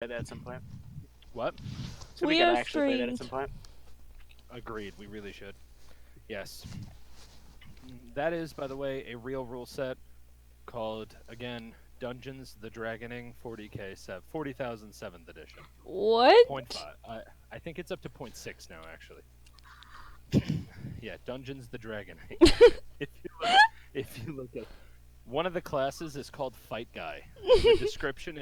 that at some point. What? So we We gotta are actually play that at strange. some point. Agreed. We really should. Yes. That is, by the way, a real rule set called, again, Dungeons the Dragoning 40,007th edition. What? 0.5. I think it's up to 0.6 now, actually. Yeah, Dungeons the Dragoning. if you look at one of the classes is called Fight Guy. The description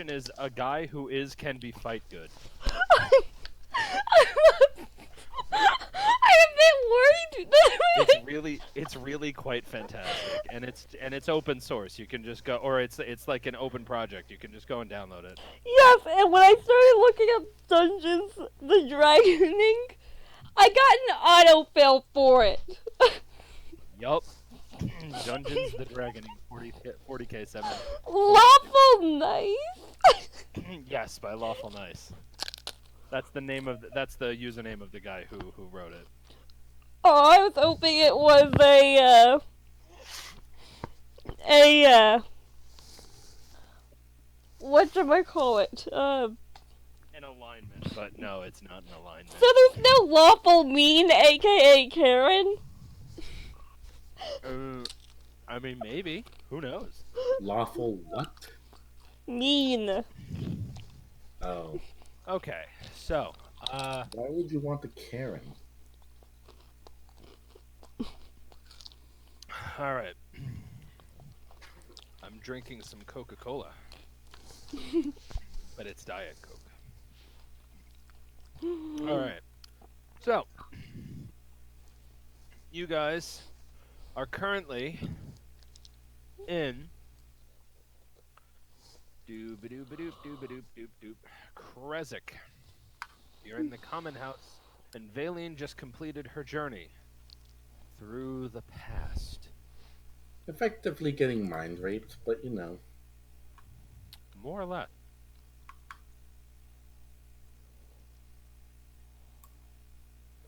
is a guy who can be fight good. I'm a bit worried. It's really quite fantastic, and it's open source. You can just go, or it's like an open project. You can just go and download it. Yes, and when I started looking up Dungeons the Dragoning, I got an autofill for it. Yup. Dungeons the Dragon 40K7. Lawful nice. Yes, by Lawful Nice. That's the username of the guy who wrote it. Oh, I was hoping it was whatchamacallit? An alignment, but no, it's not an alignment. So there's no lawful mean, aka Karen? I mean, maybe. Who knows? Lawful what? Mean. Oh. Okay, so, Why would you want the Karen? alright. I'm drinking some Coca-Cola. But it's Diet Coke. Alright. So, you guys are currently in Krezik. You're in the common house, and Valine just completed her journey through the past. Effectively getting mind raped, but you know. More or less.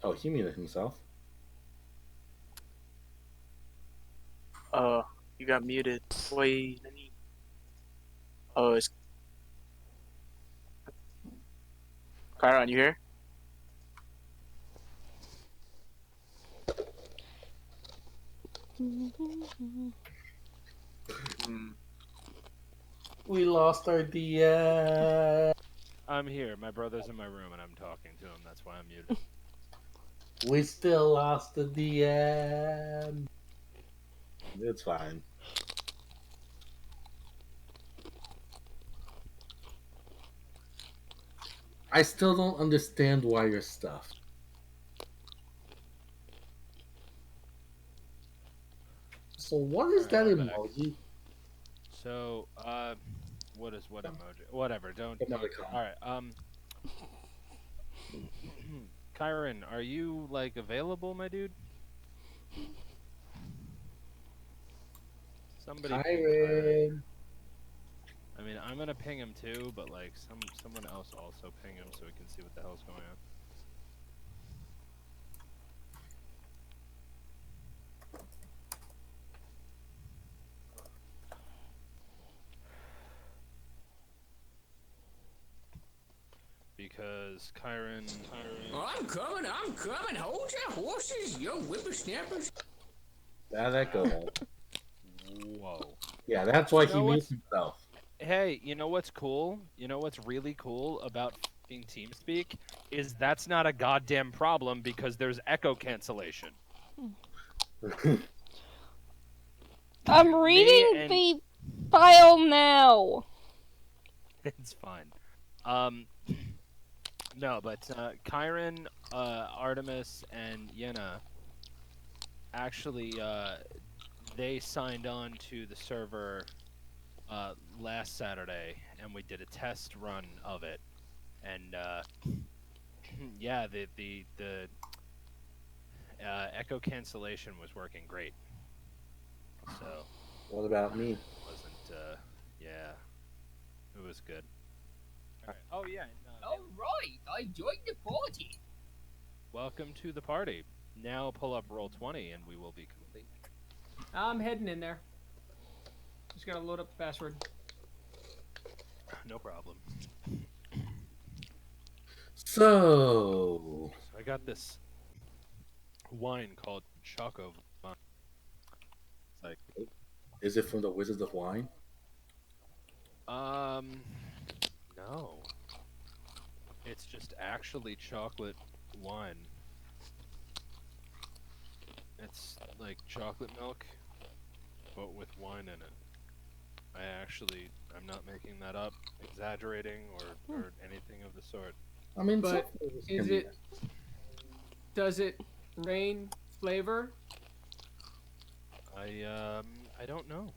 Oh, he muted himself. You got muted. Wait. Oh, it's Chiron, you here? We lost our DM. I'm here. My brother's in my room, and I'm talking to him. That's why I'm muted. We still lost the DM. It's fine. I still don't understand why you're stuffed. So what is that Alright, I'm back. emoji? So, what is what emoji? Whatever. Don't. Emoticon. All right. Kyron, are you like available, my dude? Somebody. Ping Kyron. I mean, I'm gonna ping him too, but like someone else also ping him so we can see what the hell's going on. Because Kyron. I'm coming. Hold your horses, young whippersnappers. That goes on. Whoa. Yeah, that's why he mutes himself. Hey, you know what's cool? You know what's really cool about f***ing TeamSpeak is that's not a goddamn problem because there's echo cancellation. I'm reading the file now. It's fine. No, but Kyron, Artemis, and Yenna actually they signed on to the server last Saturday, and we did a test run of it, and yeah, the echo cancellation was working great. So. What about me? Wasn't yeah, it was good. All right. Oh yeah. All right, I joined the party. Welcome to the party. Now pull up Roll20 and we will be complete. I'm heading in there. Just gotta load up the password. No problem. So, So I got this wine called Choco Vine. It's like, is it from the Wizards of Wine? no. It's just actually chocolate wine. It's like chocolate milk, but with wine in it. I'm not making that up, exaggerating, or anything of the sort. I mean, But some flavors is can be it? Does it rain flavor? I don't know.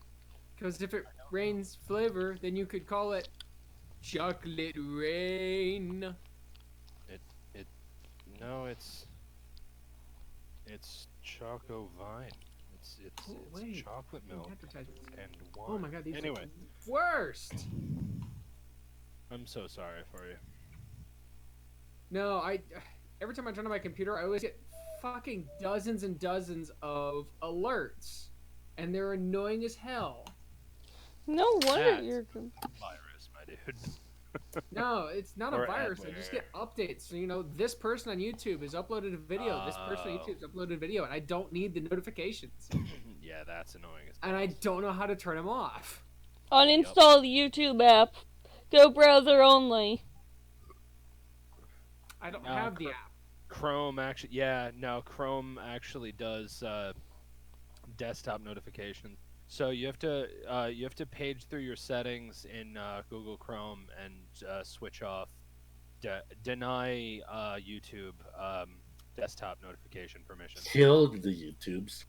Because if it rains flavor, then you could call it chocolate rain. It no, it's Choco Vine. It's Oh, wait. chocolate milk Advertisements. and wine. Oh my god, these Anyway, are the worst. I'm so sorry for you. No, every time I turn on my computer, I always get fucking dozens and dozens of alerts, and they're annoying as hell. No wonder That's you're. virus, my dude. No, it's not a Or virus. I just get updates. So, this person on YouTube has uploaded a video. This person on Oh. YouTube has uploaded a video, and I don't need the notifications. Yeah, that's annoying as And I balls. don't know how to turn them off. Uninstall the YouTube app. Go browser only. I don't have the app. Chrome Chrome actually does desktop notifications. So you have to page through your settings in Google Chrome and switch off deny YouTube desktop notification permissions. killed the YouTubes.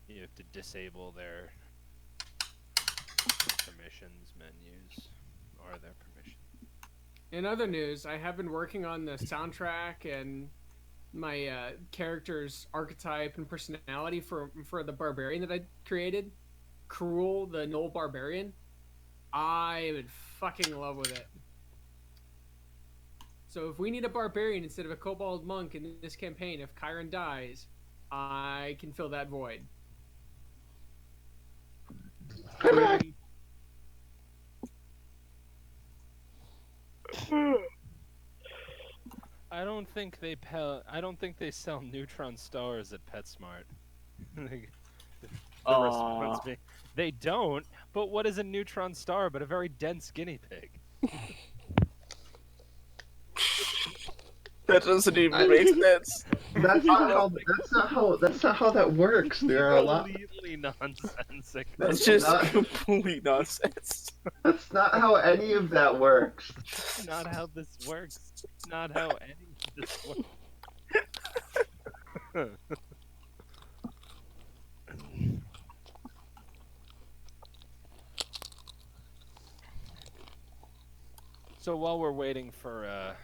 You have to disable their permissions menus or their permissions. In other news, I have been working on the soundtrack and my character's archetype and personality for the barbarian that I created, Cruel, the Gnoll Barbarian. I am in fucking love with it. So if we need a barbarian instead of a kobold monk in this campaign, if Chiron dies, I can fill that void. I don't think they sell neutron stars at PetSmart. The response being, they don't. But what is a neutron star but a very dense guinea pig? That doesn't even make sense. That's not how that works. There are a lot. Completely nonsensical. That's just not- complete nonsense. That's not how any of that works. Not how this works. Not how any of this works. So while we're waiting for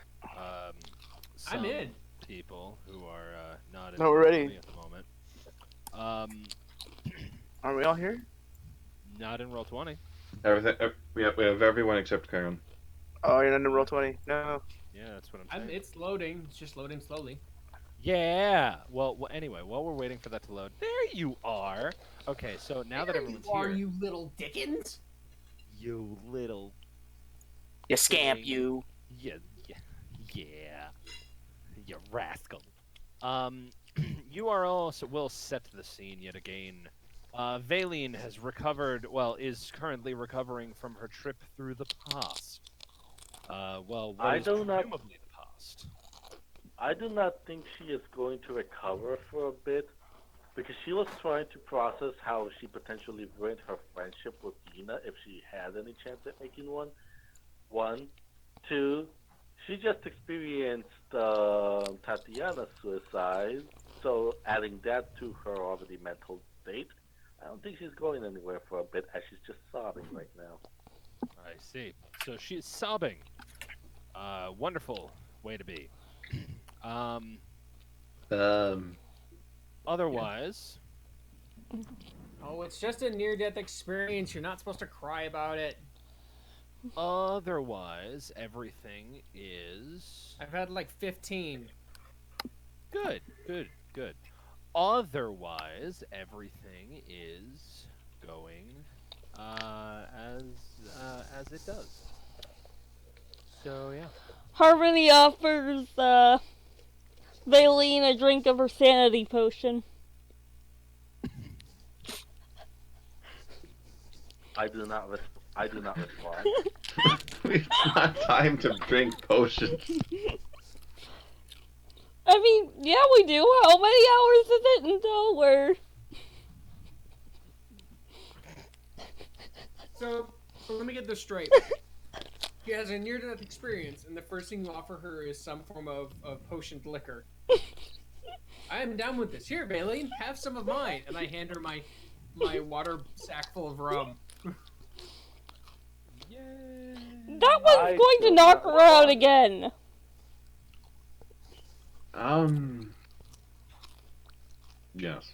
some I'm in. people who are not in No, we're ready. Roll20 at the moment, Are we all here? not in Roll20. Everything. We have everyone except Karen. Oh, you're not in Roll20. No. Yeah, that's what I'm saying. It's loading. It's just loading slowly. Yeah. Well, anyway, while we're waiting for that to load, there you are. Okay, so now that everyone's Are here, you little dickens? you little You scamp, you. yeah, you rascal. You are also will set the scene yet again. Valine has recovered, is currently recovering from her trip through the past. What I is do not- presumably the past. I do not think she is going to recover for a bit because she was trying to process how she potentially ruined her friendship with Dina if she had any chance at making one. One. Two, she just experienced Tatiana's suicide, so adding that to her already mental state, I don't think she's going anywhere for a bit as she's just sobbing right now. I see. So she's sobbing. Wonderful way to be. Otherwise, Oh, it's just a near-death experience. You're not supposed to cry about it. otherwise, everything is I've had like 15. good. Otherwise, everything is going as it does. So yeah. Harmony offers Valine a drink of her sanity potion. I do not respond. It's not time to drink potions. I mean, yeah, we do. How many hours is it until we're... So let me get this straight. She has a near-death experience, and the first thing you offer her is some form of potioned liquor. I am down with this. Here, Baleen, have some of mine. And I hand her my water sack full of rum. Yay! That one's going to knock her out again. Yes.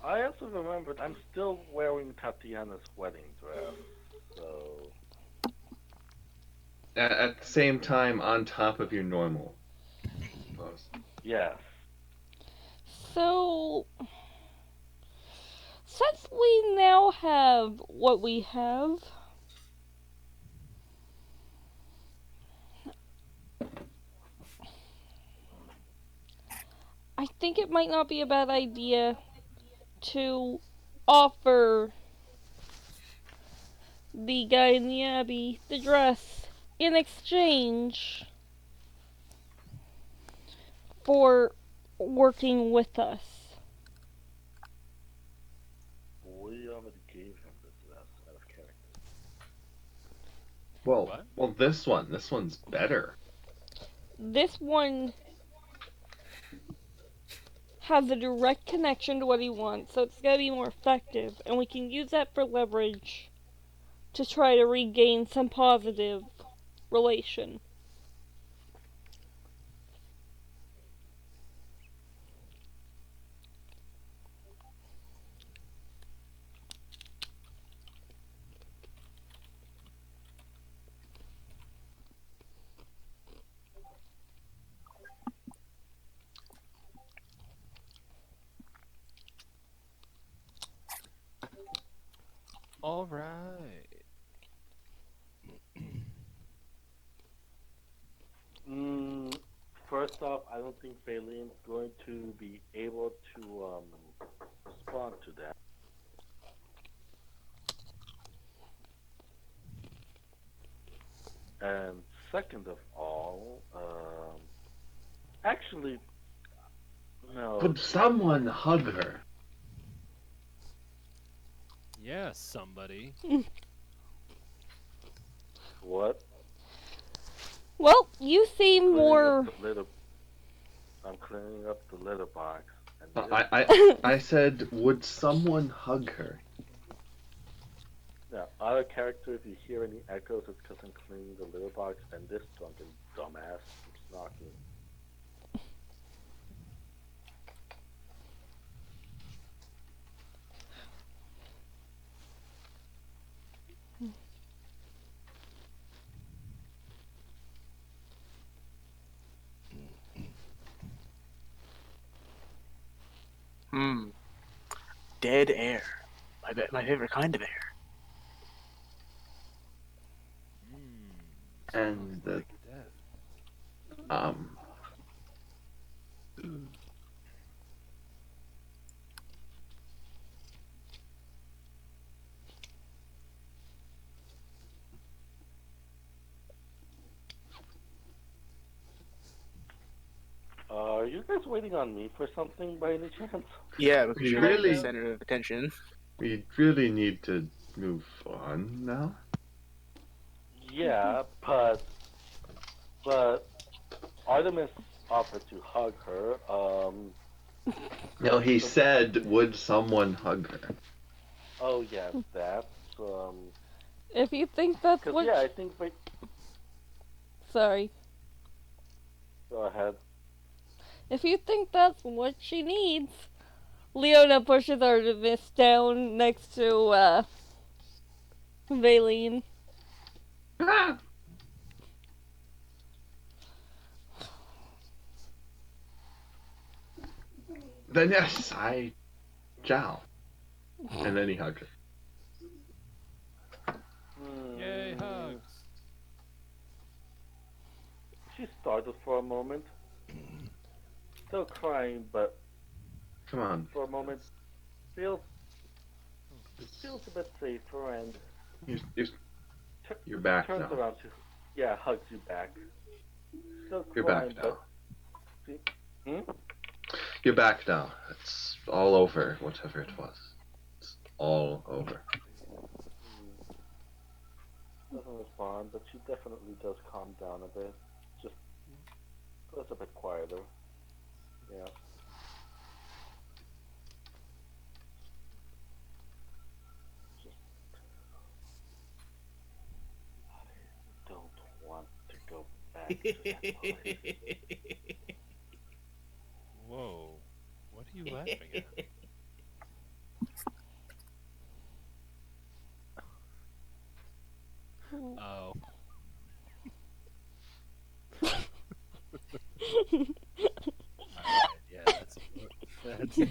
I also remembered I'm still wearing Tatiana's wedding dress, so... At the same time, on top of your normal pose. Yes. So, since we now have what we have, I think it might not be a bad idea to offer the guy in the Abbey the dress in exchange for working with us. We already gave him the dress out of character. Well, this one's better. This one has a direct connection to what he wants, so it's gotta be more effective, and we can use that for leverage to try to regain some positive relation. All right. First off, I don't think Baylene's going to be able to respond to that. And second of all, actually, no. Could someone hug her? Yeah, somebody. What? Well, you seem more... I'm cleaning up the litter box. And I said, would someone hug her? Yeah, out of character, if you hear any echoes, it's because I'm cleaning the litter box, and this drunken dumbass keeps knocking. Dead air. My favorite kind of air. And the Are you guys waiting on me for something by any chance? Yeah, because you're Really? the center of attention. we really need to move on now. Yeah, but Artemis offered to hug her. No, he said, would someone hug her? Oh yes, that's If you think that's because what... yeah, I think. Sorry. Go ahead. If you think that's what she needs... Leona pushes Artemis down next to, Valine. Ah! Then yes, I shall. And then he hugged her. Yay, hugs. She startled for a moment, still crying, but Come on. for a moment feels a bit safer and You're back turns now. around to hugs you back. Still You're crying, back now. but You're back now. It's all over, whatever it was. It's all over. doesn't respond, but she definitely does calm down a bit. Just goes a bit quieter. Yeah. Just I don't want to go back to that place. Whoa. What are you laughing at? Oh. Alright, yeah,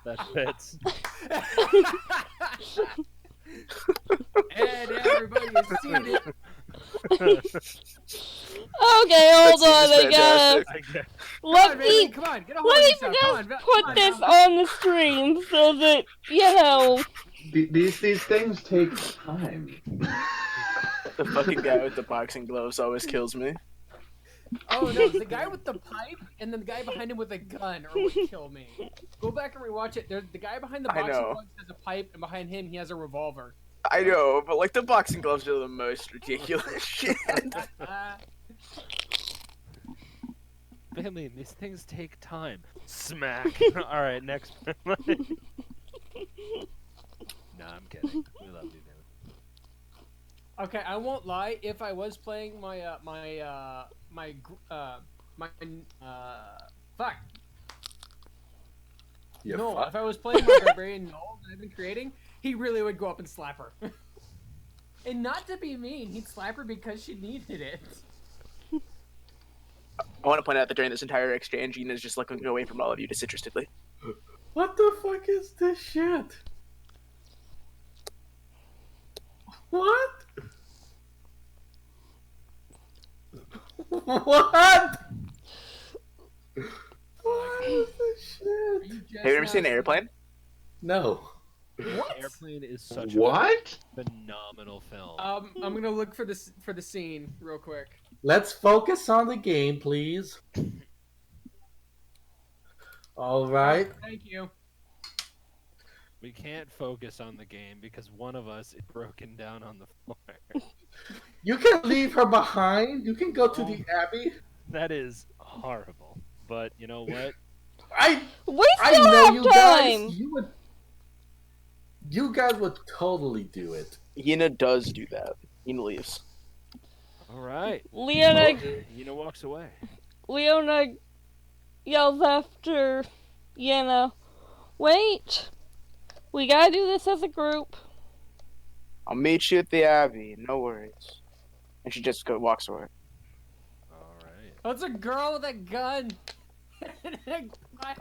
that fits. And everybody's seated. Okay, hold on. I gotta. Come on, Let me. come on, get a hold Let of me yourself. just Come put on, this Val. on the stream so that These things take time. The fucking guy with the boxing gloves always kills me. Oh no, the guy with the pipe and then the guy behind him with a gun are what kill me. Go back and rewatch it. The guy behind the I boxing know. gloves has a pipe, and behind him he has a revolver. I know, but like the boxing gloves are the most ridiculous shit. Finley, these things take time. Smack. Alright, next. Nah, I'm kidding. We love you, man. Okay, I won't lie. If I was playing fuck. If I was playing my barbarian Null that I've been creating, he really would go up and slap her. And not to be mean, he'd slap her because she needed it. I want to point out that during this entire exchange, Ina's just looking away from all of you disinterestedly. What the fuck is this shit? What? What? What is this shit? Have you ever seen an airplane? No. What? Airplane is such What? a phenomenal film. I'm gonna look for the scene real quick. Let's focus on the game, please. All right. Thank you. We can't focus on the game because one of us is broken down on the floor. You can leave her behind. You can go to the Abbey. That is horrible. But you know what? we I still know have you time. guys. You guys would totally do it. Ina does do that. Ina leaves. Alright. Leona walks away. Leona yells after Yenna, "Wait! We gotta do this as a group." I'll meet you at the Abbey. No worries. And she just walks away. Alright. Oh, it's a girl with a gun. Behind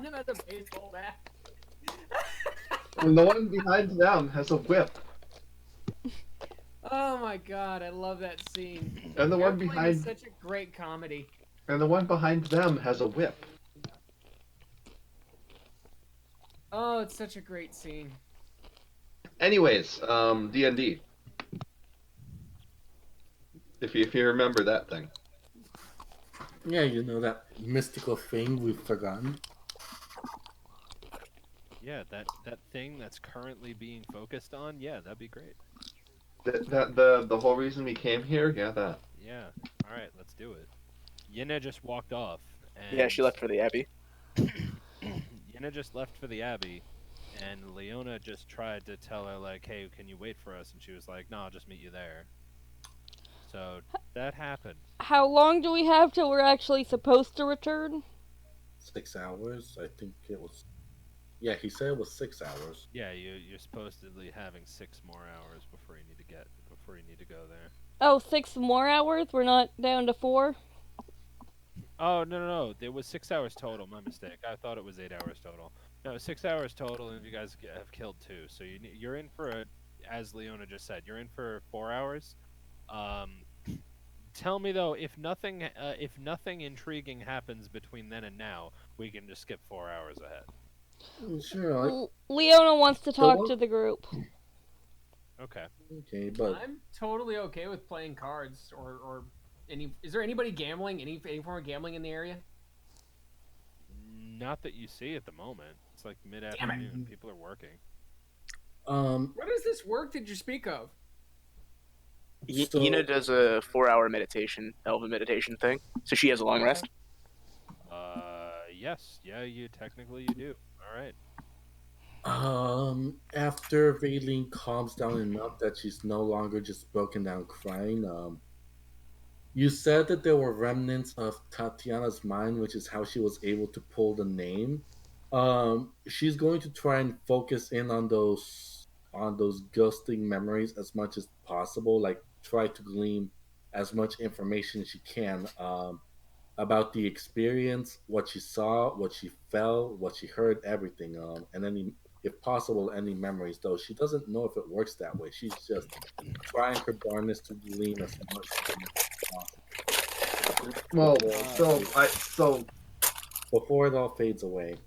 him has a baseball bat. And the one behind them has a whip. Oh my god, I love that scene. And the one Airplane behind is such a great comedy. and the one behind them has a whip. Oh, it's such a great scene. Anyways, D&D. If you remember that thing. Yeah, you know that mystical thing we've forgotten. Yeah, that thing that's currently being focused on, yeah, that'd be great. The whole reason we came here, yeah, that. Yeah. Alright, let's do it. Yenna just walked off. And Yeah, she left for the Abbey. Yenna just left for the Abbey, and Leona just tried to tell her, like, hey, can you wait for us? And she was like, no, I'll just meet you there. So that happened. How long do we have till we're actually supposed to return? 6 hours, I think it was. Yeah, he said it was 6 hours. Yeah, you're supposedly having 6 more hours before you need to go there. Oh, 6 more hours? We're not down to 4? Oh, no. It was 6 hours total. My mistake. I thought it was 8 hours total. No, 6 hours total, and you guys have killed 2. So you're in for as Leona just said, you're in for 4 hours. Um, Tell me though, if nothing intriguing happens between then and now, we can just skip 4 hours ahead. Sure. Leona wants to So talk what? to the group. Okay. Okay, but I'm totally okay with playing cards or any. Is there anybody gambling? Any form of gambling in the area? Not that you see at the moment. It's like mid-afternoon. People are working. What is this work did you speak of? Yina so does a 4-hour meditation, elven meditation thing, so she has a long rest. Yes. Yeah, you do. All right. after Vaylene calms down enough that she's no longer just broken down crying, you said that there were remnants of Tatiana's mind, which is how she was able to pull the name. She's going to try and focus in on those ghosting memories as much as possible. Like try to glean as much information as she can about the experience, what she saw, what she felt, what she heard, everything. And any, if possible, any memories. Though she doesn't know if it works that way. She's just trying her darndest to glean as much information as possible Well, before it all so fades, I so before it all fades away.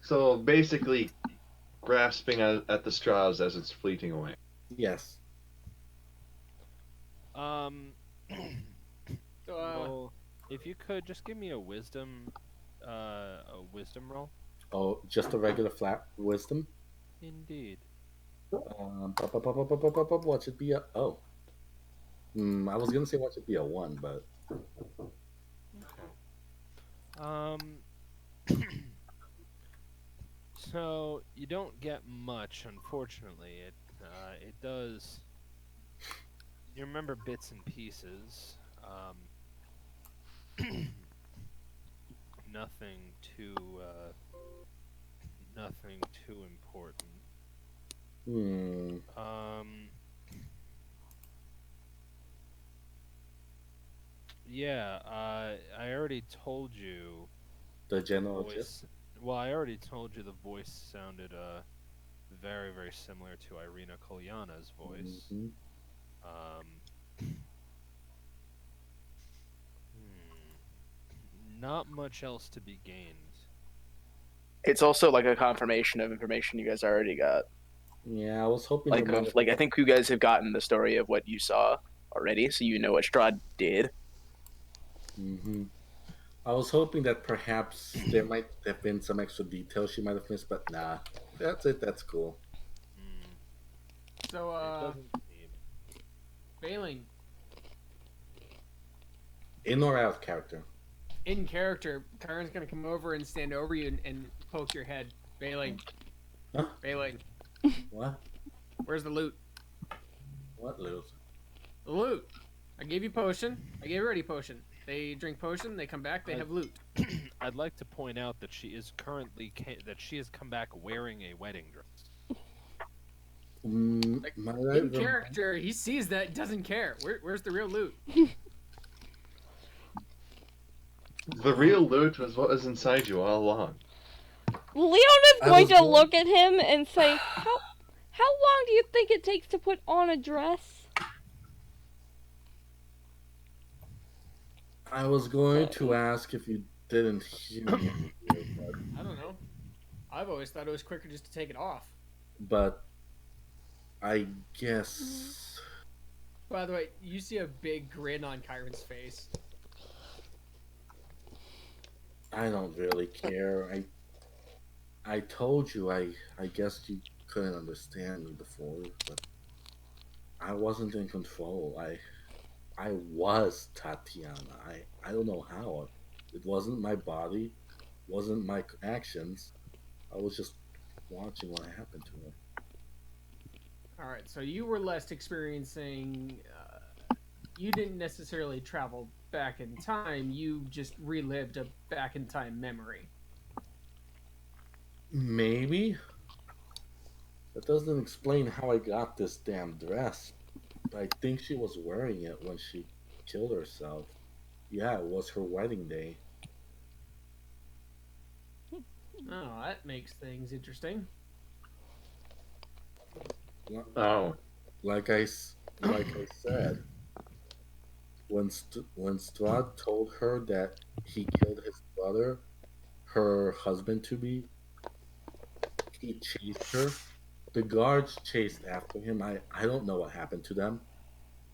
so basically grasping at the straws as it's fleeting away. Yes. Um. So, Well, if you could just give me a wisdom roll. Oh, just a regular flat wisdom. Indeed. What should be a oh? I was gonna say what should be a one, but Um. So you don't get much, unfortunately. It does. You remember bits and pieces. Nothing too. Nothing too important. hmm, Um. Yeah. I already told you the the general gist. voice. Well, I already told you the voice sounded very very similar to Irina Kolyana's voice. Hmm. Um. Not much else to be gained. It's also like a confirmation of information you guys already got. Yeah, I was hoping there Like, might have. I think you guys have gotten the story of what you saw already, so you know what Strahd did. Hmm. I was hoping that perhaps there might have been some extra details she might have missed, but nah. That's it. That's cool. Hmm. so It doesn't seem. Bailing In or out of character. in character, Kyron's gonna come over and stand over you and poke your head. Bailing, Huh? Bailing, What? where's the loot? What, Lou? The loot. I gave you potion. I gave everybody potion. They drink potion. They come back. They have loot. I'd like to point out that she has come back wearing a wedding dress. Like, Might I in rem- character, he sees that, doesn't care. Where's the real loot? The real loot was what was inside you all along. Leona's I going was to going- look at him and say, how long do you think it takes to put on a dress? I was going to ask if you didn't hear me, I don't know. I've always thought it was quicker just to take it off. but I guess By the way, you see a big grin on Kyron's face. I don't really care. I told you. I guess you couldn't understand me before, but I wasn't in control. I was Tatiana. I don't know how. It wasn't my body, wasn't my actions. I was just watching what happened to her. All right, so you were less experiencing. You didn't necessarily travel back in time. You just relived a back in time memory. Maybe that doesn't explain how I got this damn dress. I think she was wearing it when she killed herself. Yeah, it was her wedding day. Oh, that makes things interesting. Oh, Like I said, when Strahd told her that he killed his brother, her husband to be, he chased her. The guards chased after him. I don't know what happened to them.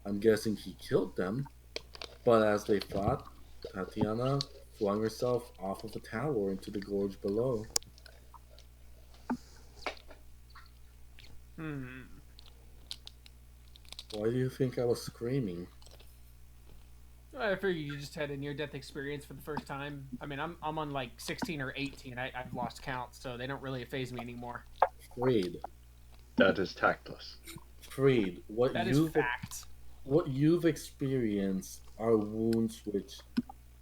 I'm guessing he killed them. But as they fought, Tatiana flung herself off of a tower into the gorge below. Hmm. Why do you think I was screaming? I figured you just had a near-death experience for the first time. I mean, I'm on like 16 or 18. I've lost count, so they don't really phase me anymore. Freed. that is tactless. Freed. That is fact. What you've experienced are wounds which,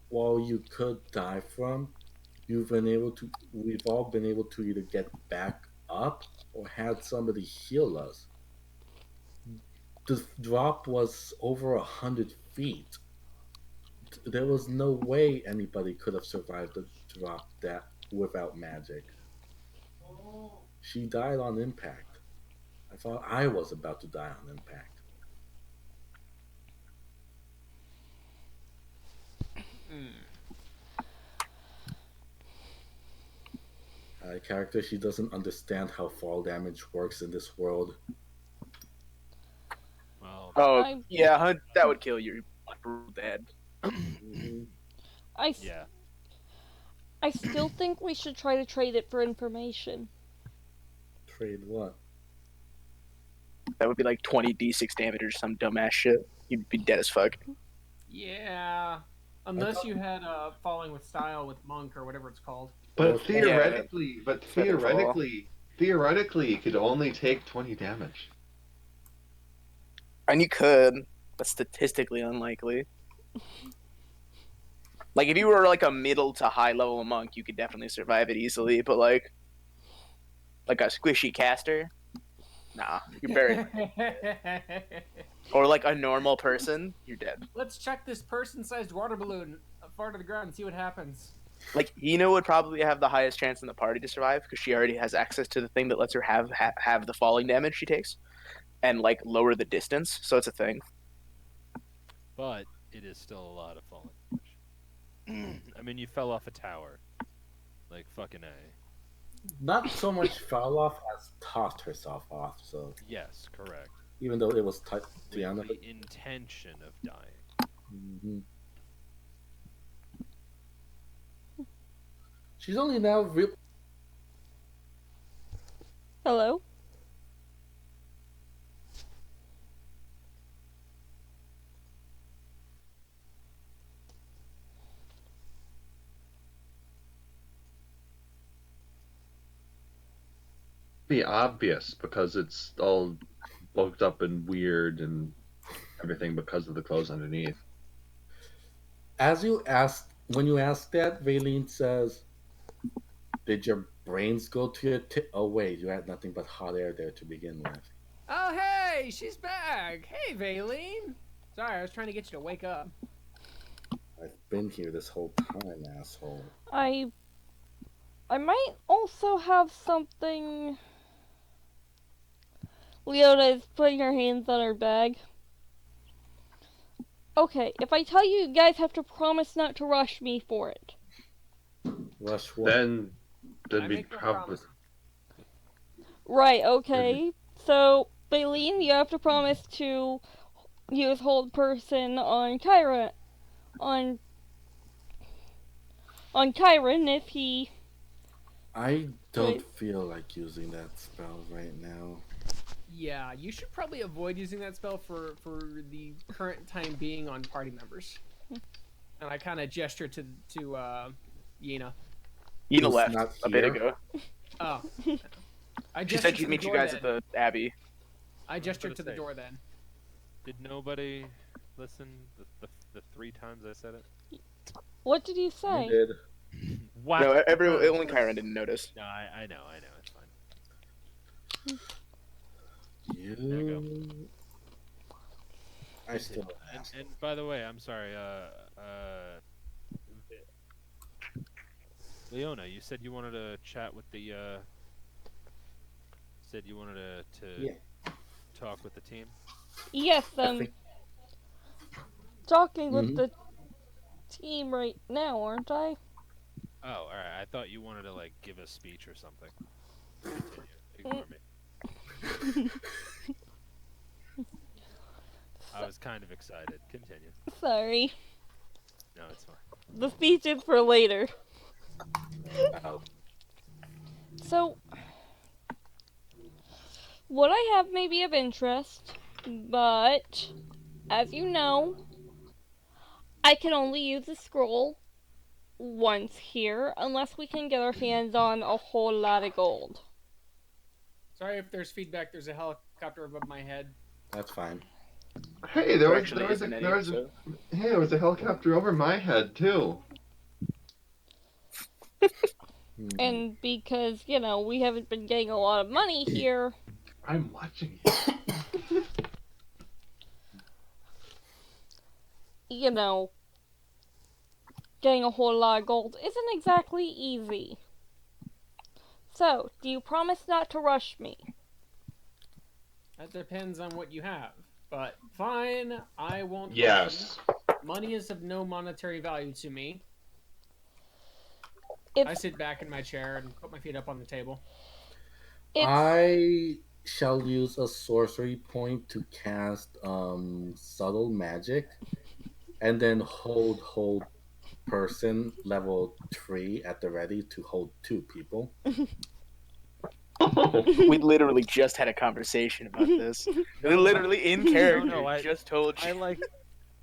while you could die from, we've all been able to either get back up or had somebody heal us. The drop was over 100 feet. There was no way anybody could have survived the drop that without magic. She died on impact. I thought I was about to die on impact. Hmm. Character, she doesn't understand how fall damage works in this world. Well, Oh I yeah, that would kill you dead. Mhm. I yeah. I still think we should try to trade it for information. Trade what? That would be like 20 d6 damage or some dumbass shit. You'd be dead as fuck. Yeah. I Unless thought you had falling with style with monk or whatever it's called. But or Yeah, Featherfall. theoretically, you could only take 20 damage. And you could, but statistically unlikely. Like if you were like a middle to high level monk, you could definitely survive it easily. But like a squishy caster, nah, you're buried. Or like a normal person, you're dead. Let's check this person-sized water balloon far to the ground and see what happens. Like Ina would probably have the highest chance in the party to survive because she already has access to the thing that lets her have the falling damage she takes and like lower the distance. So it's a thing. But it is still a lot of falling damage. I mean, you fell off a tower. Like, fucking A. not so much fell off as tossed herself off. So Yes, correct. even though it was With Tatiana, the intention of dying. mhm. She's only now Hello? Be obvious because it's all bulked up and weird and everything because of the clothes underneath. as you asked when you asked that, Valine says, "Did your brains go to your tip? Oh wait, you had nothing but hot air there to begin with." Oh, hey, she's back. Hey, Valine. Sorry, I was trying to get you to wake up. I've been here this whole time, asshole. I might also have something. Leona is putting her hands on her bag. Okay, if I tell you, you guys have to promise not to rush me for it. Rush what? Then I we make no probably promise. Right, okay. So, Baleen, you have to promise to use hold person on Kyra on Kyron if he I don't Wait. feel like using that spell right now. Yeah, you should probably avoid using that spell for the current time being on party members. And I kind of gesture to Yena. Ina Who's left not a bit here? ago. Oh, I She gestured said to she'd the meet you door guys then. at the Abbey. I gestured to gonna the say. door then. Did nobody listen the 3 times I said it? What did you You say? did. Wow. No, only Kyron didn't notice. No, I know, it's fine. You. There you go. I still ask. And by the way, I'm sorry. Leona, you said you wanted to chat with the. Said you wanted to Yeah, talk with the team. Yes, I I'm think. talking with Hmm. the team right now, aren't I? Oh, all right. I thought you wanted to like give a speech or something. Continue. Ignore me. I was kind of excited. Continue. Sorry. No, it's fine. The speech is for later. Oh, So, what I have may be of interest, but as you know, I can only use the scroll once here unless we can get our hands on a whole lot of gold. Sorry if there's feedback. There's a helicopter above my head. that's fine. Hey, There actually isn't any. So there was a helicopter over my head too. Hmm. And because, we haven't been getting a lot of money here, I'm watching you. you know, getting a whole lot of gold isn't exactly easy. So, do you promise not to rush me? That depends on what you have. But fine, I won't rush you. Yes. Money is of no monetary value to me. I It's sit back in my chair and put my feet up on the table. it's I shall use a sorcery point to cast subtle magic, and then hold person level 3 at the ready to hold 2 people. we literally just had a conversation about this. We literally in character No, I just told I you. like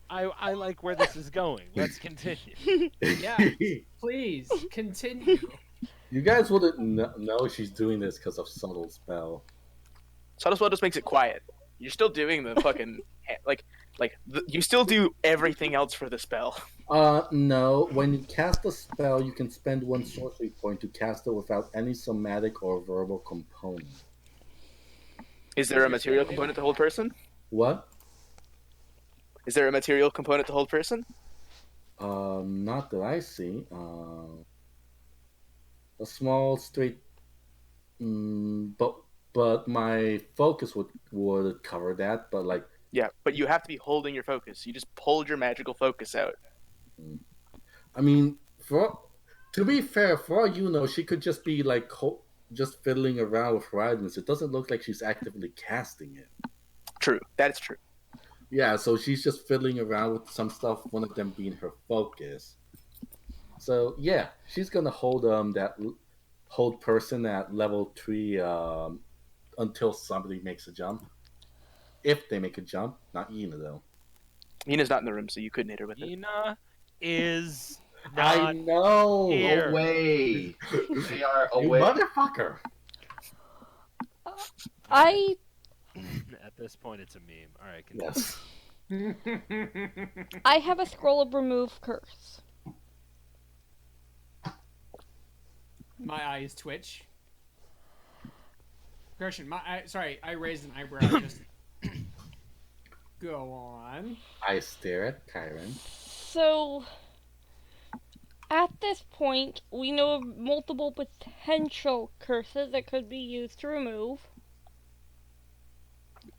I like where this is going. Let's continue. Yeah, please continue. You guys wouldn't know she's doing this because of subtle spell. Subtle just makes it quiet. You're still doing the fucking you still do everything else for the spell. No. When you cast a spell, you can spend 1 sorcery point to cast it without any somatic or verbal component. Is there a material component to hold person? What? Is there a material component to hold person? Not that I see. A small straight. But my focus would cover that. But like, Yeah, but you have to be holding your focus. You just pulled your magical focus out. I mean, for to be fair, for all you know, she could just be like just fiddling around with horizons. It doesn't look like she's actively casting it. True, that's true. Yeah, so she's just fiddling around with some stuff. One of them being her focus. So yeah, she's gonna hold person at level 3 until somebody makes a jump. If they make a jump, not Ina though. Nina's not in the room, so you couldn't hit her with it. Ina is I not know. here. Away. They are You away. motherfucker. I At this point, it's a meme. All right, continue. Yes. I have a scroll of remove curse. My eyes twitch. Correction, sorry, I raised an eyebrow. Just go on. I stare at Kyron. So, at this point, we know of multiple potential curses that could be used to remove.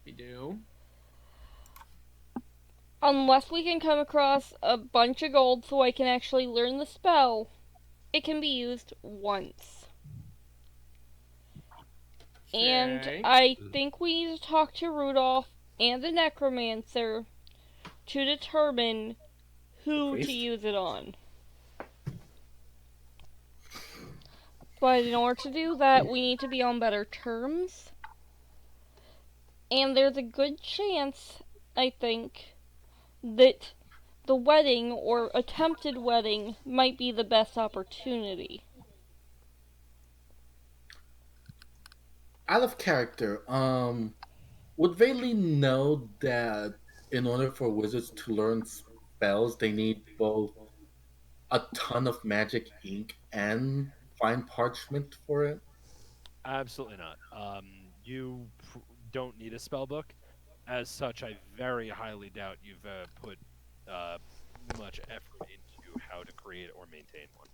We do. Unless we can come across a bunch of gold so I can actually learn the spell, it can be used once. And Okay. I think we need to talk to Rudolph and the Necromancer to determine who to Priest? use it on. But in order to do that, we need to be on better terms. And there's a good chance, I think, that the wedding or attempted wedding might be the best opportunity. Out of character, would Vaylee know that in order for wizards to learn spells, they need both a ton of magic ink and fine parchment for it? Absolutely not. You don't need a spell book. As such, I very highly doubt you've put much effort into how to create or maintain one.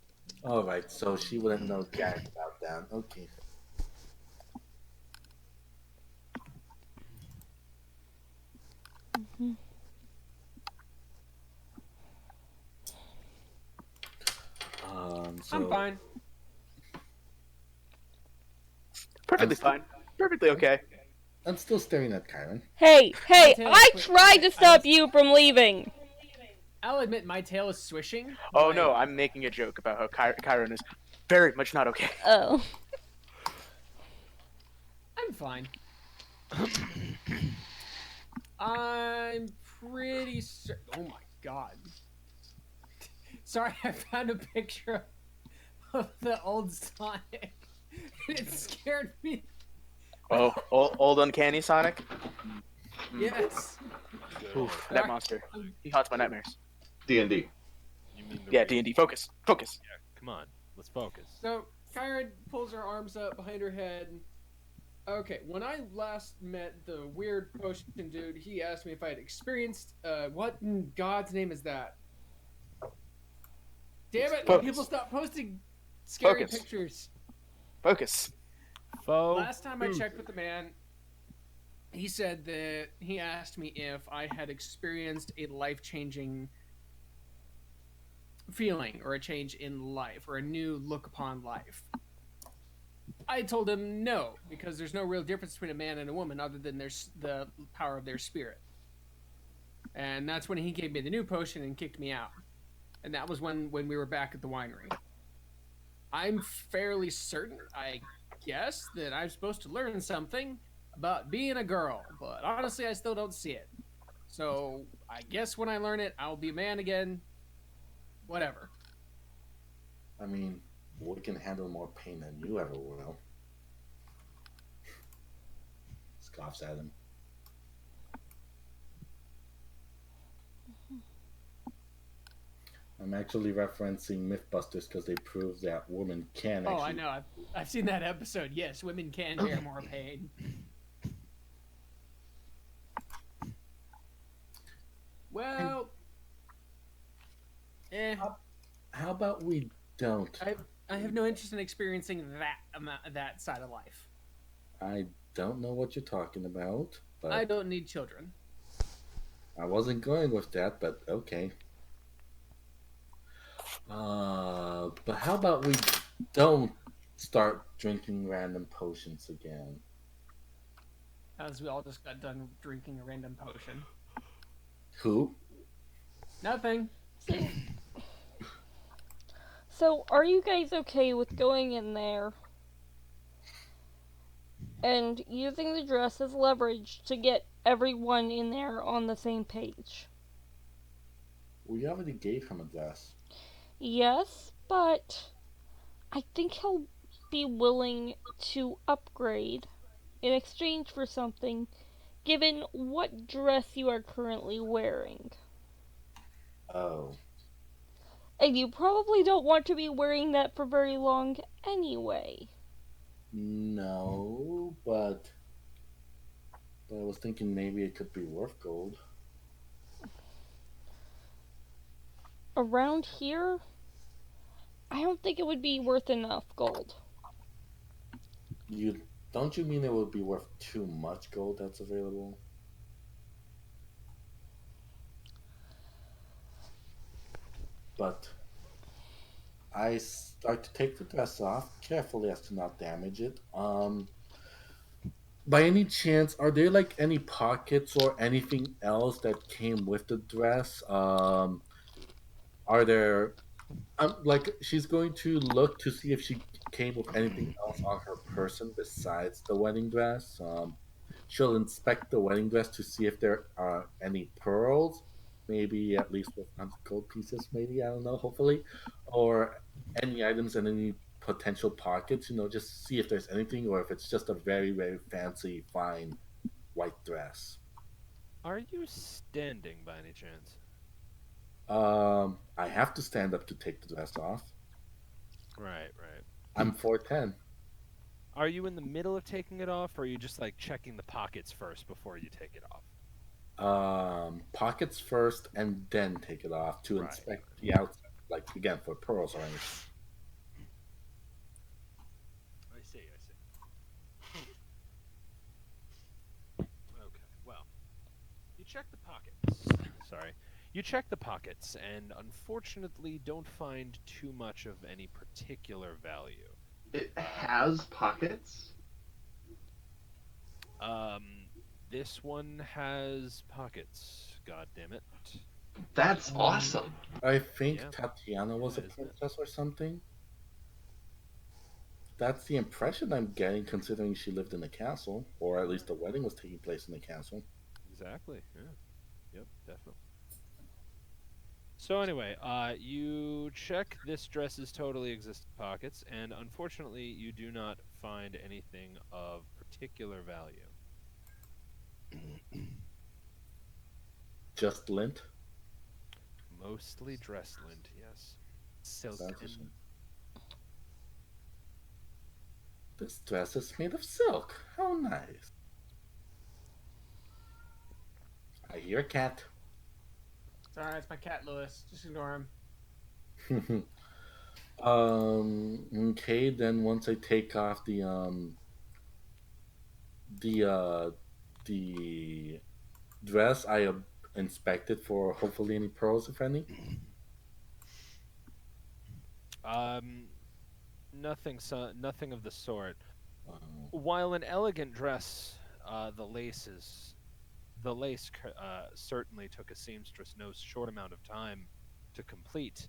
All right, so she wouldn't know jack about that. Okay. Mhm. I'm So fine. I'm Perfectly still fine. Perfectly okay. I'm still staring at Kyron. Hey, My hey! tail is I tried to stop you from leaving. I'll admit my tail is swishing. Oh But no, I'm making a joke about how Chiron is very much not okay. Oh. I'm fine. I'm pretty certain. Oh my god. Sorry, I found a picture of the old Sonic. It scared me. Oh, old uncanny Sonic. Yes. Good old. Oof, that monster. He haunts my nightmares. D&D. You mean the Yeah, real? D&D. Focus. Focus. Yeah, come on, let's focus. So Kyra pulls her arms up behind her head. Okay, when I last met the weird potion dude, he asked me if I had experienced. What in God's name is that? Damn it! Focus. People stop posting scary Focus. pictures. Focus. Last time I checked with the man, he said that he asked me if I had experienced a life-changing feeling or a change in life or a new look upon life. I told him no, because there's no real difference between a man and a woman other than the power of their spirit. And that's when he gave me the new potion and kicked me out. And that was when we were back at the winery. I'm fairly certain, I guess, that I'm supposed to learn something about being a girl, but honestly, I still don't see it. So I guess when I learn it, I'll be a man again. Whatever. I mean, we can handle more pain than you ever will. Scoffs at him. I'm actually referencing Mythbusters because they prove that women can actually. Oh, I know. I've seen that episode. Yes, women can bear more pain. Well, How about we don't? I have no interest in experiencing that side of life. I don't know what you're talking about, but I don't need children. I wasn't going with that, but okay. But how about we don't start drinking random potions again? As we all just got done drinking a random potion. Who? Nothing. So, are you guys okay with going in there and using the dress as leverage to get everyone in there on the same page? We already gave him a dress. Yes, but I think he'll be willing to upgrade in exchange for something, given what dress you are currently wearing. Oh. And you probably don't want to be wearing that for very long anyway. No, but I was thinking maybe it could be worth gold. Around here, I don't think it would be worth enough gold. You don't you mean it would be worth too much gold that's available? But I start to take the dress off carefully as to not damage it. By any chance, are there like any pockets or anything else that came with the dress? Are there like she's going to look to see if she came with anything else on her person besides the wedding dress. She'll inspect the wedding dress to see if there are any pearls, maybe at least with gold pieces, maybe I don't know, hopefully, or any items in any potential pockets. Just see if there's anything, or if it's just a very very fancy fine white dress. Are you standing by any chance? I have to stand up to take the dress off. Right, right. I'm 4'10". Are you in the middle of taking it off, or are you just like checking the pockets first before you take it off? Pockets first and then take it off to Right. inspect the outside, like again for pearls or anything. check the pockets. Sorry. You check the pockets, and unfortunately don't find too much of any particular value. It has pockets. This one has pockets. God damn it. That's awesome. I think Yeah. Tatiana was a Yeah, isn't it? princess or something. That's the impression I'm getting, considering she lived in a castle, or at least the wedding was taking place in a castle. Exactly. Yeah. Yep. Definitely. So anyway, you check this dress's totally existing pockets, and unfortunately, you do not find anything of particular value. Just lint. Mostly dress lint, yes. That's a Silken. shame. This dress is made of silk. How nice. I hear a cat. It's alright, it's my cat, Lewis. Just ignore him. Okay, then once I take off the the dress, I inspect it for hopefully any pearls, if any. Um, nothing of the sort. Uh, While an elegant dress, the lace certainly took a seamstress no short amount of time to complete.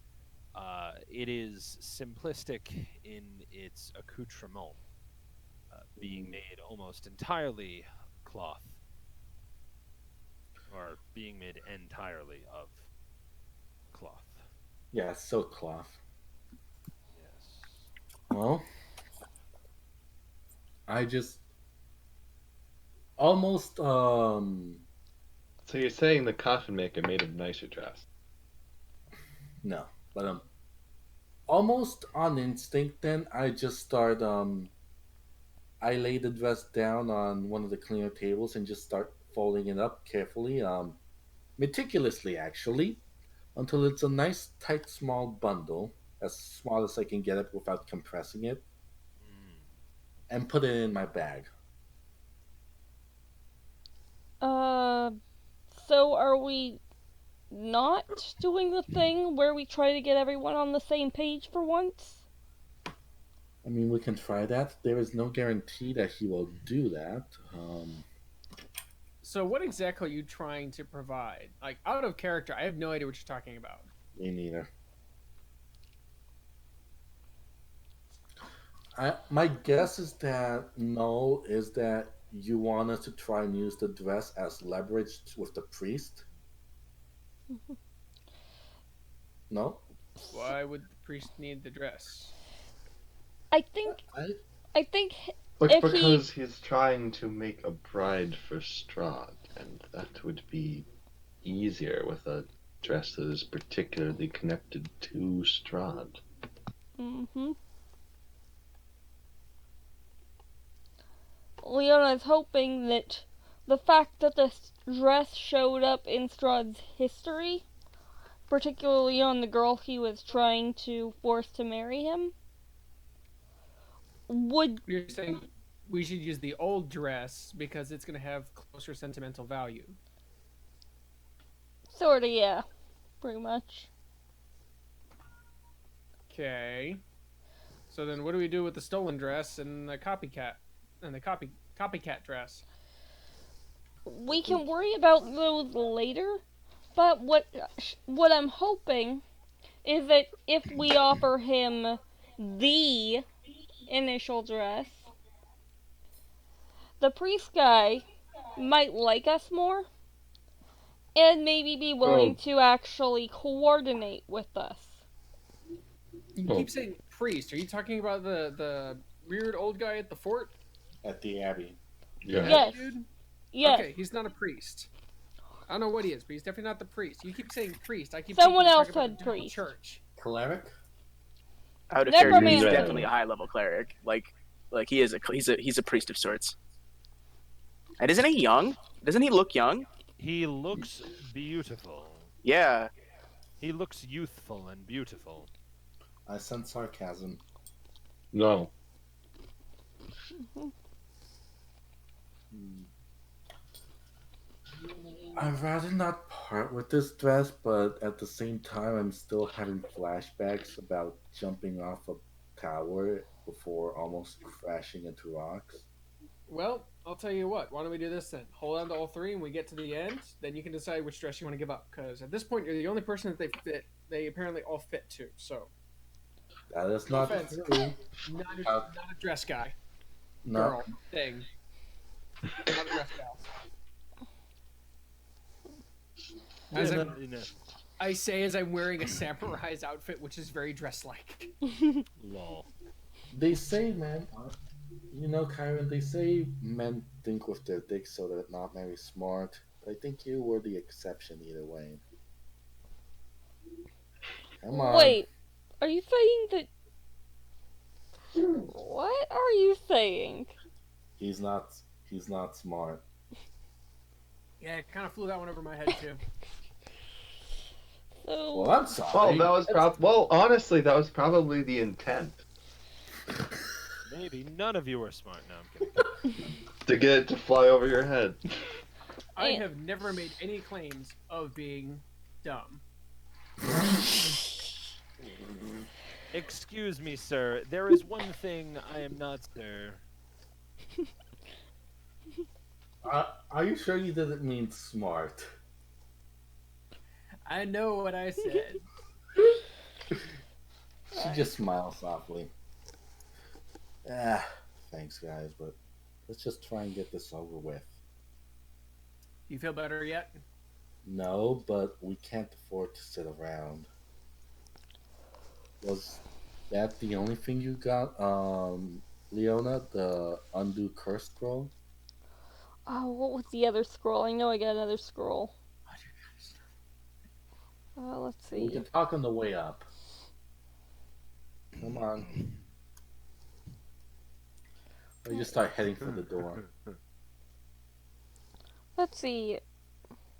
It is simplistic in its accoutrement, being made almost entirely cloth, or being made entirely of cloth. yeah, silk cloth. Yes. Well, I just almost So you're saying the coffin maker made a nicer dress? no, but almost on instinct. Then I just start I lay the dress down on one of the cleaner tables and just start folding it up carefully, meticulously actually, until it's a nice tight small bundle, as small as I can get it without compressing it, Mm. and put it in my bag. Uh, so are we not doing the thing where we try to get everyone on the same page for once? I mean, we can try that. There is no guarantee that he will do that. So, what exactly are you trying to provide? Like, out of character, I have no idea what you're talking about. Me neither. My guess is that no, is that you want us to try and use the dress as leverage with the priest. No, Why would the priest need the dress? I think I I think But if he because he's trying to make a bride for Strahd, and that would be easier with a dress that is particularly connected to Strahd. Mhm. Leona is hoping that the fact that this dress showed up in Strahd's history, particularly on the girl he was trying to force to marry him, would You're saying we should use the old dress because it's going to have closer sentimental value. sorta, yeah, pretty much. Okay. So then, what do we do with the stolen dress and the copycat and the copycat dress? We can worry about those later, but what I'm hoping is that if we offer him the initial dress, the priest guy might like us more and maybe be willing Oh, to actually coordinate with us. You oh, keep saying priest. Are you talking about the weird old guy at the fort? at the abbey. yeah. That Yes, dude? yes. Okay, he's not a priest. I don't know what he is, but he's definitely not the priest. You keep saying priest. I keep Someone thinking you're else talking about said the dude in priest. church. Cleric. Out of character, he's Necromancer. definitely a high level cleric. Like he is he's a priest of sorts. And isn't he young? Doesn't he look young? He looks beautiful. Yeah. He looks youthful and beautiful. I sense sarcasm. No. Mhm. Hmm. I'd rather not part with this dress, but at the same time, I'm still having flashbacks about jumping off a tower before almost crashing into rocks. Well, I'll tell you what. Why don't we do this then? Hold on to all three, and we get to the end. Then you can decide which dress you want to give up. Because at this point, you're the only person that they fit. They apparently all fit to. So, That is no not offense, true. not Uh, not a dress guy, no, girl, thing, not a dress gal. As Yeah, I'm, I say as I'm wearing a samurai's outfit, which is very dress-like. lol. they say, man, you know, Kyron, they say men think with their dicks, so they're not very smart. But I think you were the exception either way. Come on. Wait, are you saying that? What are you saying? He's not. He's not smart. Yeah, it kind of flew that one over my head too. So, Well, I'm sorry. Well, that was well, honestly, that was probably the intent. Maybe none of you are smart. No, I'm kidding. To get it to fly over your head. I And- have never made any claims of being dumb. Excuse me, sir. There is one thing I am not, sir. Are you sure you didn't mean smart? I know what I said. She just smiles softly. Ah, thanks, guys, but let's just try and get this over with. You feel better yet? No, but we can't afford to sit around. Was that the only thing you got, Leona? The undo curse scroll? oh, what was the other scroll? I know I got another scroll. Let's We see. can talk on the way up. Come on. Or just start heading for the door. Let's see.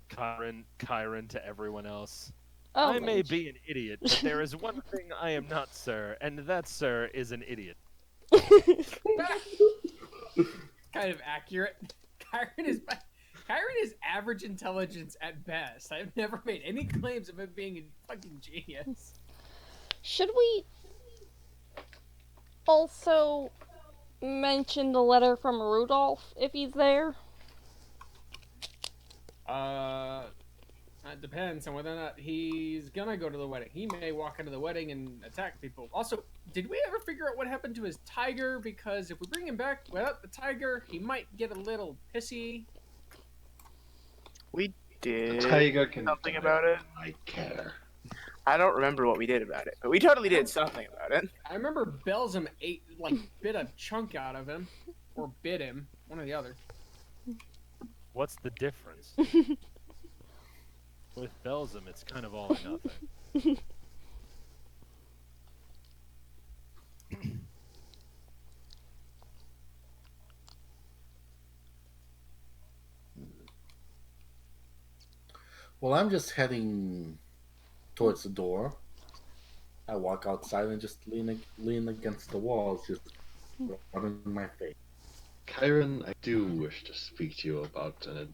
Kyron to everyone else. Oh, I may Lynch. be an idiot, but there is one thing I am not, sir, and that, sir, is an idiot. Kind of accurate. Kyron is average intelligence at best. I've never made any claims of him being a fucking genius. Should we also mention the letter from Rudolph if he's there? It depends on whether or not he's gonna go to the wedding. He may walk into the wedding and attack people. Also, did we ever figure out what happened to his tiger? Because if we bring him back without the tiger, he might get a little pissy. We did Tiger can something die. about it. I care. I don't remember what we did about it, but we totally did something about it. I remember Belzum bit a chunk out of him, or bit him, one or the other. What's the difference? With Belzum, it's kind of all or nothing. Well, I'm just heading towards the door. I walk outside and just lean against the walls, just rubbing my face. Kyron, I do wish to speak to you about an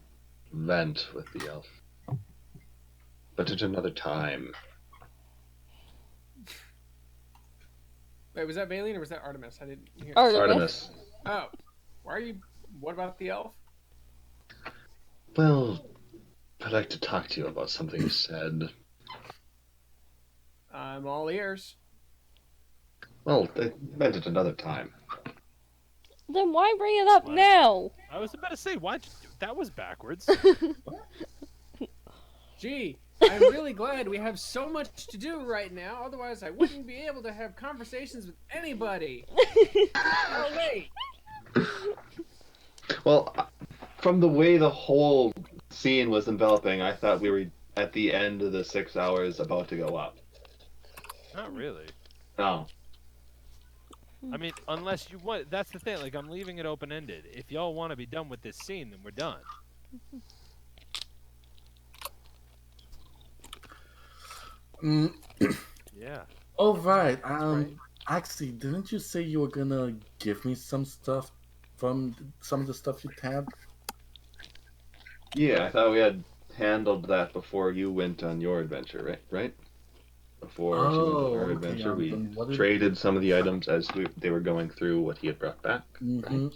event with the elf. But at another time. Wait, was that Baleen or was that Artemis? I didn't hear. Artemis. Oh, why are you? What about the elf? Well, I'd like to talk to you about something you said. I'm all ears. Well, I meant it another time. Then why bring it up What? now? I was about to say, that was backwards. Gee, I'm really glad we have so much to do right now. Otherwise, I wouldn't be able to have conversations with anybody. Oh wait. Well, from the way the whole scene was enveloping, I thought we were at the end of the 6 hours about to go up. Not really. No. I mean, unless you want. That's the thing. Like, I'm leaving it open ended. If y'all want to be done with this scene, then we're done. Mm, Yeah. oh right. Right. Actually, didn't you say you were gonna give me some stuff from some of the stuff you tabbed? Yeah, I thought we had handled that before you went on your adventure, right? Right? Before she went on her Oh, okay. adventure, we Then what did? traded some of the items as they were going through what he had brought back, right?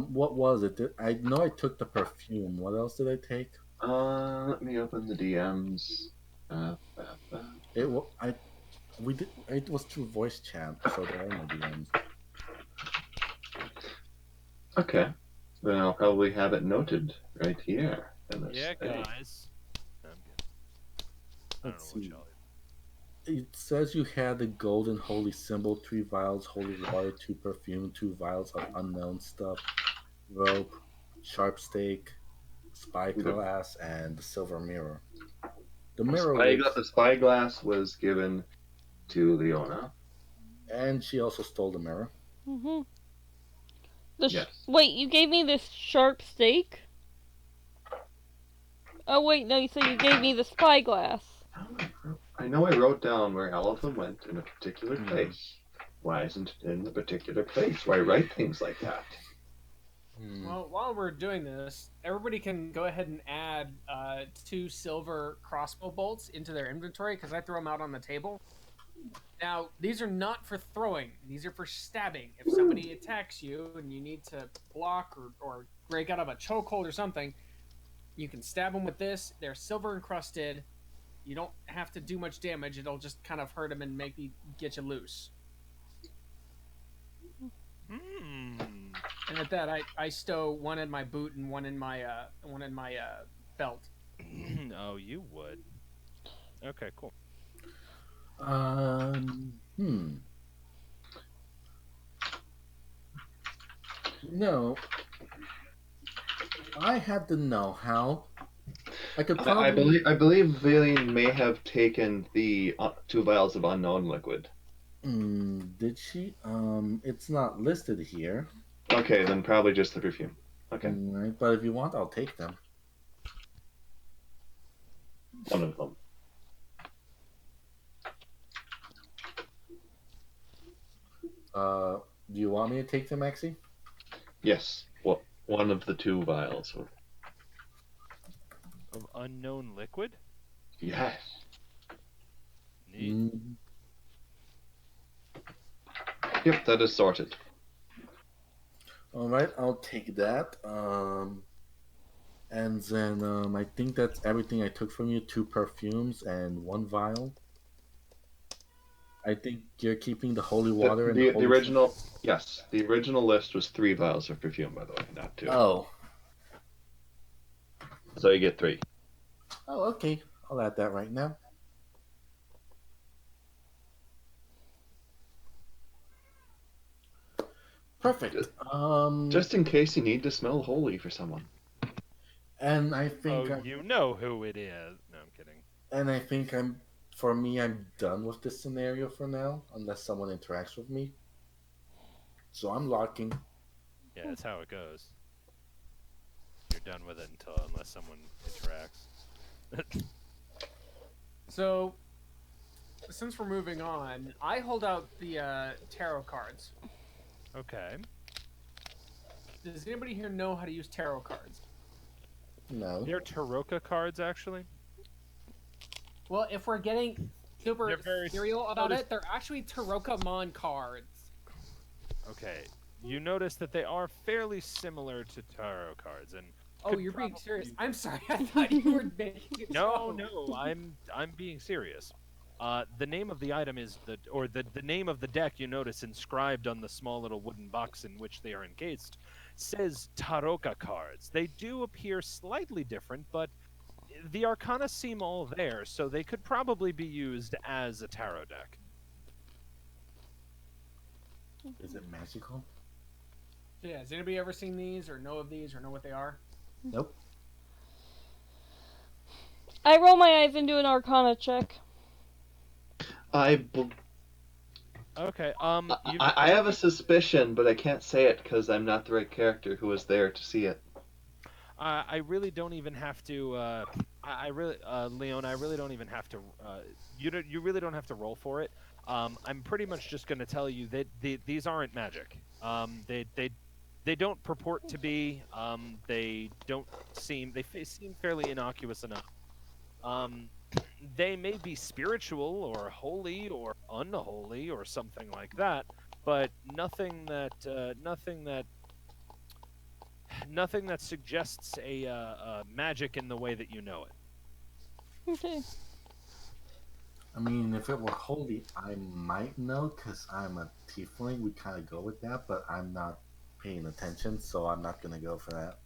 What was it? I know I took the perfume. What else did I take? Let me open the DMs. Uh. I we did. It was through voice chat, so there are no DMs. Okay. Then I'll probably have it noted right here in this Yeah, thing. guys. No, I'm kidding. I don't know Let's what see. y'all. It says you had the golden holy symbol, 3 vials, holy water, 2 perfume, 2 vials of unknown stuff, rope, sharp stake, The, spyglass, and the silver mirror. The the mirror was, the spyglass was given to Leona. and she also stole the mirror. Mm-hmm. Yes. Wait, you gave me this sharp stake? Oh wait, no, you said you gave me the spyglass. I know I wrote down where all of them went in a particular Hmm. place. Why isn't it in the particular place? Why write things like that? Well, while we're doing this, everybody can go ahead and add 2 silver crossbow bolts into their inventory because I throw them out on the table. Now, these are not for throwing; these are for stabbing. If somebody attacks you and you need to block or break out of a chokehold or something, you can stab them with this. They're silver encrusted. You don't have to do much damage. It'll just kind of hurt them and get you loose. And at that, I stow one in my boot and one in my belt. Oh, you would. Okay, cool. Hmm. No, I had the know-how. I could probably. I believe Valine may have taken the 2 vials of unknown liquid. Did she? It's not listed here. Okay, then probably just the perfume. Okay. Right, but if you want, I'll take them. One of them. Do you want me to take them, Maxie? Yes. Well, one of the 2 vials. Of unknown liquid? Yes. Neat. Yep, that is sorted. All right, I'll take that. And then I think that's everything I took from you: 2 perfumes and 1 vial. I think you're keeping the holy water and the The holy. original, yes, the original list was 3 vials of perfume, by the way, not 2. Oh. So you get 3. Oh, okay. I'll add that right now. Perfect. Just in case you need to smell holy for someone. And I think. Oh, you know who it is. No, I'm kidding. And I think For me, I'm done with this scenario for now, unless someone interacts with me. So I'm locking. Yeah, that's how it goes. You're done with it unless someone interacts. So, since we're moving on, I hold out the tarot cards. Okay. Does anybody here know how to use tarot cards? No. They're Taroka cards, actually. Well, if we're getting super They're very serial about it, they're actually Tarokamon cards. Okay. You notice that they are fairly similar to tarot cards, and oh, you're being serious. I'm sorry. I thought you were making a joke. No, I'm being serious. The name of the item is the name of the deck you notice inscribed on the small little wooden box in which they are encased says Taroka cards. They do appear slightly different, but the arcana seem all there, so they could probably be used as a tarot deck. Is it magical? Yeah, has anybody ever seen these or know of these or know what they are? Nope. I roll my eyes and do an arcana check. Okay. I have a suspicion, but I can't say it because I'm not the right character who was there to see it. I really don't even have to. Leon, I really don't even have to. You really don't have to roll for it. I'm pretty much just going to tell you that these aren't magic. They don't purport to be. They don't seem. Seem fairly innocuous enough. They may be spiritual or holy or unholy or something like that, but nothing that suggests a magic in the way that you know it. Okay. I mean, if it were holy, I might know because I'm a tiefling. We kind of go with that, but I'm not paying attention, so I'm not going to go for that.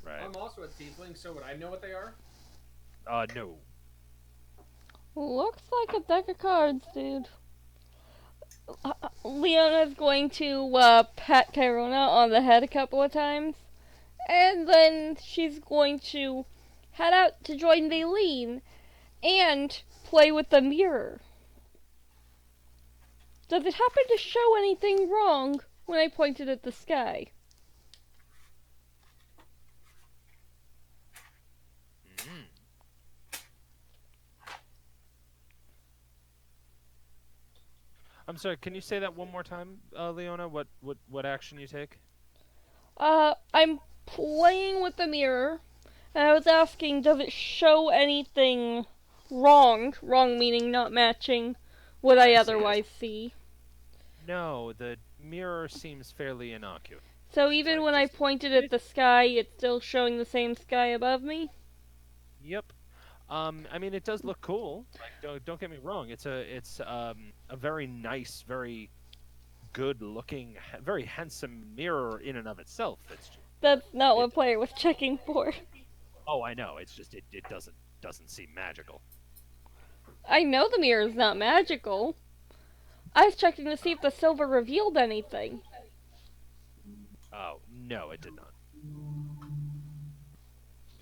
Right. I'm also a tiefling, so would I know what they are? No. Looks like a deck of cards, dude. Leona's going to pat Kyrona on the head a couple of times, and then she's going to head out to join Valine and play with the mirror. Does it happen to show anything wrong when I pointed at the sky? Mm. I'm sorry. Can you say that one more time, Leona? What action you take? I'm playing with the mirror, and I was asking, does it show anything wrong? Wrong meaning not matching what I otherwise see. No, the mirror seems fairly innocuous. So even when I pointed at the sky, it's still showing the same sky above me? Yep. I mean, it does look cool. Like, don't get me wrong. It's a very nice, very good-looking, very handsome mirror in and of itself. That's not what player was checking for. Oh, I know. It's just it doesn't seem magical. I know the mirror is not magical. I was checking to see if the silver revealed anything. Oh, no, it did not.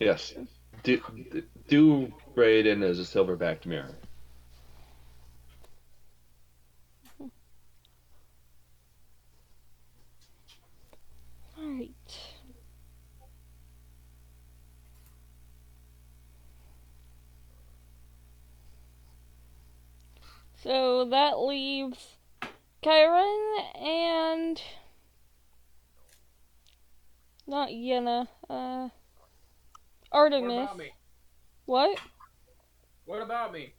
Yes. Do braid in as a silver-backed mirror. Alright. So that leaves Kyron and not Yenna, Artemis. What about me? What? What about me?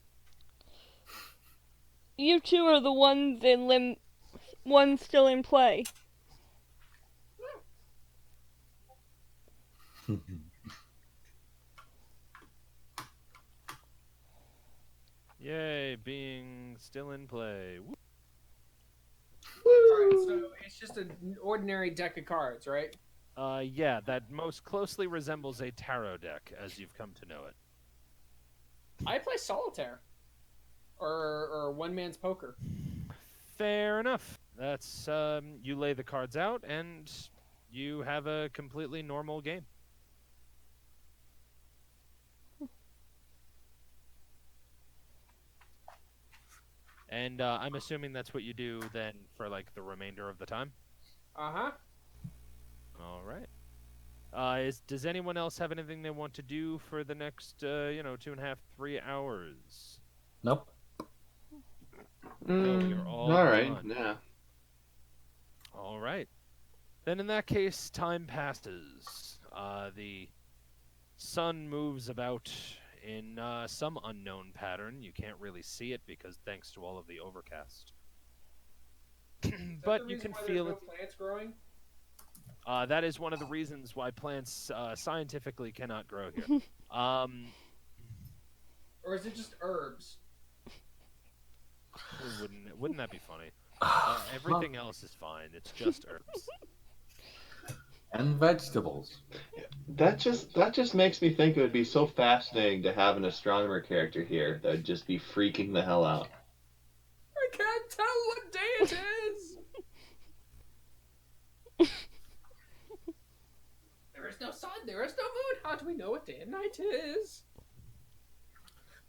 You two are the ones still in play. Yay, being still in play. Woo. Alright, so it's just an ordinary deck of cards, right? Yeah, that most closely resembles a tarot deck, as you've come to know it. I play solitaire. Or one man's poker. Fair enough. That's, you lay the cards out, and you have a completely normal game. And I'm assuming that's what you do then for, like, the remainder of the time? Uh-huh. All right. Does anyone else have anything they want to do for the next, 2.5, 3 hours? Nope. No, you're all right. done. Yeah. All right. Then in that case, time passes. The sun moves about in some unknown pattern. You can't really see it because thanks to all of the overcast. But you can feel it. Plants growing? That is one of the reasons why plants scientifically cannot grow here. Or is it just herbs? Wouldn't that be funny? Everything else is fine. It's just herbs. And vegetables. That just makes me think it would be so fascinating to have an astronomer character here that would just be freaking the hell out. I can't tell what day it is! There is no sun, there is no moon. How do we know what day and night is?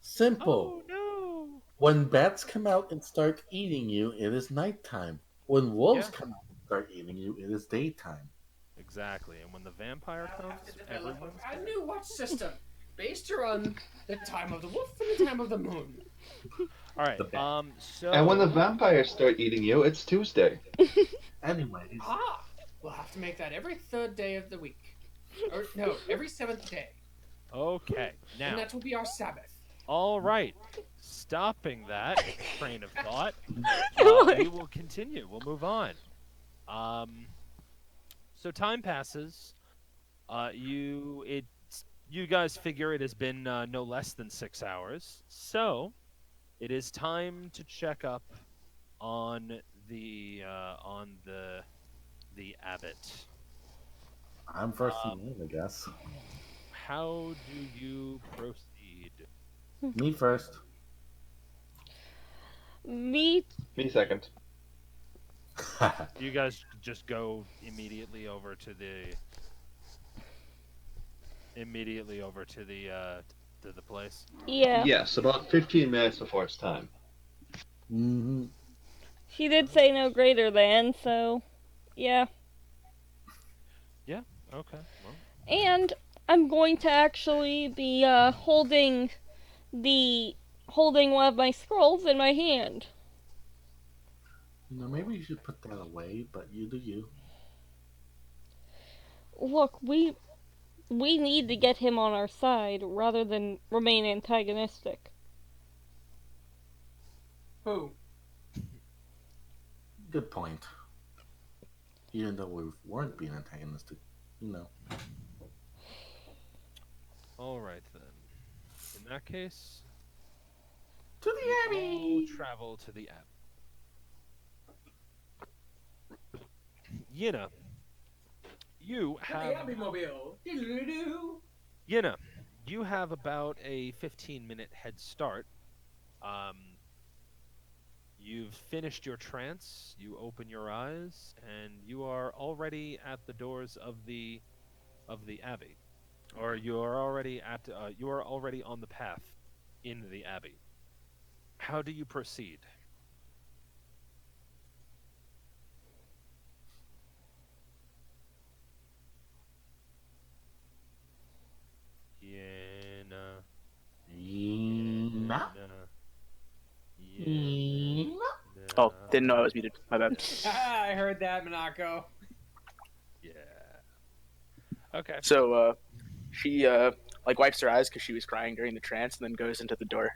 Simple. Oh no! When bats come out and start eating you, it is nighttime. When wolves come out and start eating you, it is daytime. Exactly. And when the vampire comes, everyone's A new watch system based around the time of the wolf and the time of the moon. all right. So And when the vampires start eating you, it's Tuesday. Anyways, We'll have to make that every third day of the week. Or, no, every seventh day. Okay, And now, that will be our Sabbath. all right. Stopping that train of thought, we will continue. We'll move on. So time passes. You guys figure it has been no less than 6 hours. So it is time to check up on the abbot. I'm first in line, I guess. How do you proceed? Me first. Me, Me second. You guys just go to the place. yeah. Yes, about 15 minutes before it's time. hmm She did say no greater than, so yeah. Yeah. Okay. Well. And I'm going to actually be holding one of my scrolls in my hand. Maybe you should put that away, but you do you. Look, we need to get him on our side rather than remain antagonistic. Who? Good point. Even though we weren't being antagonistic. All right then. In that case, To the you all Abbey! travel to the abbey. Yina, you The have Abbey-mobile. Diddle-doo-doo. Yina, you have about a 15-minute head start. You've finished your trance. You open your eyes, and you are already at the doors of the abbey, or you are already on the path in the abbey. How do you proceed? Yena, Yena? Yena, Yena? Oh, didn't know I was muted. My bad. I heard that, Monaco. Yeah. Okay. So she like wipes her eyes because she was crying during the trance, and then goes into the door.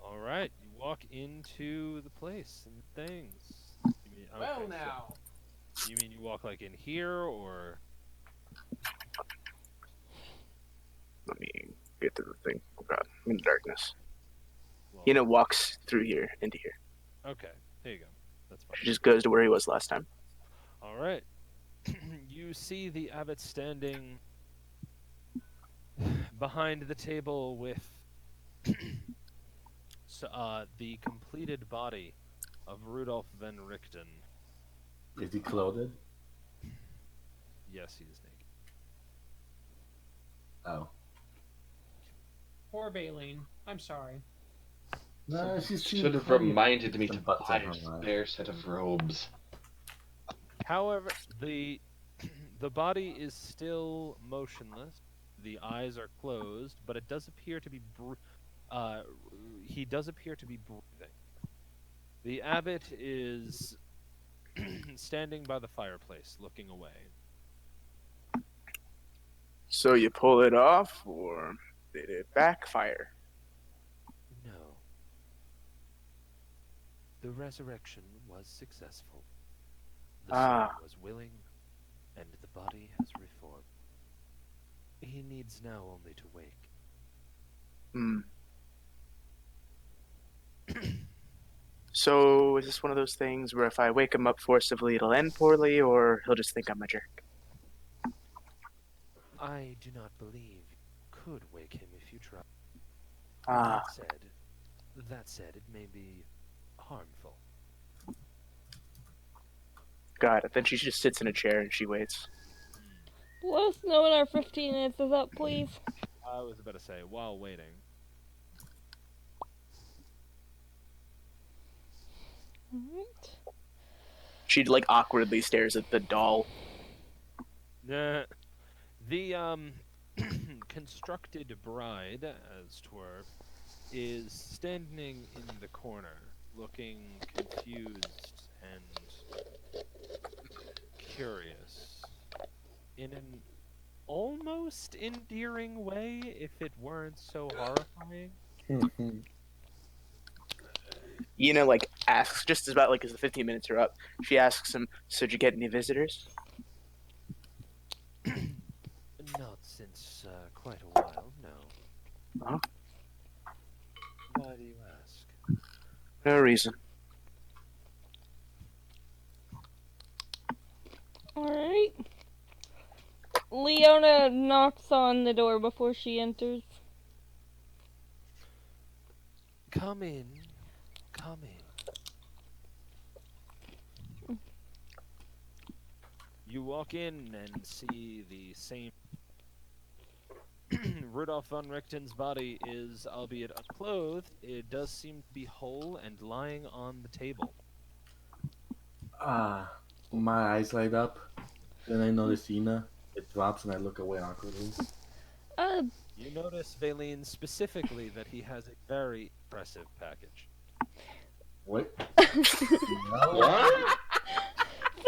All right. You walk into the place and things. You mean, Well, okay, now. so you mean you walk like in here, or? Let me get to the thing. Oh God, I'm in the darkness. Well, Yina walks through here into here. okay. There you go. That's fine. She just goes to where he was last time. All right. You see the abbot standing behind the table with the completed body of Rudolf van Richten. Is he clothed? Yes, he is naked. Oh. Poor Baleen. I'm sorry. No, she's seen Should have plenty of reminded me to butts buy in her a life. spare set of robes. However, the body is still motionless. The eyes are closed, but it does appear to be he does appear to be breathing. The abbot is standing by the fireplace, looking away. So you pull it off, or did it backfire? No. The resurrection was successful. The soul was willing, and the body has reformed. He needs now only to wake. Hmm. So is this one of those things where if I wake him up forcibly, it'll end poorly, or he'll just think I'm a jerk? I do not believe you could wake him if you tried. Ah, That said, it may be harmful. got it. Then she just sits in a chair and she waits. Let us know when our 15 minutes is up, please. I was about to say, while waiting. Alright. She like awkwardly stares at the doll. The constructed bride, as 'twere, is standing in the corner, looking confused and curious. In an almost endearing way, if it weren't so horrifying. Yuna like asks just about like as the 15 minutes are up. She asks him, "So did you get any visitors?" Not since quite a while, no. Huh? Why do you ask? No reason. Alright. Leona knocks on the door before she enters. Come in. Come in. You walk in and see the same. Rudolf von Richten's body is, albeit unclothed, it does seem to be whole and lying on the table. My eyes light up. Then I notice Ina. It drops and I look away awkwardly. You notice, Valine, specifically that he has a very impressive package. What? What?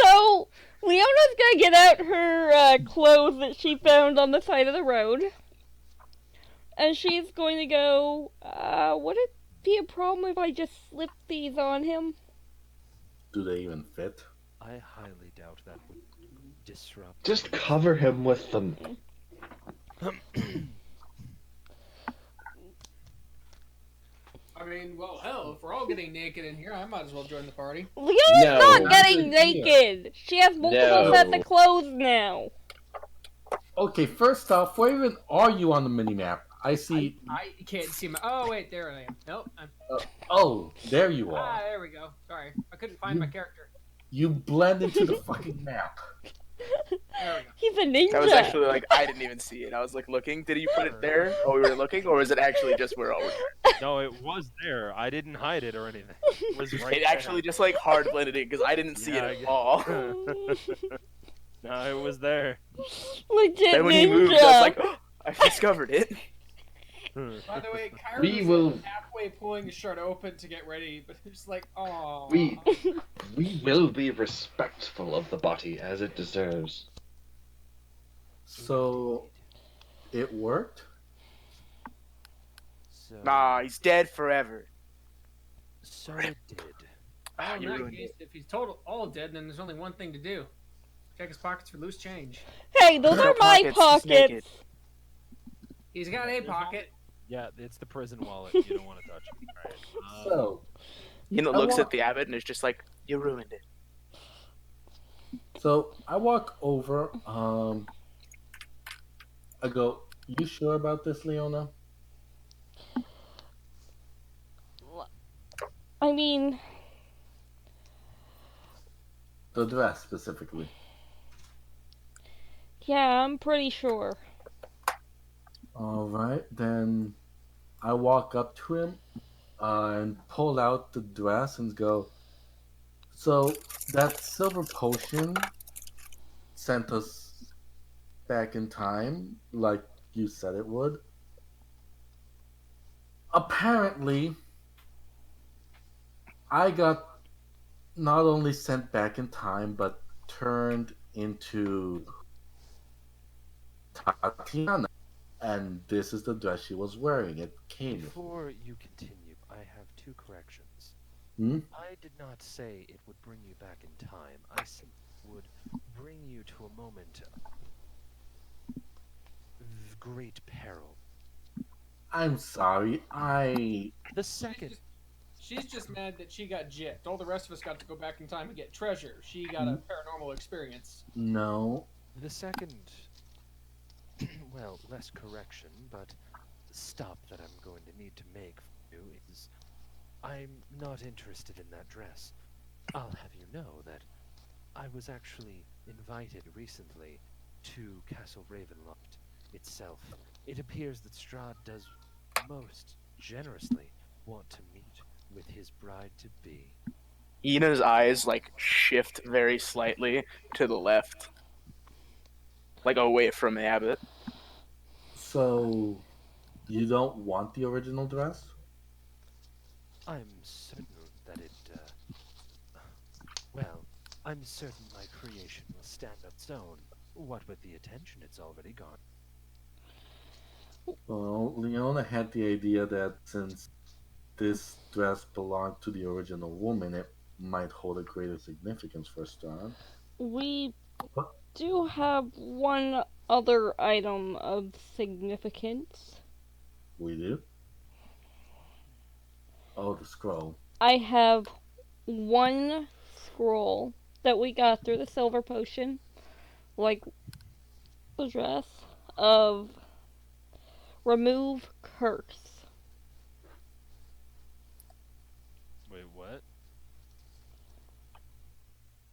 So, Leona's gonna get out her clothes that she found on the side of the road. And she's going to go, would it be a problem if I just slip these on him? Do they even fit? I highly doubt that would disrupt. Just cover him with them. I mean, well, hell, if we're all getting naked in here, I might as well join the party. Leona's No. not getting naked! She has multiple No. sets of clothes now. Okay, first off, where even are you on the minimap? I see. I can't see my. Oh, wait, there I am. Nope. Oh, there you are. There we go. Sorry. I couldn't find my character. You blend into the fucking map. There we go. He's a ninja. That was actually like I didn't even see it. I was like looking. Did you put it there while we were looking, or was it actually just where all we were? No, it was there. I didn't hide it or anything. It was right It actually just like hard blended in because I didn't see Yeah, it at all. No, it was there. Legit Then when he ninja. moved, I was like, oh, I discovered it. By the way, Kyra We was will- like halfway pulling the shirt open to get ready, but it's like, oh. We will be respectful of the body as it deserves. So, it worked? So, Nah, he's dead forever. so it did. Well, in You that ruined case, it. if he's all dead, then there's only one thing to do. Check his pockets for loose change. Hey, those No are my pockets, he's naked. pockets. He's got a pocket. Yeah, it's the prison wallet. You don't want to touch it. Right. So, Yuna I looks want- at the abbot and is just like, you ruined it. I walk over. I go. You sure about this, Leona? I mean, The dress specifically. yeah, I'm pretty sure. All right, then I walk up to him and pull out the dress and go. So that silver potion sent us back in time, like you said it would. Apparently, I got not only sent back in time, but turned into Tatiana. And this is the dress she was wearing. It came with. Before you continue, I have two corrections. Hmm? I did not say it would bring you back in time. I said it would bring you to a moment of great peril. I'm sorry. The second, She's just mad that she got gypped. All the rest of us got to go back in time and get treasure. She got a paranormal experience. No. the second, well, less correction, but stop that I'm going to need to make for you is I'm not interested in that dress. I'll have you know that I was actually invited recently to Castle Ravenloft itself. It appears that Strahd does most generously want to meet with his bride-to-be. Yuna's eyes like shift very slightly to the left, like away from the abbot. So, you don't want the original dress? I'm certain that it, well, I'm certain my creation will stand on its own. What with the attention it's already garnered. Well, Leona had the idea that since this dress belonged to the original woman, it might hold a greater significance for Strahd. We But do have one other item of significance. we do. Oh, the scroll. I have one scroll that we got through the silver potion, like the dress, of remove curse. Wait, what?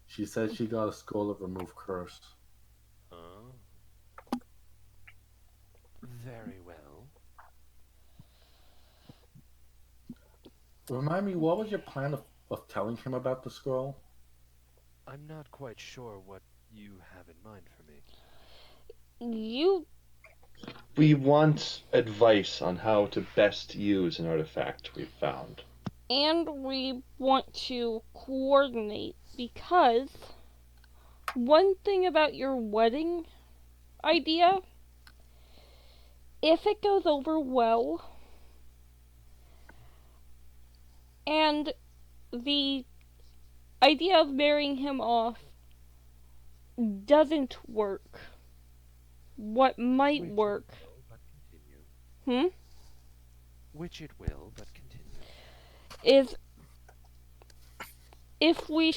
She said she got a scroll of remove curse. Huh? Very well. Remind me, what was your plan of telling him about the scroll? I'm not quite sure what you have in mind for me. You We want advice on how to best use an artifact we've found. and we want to coordinate because one thing about your wedding idea, if it goes over well and the idea of marrying him off doesn't work, what might Which work, it will, but continue. hmm, Which it will, but continue. is if we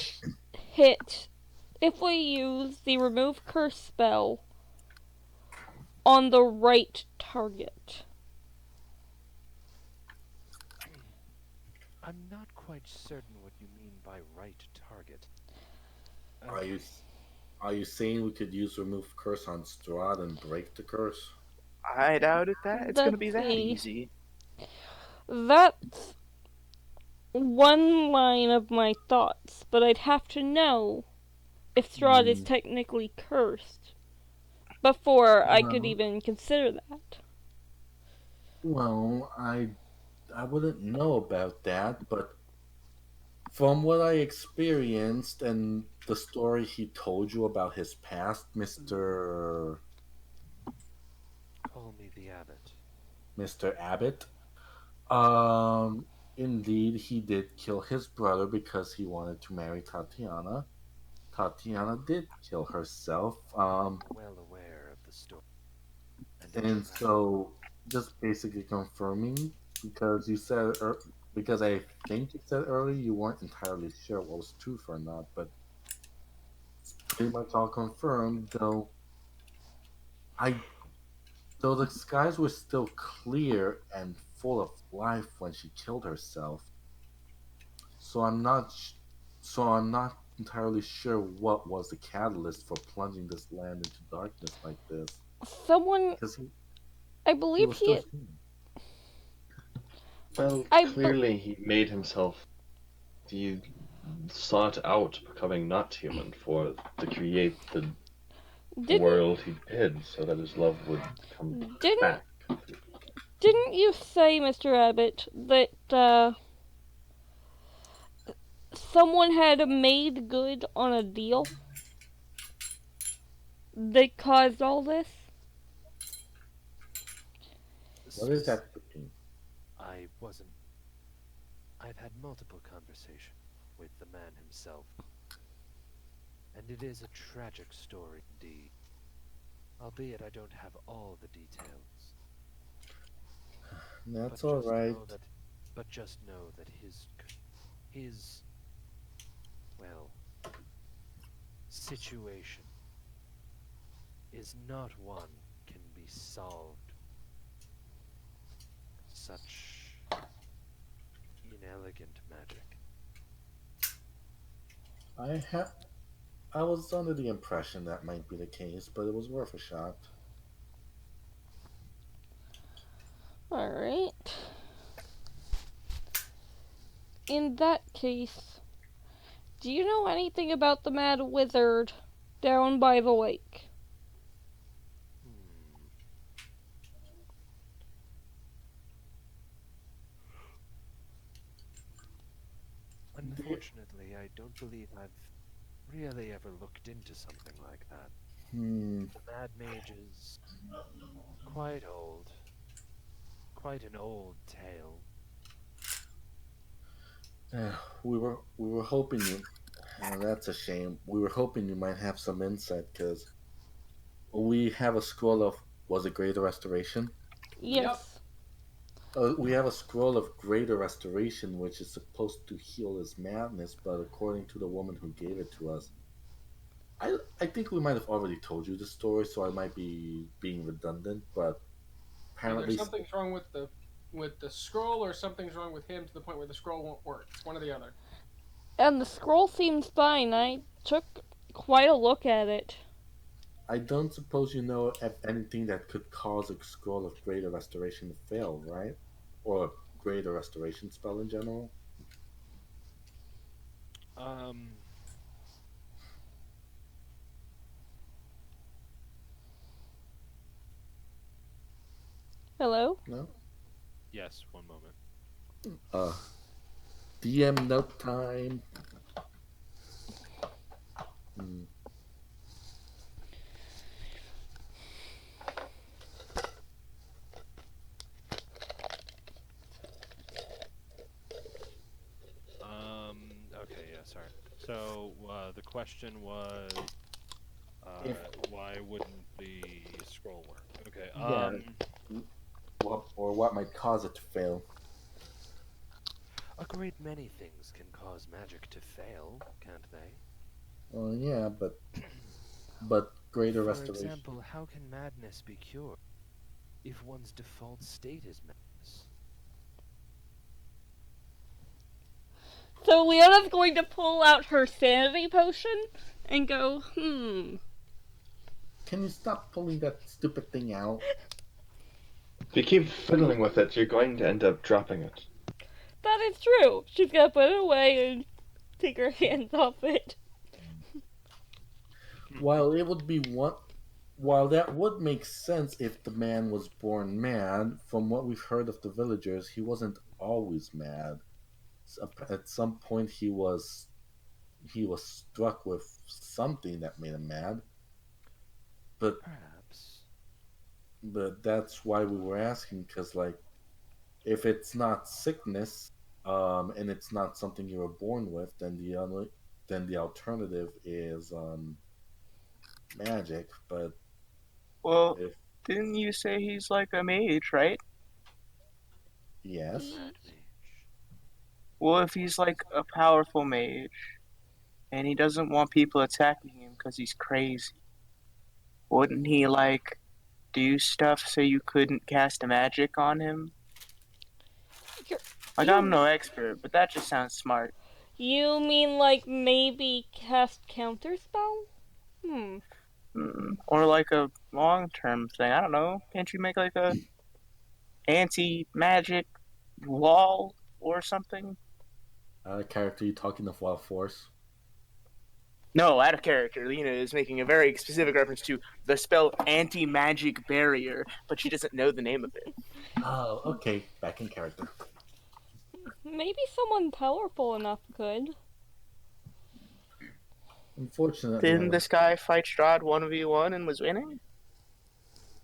hit, if we use the remove curse spell on the right target. I'm not quite certain what you mean by right target. Are you are you saying we could use remove curse on Strahd and break the curse? I doubt it that it's gonna Let's be that see. easy. That's one line of my thoughts, but I'd have to know if Strahd is Hmm. technically cursed before I could Well, even consider that. well, I wouldn't know about that, but from what I experienced and the story he told you about his past, Call me the abbot. Mr. Abbott, um, indeed he did kill his brother because he wanted to marry Tatiana. Tatiana did kill herself. Well aware of the story and a And tragic. so just basically confirming because because I think you said earlier you weren't entirely sure what was truth or not, but it's pretty much all confirmed. I though the skies were still clear and full of life when she killed herself, so I'm not entirely sure what was the catalyst for plunging this land into darkness like this Someone, because I he believe was still he, human. Well, I be- clearly he made himself. He sought out becoming not human to create the didn't world he did, so that his love would come didn't back. didn't you say, Mr. Abbott, that someone had made good on a deal that caused all this? What is Spec- that cooking? I wasn't. I've had multiple conversations with the man himself, and it is a tragic story indeed. Albeit I don't have all the details. But That's all just right. know that, but just know that his, well, situation is not one can be solved such inelegant magic. I ha- I was under the impression that might be the case, but it was worth a shot. All right. In that case, do you know anything about the Mad Wizard down by the lake? Hmm. Unfortunately, I don't believe I've really ever looked into something like that. Hmm. The Mad Mage is quite old. Quite an old tale. We were hoping you. That's a shame. We were hoping you might have some insight because we have a scroll of was it Greater Restoration? Yep. Yes. We have a scroll of Greater Restoration, which is supposed to heal his madness, but according to the woman who gave it to us, I think we might have already told you the story, so I might be being redundant. But Either apparently, something's wrong with the scroll, or something's wrong with him to the point where the scroll won't work. It's one or the other. And the scroll seems fine. I took quite a look at it. I don't suppose you know of anything that could cause a scroll of Greater Restoration to fail, right? Or a Greater Restoration spell in general. Um, Hello? No. yes, one moment. Uh, DM note time. Hmm. Okay, yeah, sorry. So, the question was, If why wouldn't the scroll work? Okay, yeah, what might cause it to fail? a great many things can cause magic to fail, can't they? Well, yeah, but Greater For Restoration. example, how can madness be cured if one's default state is madness? So Leona's going to pull out her sanity potion and go, Can you stop pulling that stupid thing out? If you keep fiddling with it, you're going to end up dropping it. That is true. She's gonna put it away and take her hands off it. While it would be one, while that would make sense if the man was born mad, from what we've heard of the villagers, he wasn't always mad. At some point, he was struck with something that made him mad. But Perhaps. that's why we were asking, because like if it's not sickness, and it's not something you were born with, then the alternative is magic. But Well, if didn't you say he's like a mage, right? A yes, mad mage. Well, if he's like a powerful mage and he doesn't want people attacking him because he's crazy, wouldn't he like do stuff so you couldn't cast a magic on him? You're, Like, I'm you no expert, but that just sounds smart. you mean like maybe cast counterspell? Or like a long-term thing. I don't know. Can't you make like a anti-magic wall or something? character you talking of Wild Force. No, out of character. Lena is making a very specific reference to the spell anti-magic barrier, but she doesn't know the name of it. Oh, okay, back in character. Maybe someone powerful enough could. Unfortunately, Didn't this guy fight Strahd 1v1 and was winning?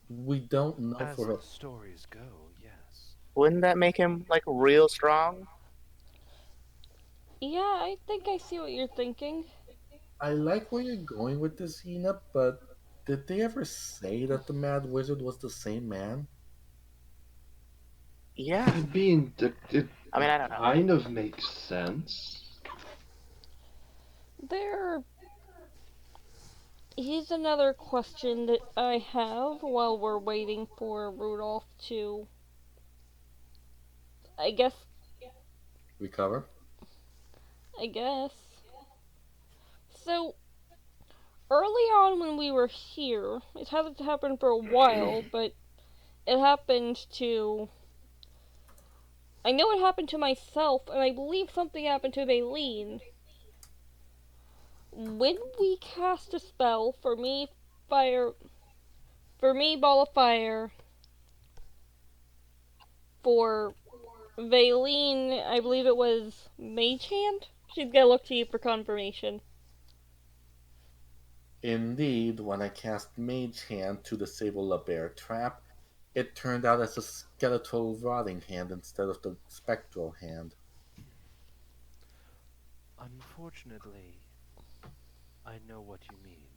we don't know As for. the stories go, yes. Wouldn't that make him like real strong? Yeah, I think I see what you're thinking. I like where you're going with this, Ina, but did they ever say that the Mad Wizard was the same man? Yeah. I mean, it I mean, I don't know. kind of makes sense. There. Here's another question that I have while we're waiting for Rudolph to, I guess, Recover? I guess. So, early on when we were here, it hasn't happened for a while, but it happened to. I know it happened to myself, and I believe something happened to Baleen. When we cast a spell, fire. For me, ball of fire. For Valine, I believe it was Mage Hand. She's gonna look to you for confirmation. Indeed, when I cast Mage Hand to disable the bear trap, it turned out as a skeletal rotting hand instead of the spectral hand. Unfortunately, I know what you mean.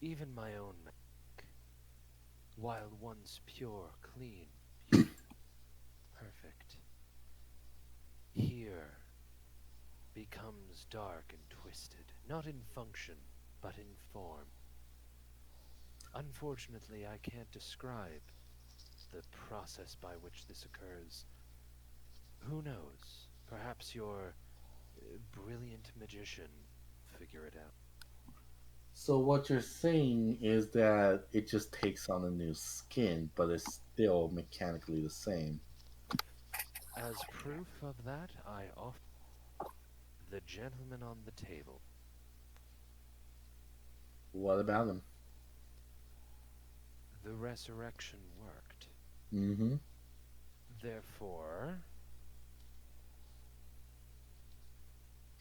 Even my own magic, while once pure, clean, beautiful, perfect, here becomes dark and twisted, not in function, but in form. Unfortunately, I can't describe the process by which this occurs. Who knows? Perhaps your brilliant magician figure it out. So what you're saying is that it just takes on a new skin, but it's still mechanically the same. As proof of that, I offer the gentleman on the table. What about him? The resurrection worked. Mm-hmm. Therefore,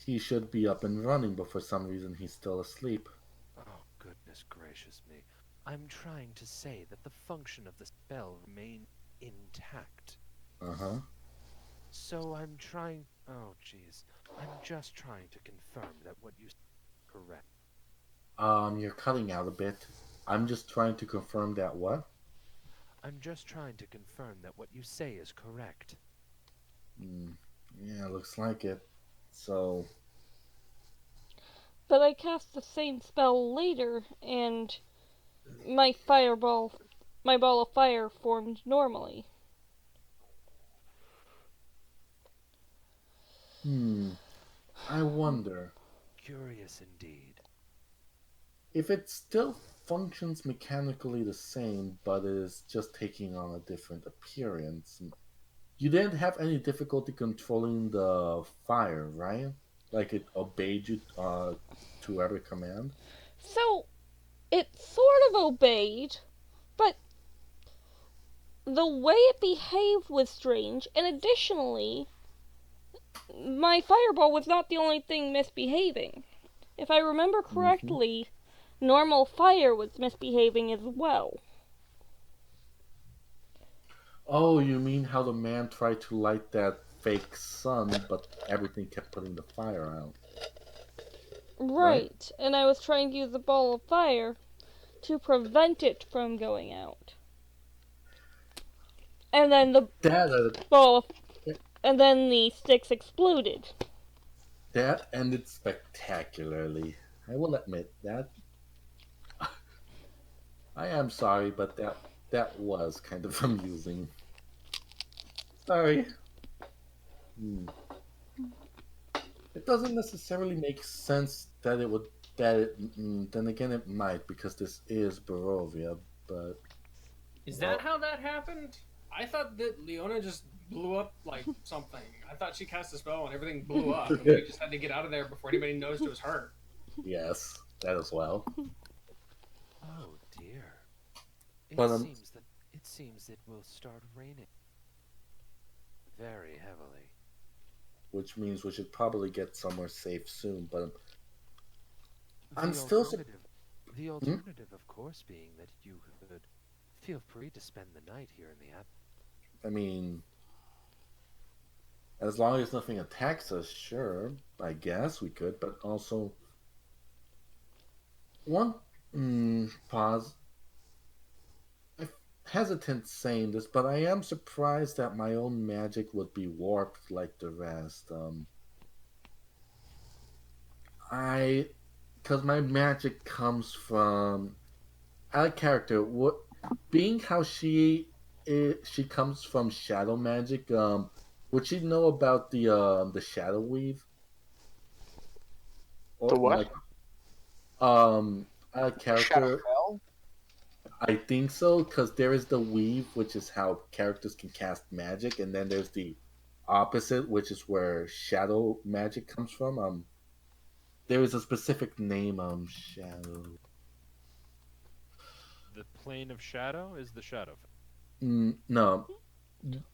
He should be up and running, but for some reason he's still asleep. oh goodness gracious me, I'm trying to say that the function of the spell remained intact. Uh-huh. So I'm trying. Oh jeez, I'm just trying to confirm that what you said is correct. You're cutting out a bit. I'm just trying to confirm that what? I'm just trying to confirm that what you say is correct. Mm, yeah, looks like it. So, But I cast the same spell later, and my fireball, my ball of fire formed normally. hmm, I wonder Curious indeed. if it still functions mechanically the same, but is just taking on a different appearance. You didn't have any difficulty controlling the fire, right? Like it obeyed you to every command. So it sort of obeyed, but the way it behaved was strange, and additionally, my fireball was not the only thing misbehaving. If I remember Mm-hmm. correctly, normal fire was misbehaving as well. Oh, you mean how the man tried to light that fake sun, but everything kept putting the fire out, right? Right, and I was trying to use the ball of fire to prevent it from going out. And then the That ball of, and then the sticks exploded. that ended spectacularly. I will admit that. I am sorry, but that was kind of amusing. Sorry. Hmm. It doesn't necessarily make sense that it would that it. Then again, it might because this is Barovia, but Is that well, how that happened? I thought that Leona just blew up like something. I thought she cast a spell and everything blew up, and we just had to get out of there before anybody noticed it was her. yes, that as well. Oh dear. It But seems that it seems it will start raining very heavily. which means we should probably get somewhere safe soon. But I'm The still. alternative, the Hmm? alternative, of course, being that you could feel free to spend the night here in the app. I mean, as long as nothing attacks us, sure. I guess we could, but also one pause. I'm hesitant saying this, but I am surprised that my own magic would be warped like the rest. I because my magic comes from our character. What being how she comes from shadow magic. Would she know about the shadow weave The or what? like our character? Shadowfell? I think so because there is the weave, which is how characters can cast magic, and then there's the opposite, which is where shadow magic comes from. There is a specific name. Shadow. The plane of shadow is the shadow. No,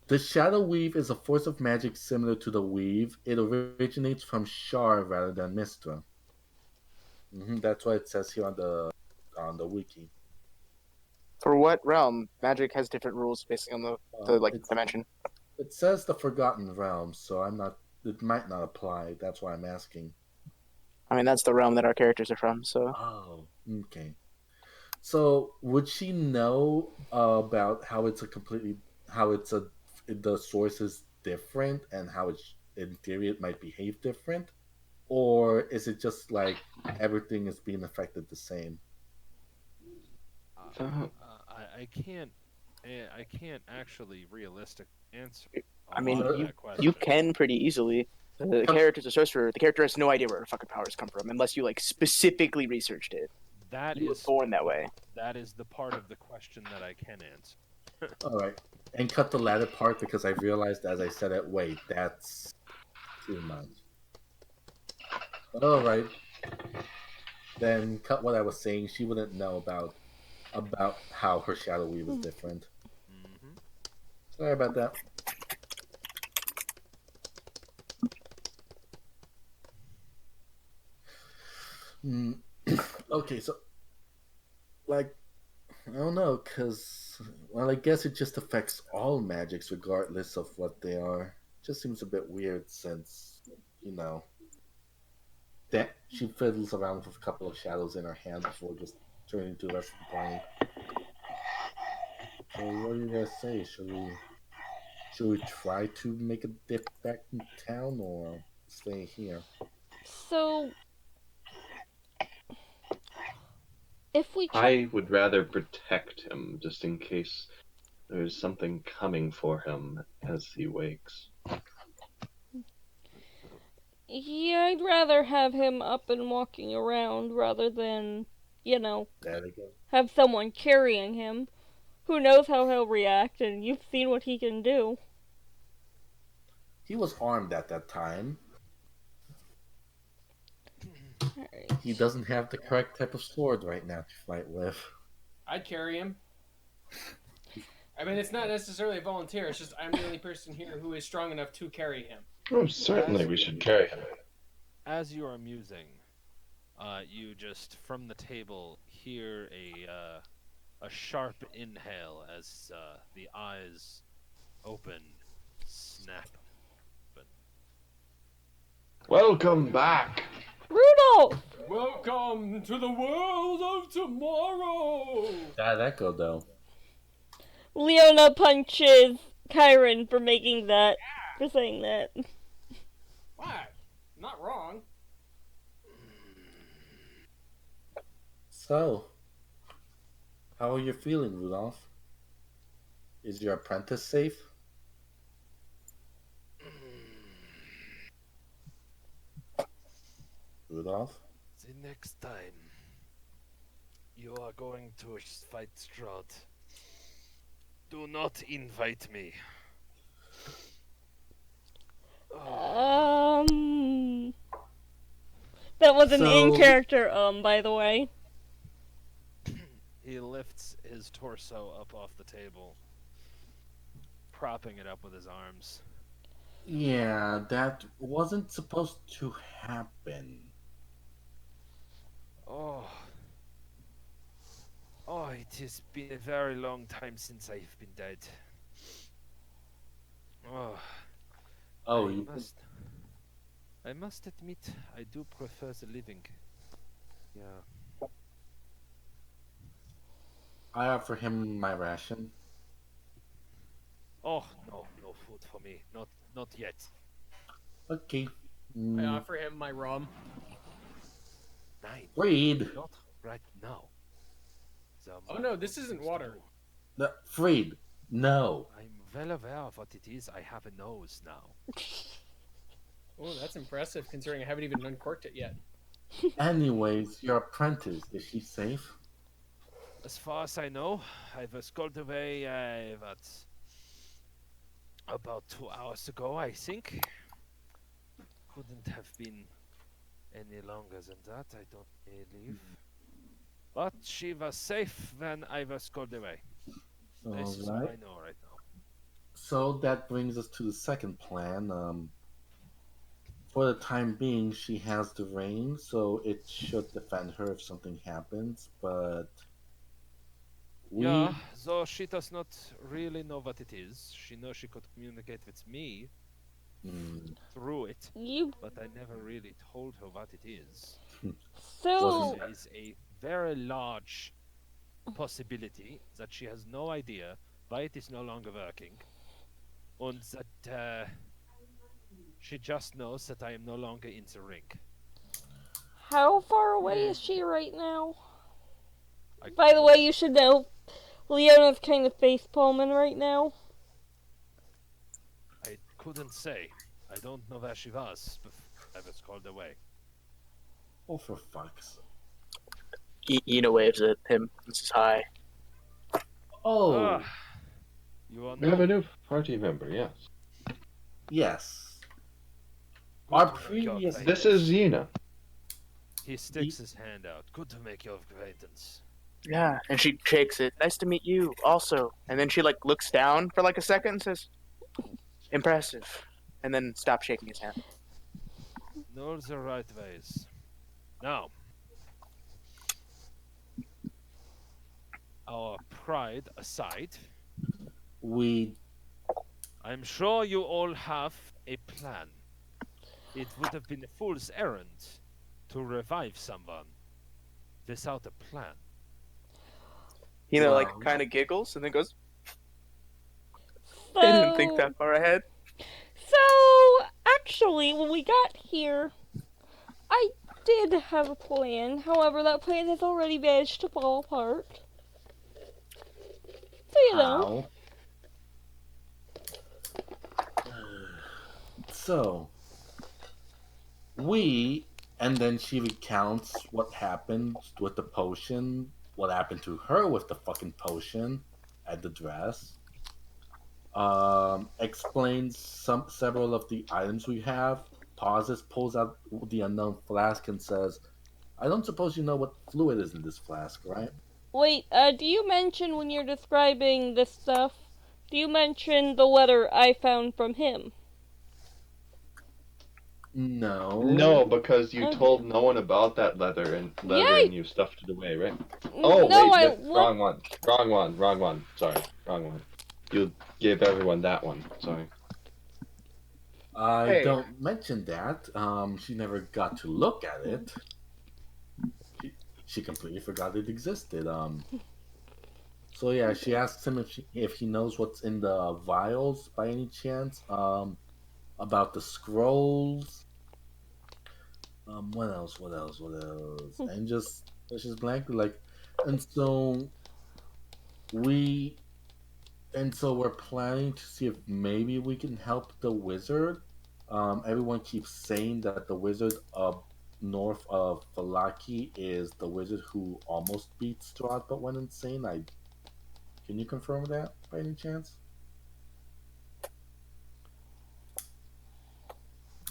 the Shadow Weave is a force of magic similar to the Weave. It originates from Shar rather than Mistra. That's what it says here on the wiki. For what realm? Magic has different rules based on the like It's dimension. it says the Forgotten Realms, so I'm not. It might not apply. That's why I'm asking. I mean, that's the realm that our characters are from. So Oh, okay. So would she know about how it's a completely how it's a the source is different and how it's in theory it might behave different, or is it just like everything is being affected the same? Uh, I can't. I can't actually realistic answer a I lot mean, of Uh, that you question. can pretty easily. The come- character's a sorcerer. The character has no idea where her fucking powers come from unless you like specifically researched it. That You were is born that way. that is the part of the question that I can answer. all right, and cut the latter part because I realized as I said it. Wait, that's too much. All right, then cut what I was saying. She wouldn't know about how her shadow weave is different. Hmm. Sorry about that. Mm, okay, so like I don't know, cause well, I guess it just affects all magics regardless of what they are. Just seems a bit weird since you know that she fiddles around with a couple of shadows in her hand before just turning to the rest of the party. So what do you guys say? Should we try to make a dip back in town or stay here? So, if we check. I would rather protect him just in case there's something coming for him as he wakes. Yeah, I'd rather have him up and walking around rather than, you know, There we go. have someone carrying him. Who knows how he'll react, and you've seen what he can do. He was armed at that time. He Alright. doesn't have the correct type of sword right now to fight with. I'd carry him. I mean, it's not necessarily a volunteer. It's just I'm the only person here who is strong enough to carry him. Oh, certainly we should carry him. As you are musing, you just from the table hear a sharp inhale as the eyes open, snap open. Welcome back. Rudolph! Welcome to the world of tomorrow. How'd that go though? Leona punches Kyron for making that. For saying that. Why? Not wrong. So, how are you feeling, Rudolph? Is your apprentice safe? Rudolph? The next time you are going to fight Strahd, do not invite me. That was an So- in character, by the way. He lifts his torso up off the table, propping it up with his arms. Yeah, that wasn't supposed to happen. Oh. Oh, it has been a very long time since I've been dead. Oh, Oh, I you I must admit, I do prefer the living. Yeah. I offer him my ration. Oh no, no food for me. Not yet. Okay. I Mm, offer him my rum. Nine. Freed. Not right now. Oh no, this isn't water. Freed. No. I'm well aware of what it is. I have a nose now. Oh, that's impressive considering I haven't even uncorked it yet. Anyways, your apprentice, is she safe? As far as I know, I was called away, about 2 hours ago, I think. Couldn't have been any longer than that, I don't believe. But she was safe when I was called away. This is what I Alright. know right now. So that brings us to the second plan. For the time being, she has the ring, so it should defend her if something happens. But Yeah, we, though she does not really know what it is. She knows she could communicate with me mm, through it, You but I never really told her what it is. So wasn't so there is a very large possibility that she has no idea why it is no longer working, and that she just knows that I am no longer in the ring. how far away is she right now? I By the could, way, you should know Leona's kind of face palming right now. I couldn't say. I don't know where she was before I was called away. oh for fuck's. Ina waves at him. This is high. Oh Ah, you are We have a new. new party member, yes. yes, Good our to make your previous This is acquaintance. Xena. He sticks his hand out. Good to make your acquaintance. Yeah, and she shakes it. Nice to meet you, also. And then she like looks down for like a second and says, "Impressive," and then stops shaking his hand. Know the right ways. Now, our pride aside, we I'm sure you all have a plan. It would have been a fool's errand to revive someone without a plan. Ina like well kind of giggles and then goes, "I didn't think So that far ahead." actually, when we got here, I did have a plan. However, that plan has already managed to fall apart. So you know. how so we and then she recounts what happened with the potion, what happened to her with the fucking potion at the dress. Explains several of the items we have. Pauses, pulls out the unknown flask, and says, "I don't suppose you know what fluid is in this flask, right?" Wait, do you mention when you're describing this stuff? Do you mention the letter I found from him? No. No, because you Okay. told no one about that leather Yeah. and you stuffed it away, right? Oh No, wait, I yep, looked. wrong one. Wrong one, wrong one. Sorry, wrong one. You gave everyone that one. Sorry. I Hey, don't mention that. She never got to look at it. She, she completely forgot it existed. So yeah, she asks him if he knows what's in the vials by any chance. About the scrolls. What else? What else? What else? And just it's just blankly like, and so we and so we're planning to see if maybe we can help the wizard. Everyone keeps saying that the wizard north of Falaki is the wizard who almost beat Strahd but went insane. I Can you confirm that by any chance?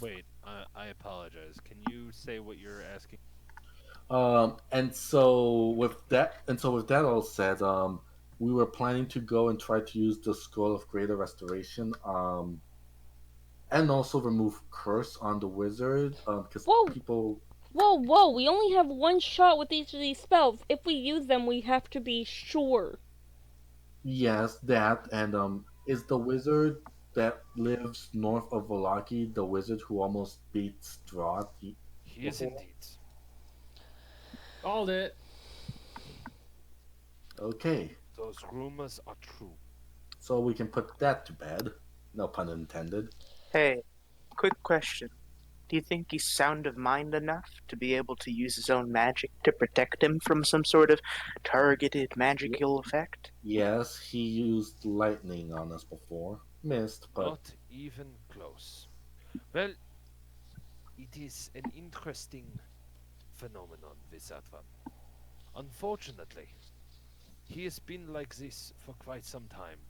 Wait, I apologize. Can you say what you're asking? And so with that all said, we were planning to go and try to use the scroll of greater restoration, and also remove curse on the wizard, because Whoa, people. whoa! We only have one shot with each of these spells. If we use them, we have to be sure. Yes, that and is the wizard that lives north of Volaki the wizard who almost beat Strahd He is before? indeed. Called it. Okay, Those rumors are true. so we can put that to bed. No pun intended. hey, quick question. Do you think he's sound of mind enough to be able to use his own magic to protect him from some sort of targeted magical effect? Yes, he used lightning on us before. Missed, but Not even close. Well, it is an interesting phenomenon with that one. Unfortunately, he has been like this for quite some time,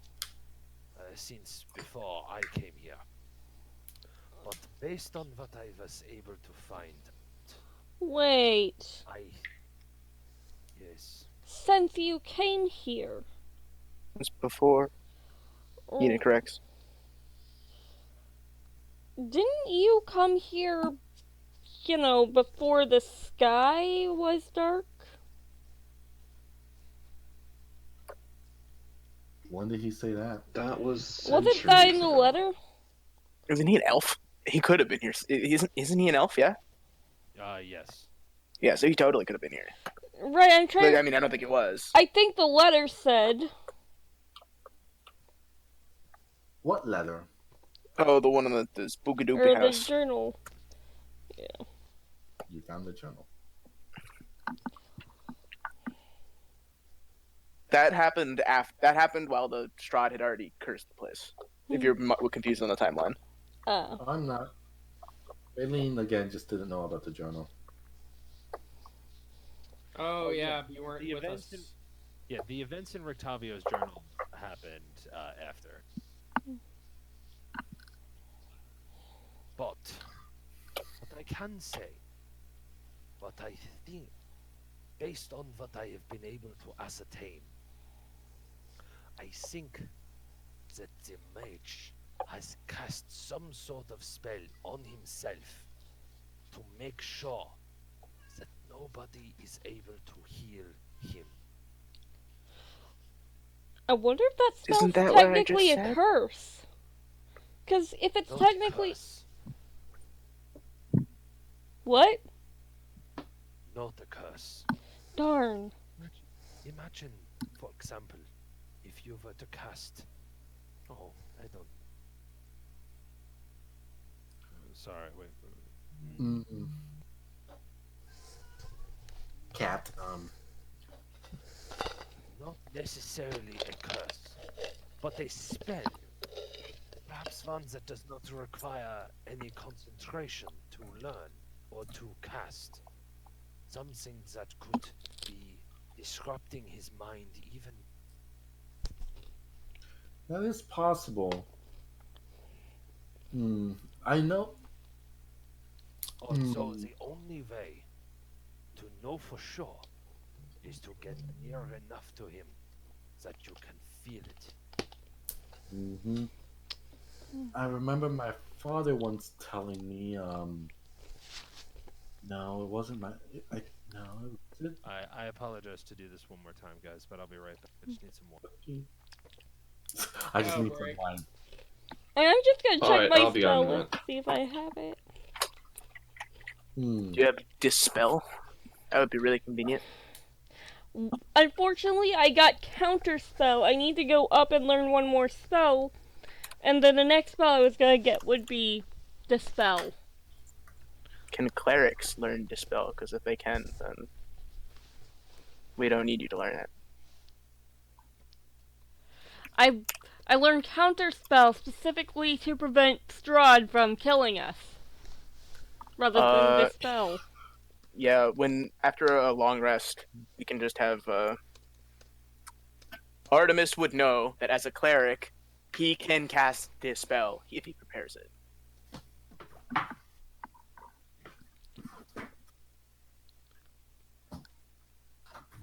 since before I came here. But based on what I was able to find, Wait. I. Yes. Since you came here. Once before, Ina Oh, corrects. Didn't you come here, before the sky was dark? When did he say that? That was Wasn't that in centuries the ago. letter? Isn't he an elf? He could have been here. Isn't he an elf? Yeah. Yes. Yeah. So he totally could have been here. Right, I'm trying. But I mean, I don't think it was. I think the letter said. What letter? Oh, the one in the spooky Or doopy the house. journal. You found the journal. That happened That happened while the Strahd had already cursed the place. If you're confused on the timeline. I'm not. Aileen, again, just didn't know about the journal. Oh yeah, you weren't The with events us. Yeah, the events in Rictavio's journal happened after. But what I can say, what I think, based on what I have been able to ascertain, I think that the mage has cast some sort of spell on himself to make sure that nobody is able to heal him. I wonder if that spell's Isn't that what I technically just a said? curse. Because if it's Don't technically. curse. What? Not a curse. Darn. Imagine, for example, if you were to cast. Oh, I don't. Sorry, wait. Mm-mm. Cat. Not necessarily a curse, but a spell. Perhaps one that does not require any concentration to learn or to cast. Something that could be disrupting his mind even. That is possible. I know. Also, the only way to know for sure is to get near enough to him that you can feel it. Mm-hmm. I remember my father once telling me, no, it wasn't my. No, it, I apologize to do this one more time, guys, but I'll be right back. I just need some water. I just Oh, need break. some wine. And I'm just gonna check Alright, my I'll be on spell that. list, see if I have it. Do you have Dispel? That would be really convenient. Unfortunately, I got Counterspell. I need to go up and learn one more spell. And then the next spell I was gonna get would be Dispel. Can clerics learn Dispel? Because if they can, then we don't need you to learn it. I learned Counterspell specifically to prevent Strahd from killing us. Rather than Dispel. Yeah, after a long rest, we can just have Artemis would know that as a cleric, he can cast Dispel if he prepares it.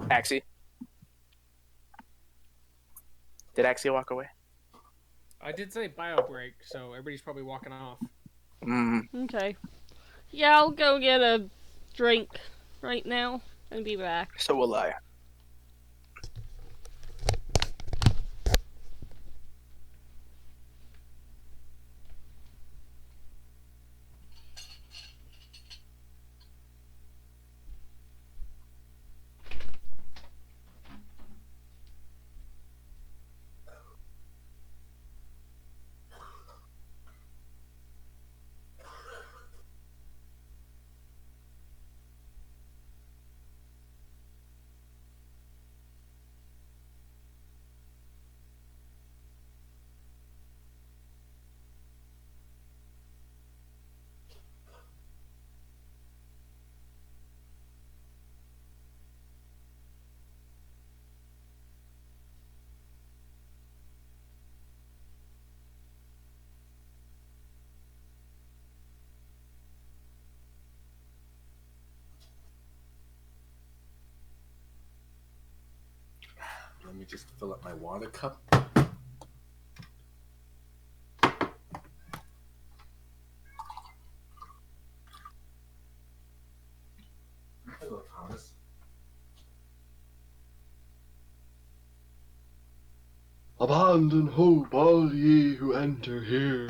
Axie? Did Axie walk away? I did say bio break, so everybody's probably walking off. Okay. Yeah, I'll go get a drink right now and be back. So will I. Let me just fill up my water cup. Thomas. Abandon hope, all ye who enter here.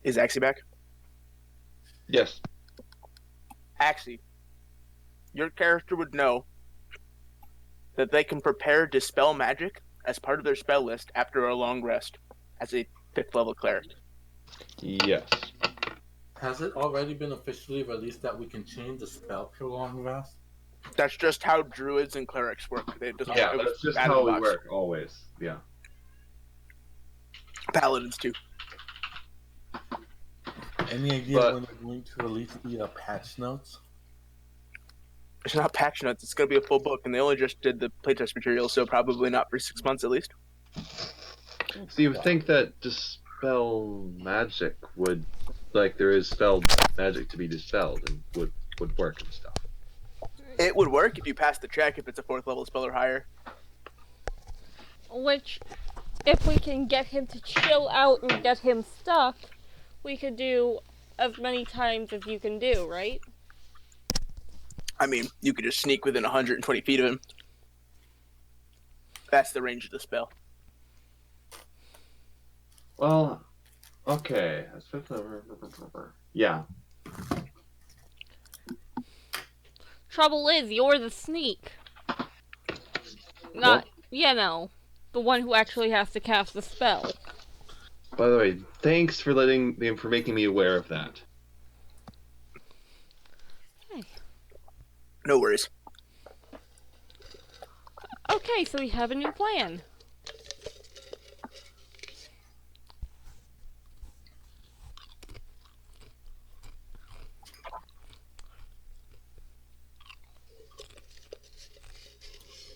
Is Axie back? Yes. Axie, your character would know that they can prepare Dispel Magic as part of their spell list after a long rest as a 5th level cleric. Yes. Has it already been officially released that we can change the spell per long rest? That's just how druids and clerics work. It doesn't. Yeah, It was that's just out of how the we box. work, always. Yeah. Paladins too. Any idea But- when they're going to release the patch notes? It's not patch notes. It's going to be a full book, and they only just did the playtest material, so probably not for 6 months at least. So you would think that dispel magic would, like there is spell magic to be dispelled and would work and stuff. It would work if you pass the check if it's a 4th level spell or higher. Which, if we can get him to chill out and get him stuck, we could do as many times as you can do, right? I mean, you could just sneak within 120 feet of him. That's the range of the spell. Well, okay. Yeah. Trouble is, you're the sneak. Not, the one who actually has to cast the spell. By the way, thanks for making me aware of that. No worries. Okay, so we have a new plan.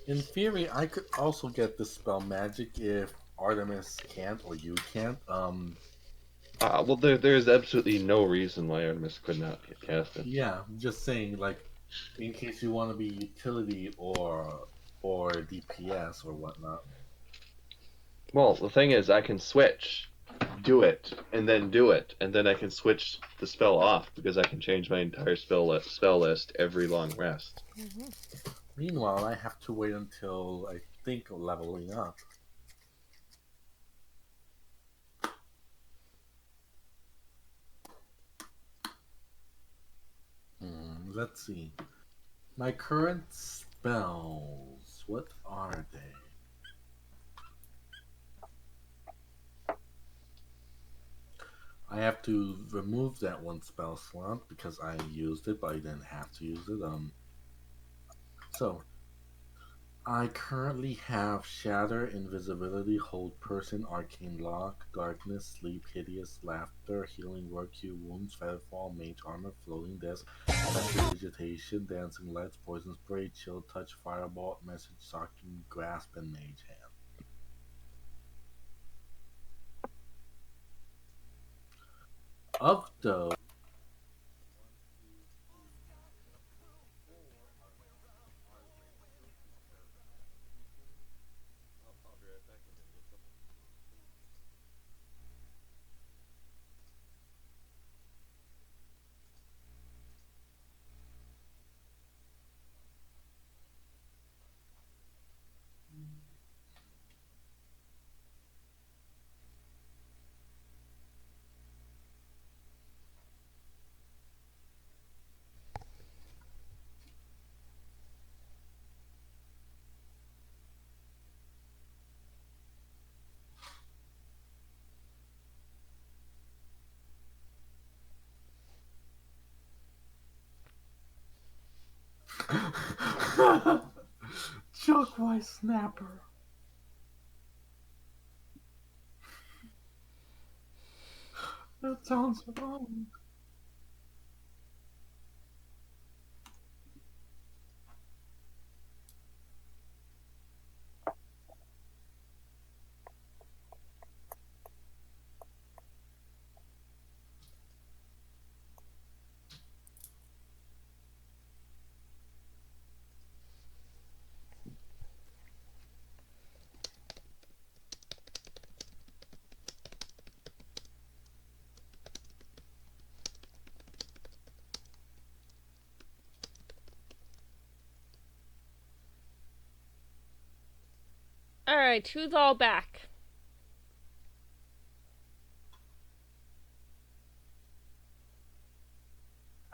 In theory, I could also get the spell magic if Artemis can't or you can't. Well, there's absolutely no reason why Artemis could not get casted. Yeah, I'm just saying, like, in case you want to be utility or DPS or whatnot. Well, the thing is, I can switch, do it, and then I can switch the spell off because I can change my entire spell list every long rest. Meanwhile, I have to wait until I think leveling up. Let's see. My current spells, what are they? I have to remove that one spell slot because I used it, but I didn't have to use it. So I currently have Shatter, Invisibility, Hold Person, Arcane Lock, Darkness, Sleep, Hideous, Laughter, Healing Word, Cure Wounds, Featherfall, Mage Armor, Floating Desk, Vegetation, Dancing Lights, Poison Spray, Chill Touch, Fireball, Message, Stalking, Grasp, and Mage Hand. Of those, Chuck White Snapper. That sounds wrong. Alright, who's all back?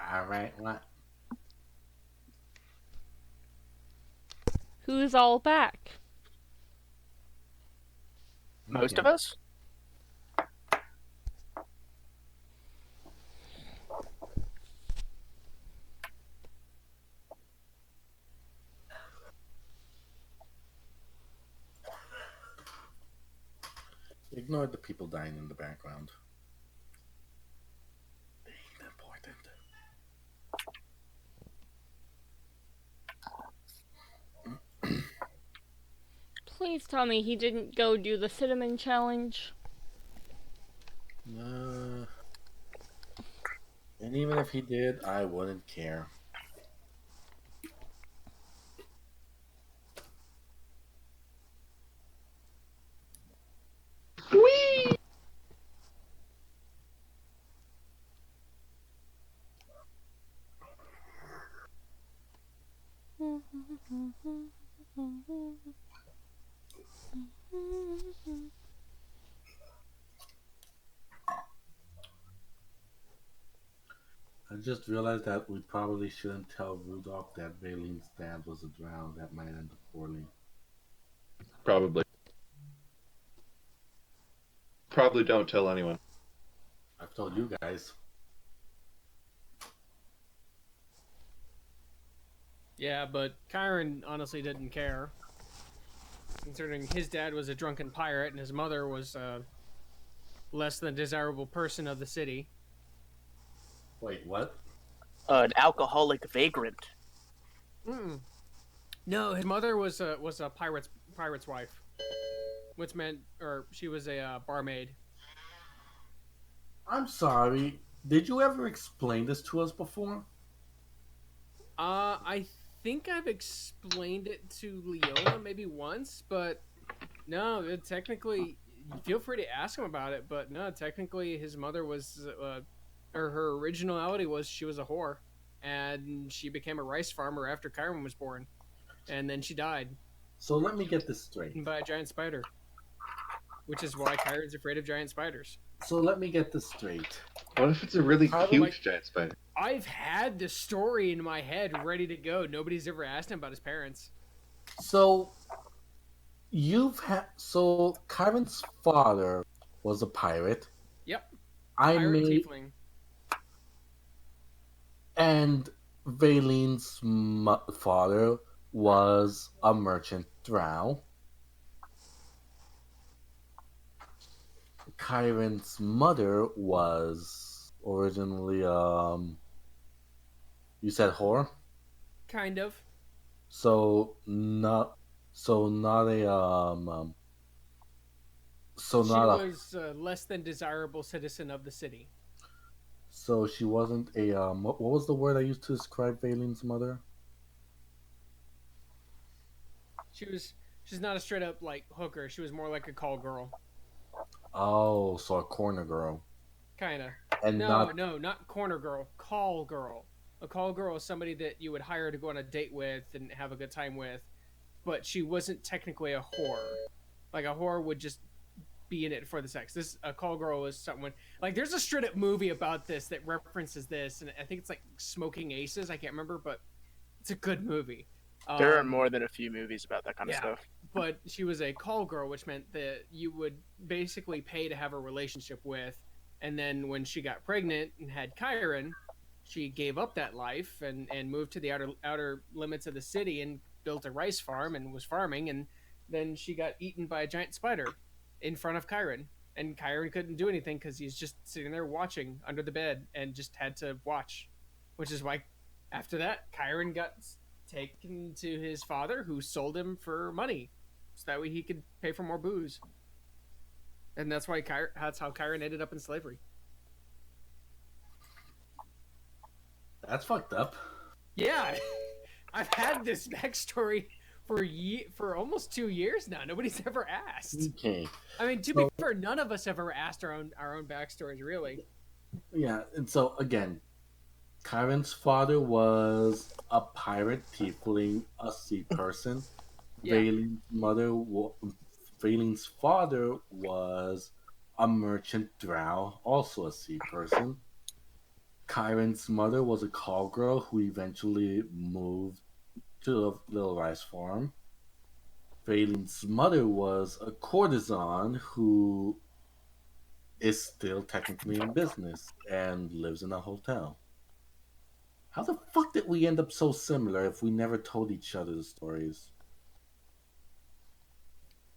Alright, what? Who's all back? Most of Okay. us? Ignore the people dying in the background. They ain't important. Please tell me he didn't go do the cinnamon challenge. And even if he did, I wouldn't care. I just realized that we probably shouldn't tell Rudolph that Valen's dad was a drow. That might end up poorly. Probably. Probably don't tell anyone. I've told you guys. Yeah, but Chiron honestly didn't care, considering his dad was a drunken pirate and his mother was a less than desirable person of the city. Wait, what? An alcoholic vagrant. Mm-mm. No, his mother was a pirate's wife, which meant, or she was a barmaid. I'm sorry. Did you ever explain this to us before? I think I've explained it to Leona maybe once, but no, technically, feel free to ask him about it. But no, technically, his mother was, or her originality was she was a whore, and she became a rice farmer after Chiron was born, and then she died So let me get this straight. by a giant spider, which is why Chiron's afraid of giant spiders. So let me get this straight. What if it's a really I would cute like- giant spider? I've had the story in my head ready to go. Nobody's ever asked him about his parents. So Kyron's father was a pirate. Yep, I pirate made tiefling. and Valen's father was a merchant drow. Kyron's mother was originally you said whore? Kind of. So not a so She not a was a less than desirable citizen of the city. so she wasn't a what was the word I used to describe Valen's mother? She's not a straight up like hooker. She was more like a call girl. Oh, so a corner girl. Kinda. And No, not corner girl. Call girl. A call girl is somebody that you would hire to go on a date with and have a good time with, but she wasn't technically a whore. Like a whore would just be in it for the sex. This a call girl is someone like there's a straight up movie about this that references this, and I think it's like Smoking Aces. I can't remember, but it's a good movie. There are more than a few movies about that kind of yeah. stuff. But she was a call girl, which meant that you would basically pay to have a relationship with, and then when she got pregnant and had Chiron, she gave up that life and moved to the outer limits of the city and built a rice farm and was farming, and then she got eaten by a giant spider in front of Chiron. And Chiron couldn't do anything because he's just sitting there watching under the bed and just had to watch, which is why after that Chiron got taken to his father, who sold him for money, so that way he could pay for more booze. And that's why that's how Chiron ended up in slavery. That's fucked up. Yeah, I've had this backstory for almost 2 years now. Nobody's ever asked. Okay. I mean, to be fair, none of us ever asked our own backstories, really. Yeah, and so again, Chiron's father was a pirate tiefling, a sea person. Yeah. Valen's father was a merchant drow, also a sea person. Chiron's mother was a call girl who eventually moved to the Little Rice Farm. Valen's mother was a courtesan who is still technically in business and lives in a hotel. How the fuck did we end up so similar if we never told each other the stories?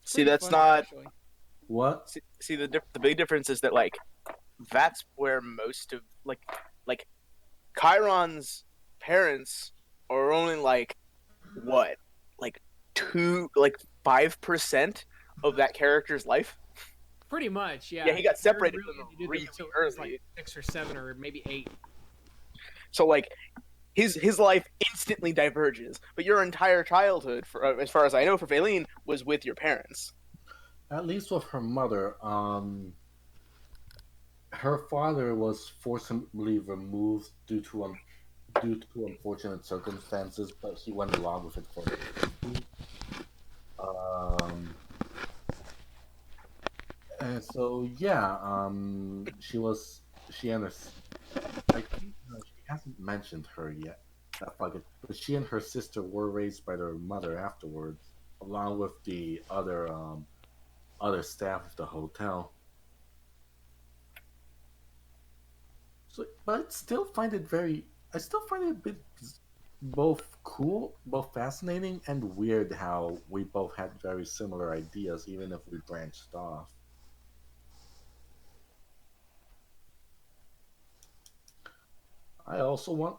See, Pretty that's funny, not. actually. What? See, the big difference is that like that's where most of like Chiron's parents are only like what, like 5% of that character's life. Pretty much, yeah. Yeah, he got separated Really from only them did really until he early. was like 6 or 7 or maybe 8. So like his life instantly diverges, but your entire childhood, for as far as I know, for Valine was with your parents. At least with her mother, her father was forcibly removed due to unfortunate circumstances, but he went along with it for the safety. Um, and so yeah, she and her, I think she hasn't mentioned her yet. That fucking, but she and her sister were raised by their mother afterwards, along with the other staff of the hotel. So, but I still find it a bit both cool, both fascinating and weird how we both had very similar ideas, even if we branched off. I also want.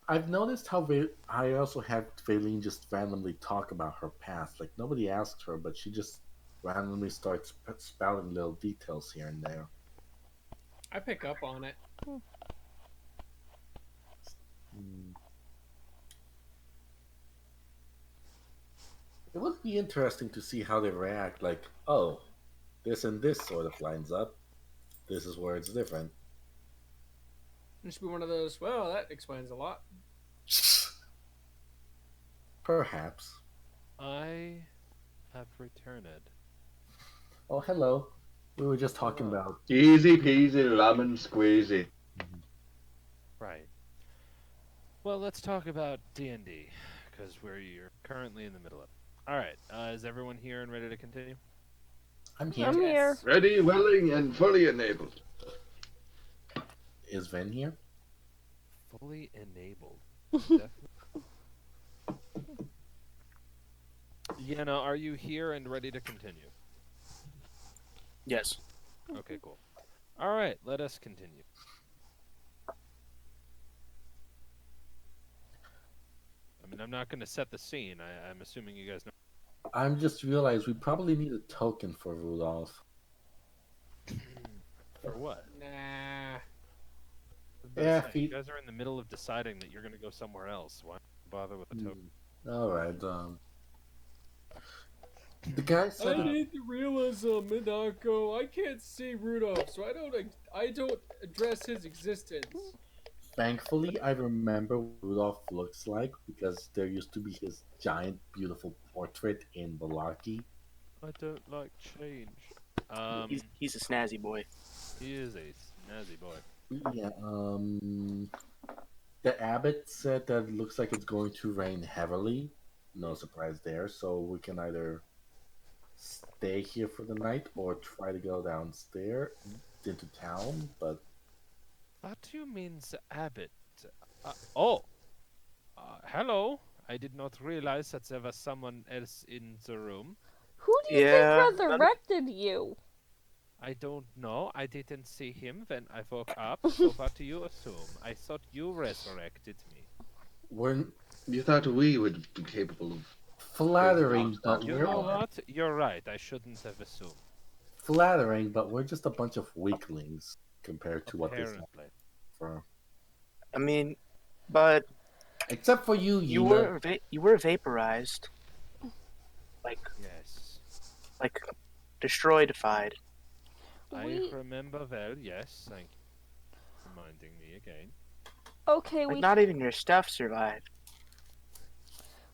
I've noticed how I also had Valine just randomly talk about her past. Like nobody asked her, but she just randomly starts spouting little details here and there. I pick up on it. Mm. It would be interesting to see how they react. Like, oh, this and this sort of lines up. This is where it's different. It should be one of those, well, that explains a lot. Perhaps. I have returned. Oh, hello. We were just talking about. Easy peasy lemon squeezy. Right. Well, let's talk about D&D, because you're currently in the middle of it. All right. Is everyone here and ready to continue? I'm here. I'm here. Ready, willing, and fully enabled. Is Ven here? Fully enabled. Definitely. Yenna, are you here and ready to continue? Yes. Okay, cool. All right, let us continue. I mean, I'm not going to set the scene. I'm assuming you guys know. I'm just realized we probably need a token for Rudolph. For what? Nah. Yeah, You guys are in the middle of deciding that you're going to go somewhere else. Why bother with the token? All right. The guy said. I need the realism, Minako. I can't see Rudolph, so I don't address his existence. Thankfully, I remember what Rudolph looks like because there used to be his giant, beautiful portrait in Balarki. I don't like change. He's a snazzy boy. He is a snazzy boy. Yeah. The abbot said that it looks like it's going to rain heavily. No surprise there. So we can either stay here for the night or try to go downstairs into town. But What do you mean, the abbot? Oh, hello. I did not realize that there was someone else in the room. Who do you think Yeah, resurrected you? I don't know. I didn't see him when I woke up. So what do you assume? I thought you resurrected me. We're You thought we would be capable of flattering, but You know what? You're right. I shouldn't have assumed. we're just a bunch of weaklings compared to what this Apparently. for. I mean, but Except for you, you Yina. were vaporized, like Yes. like destroyed. I remember well, yes. Thank you for reminding me again. Okay, Like not even your stuff survived.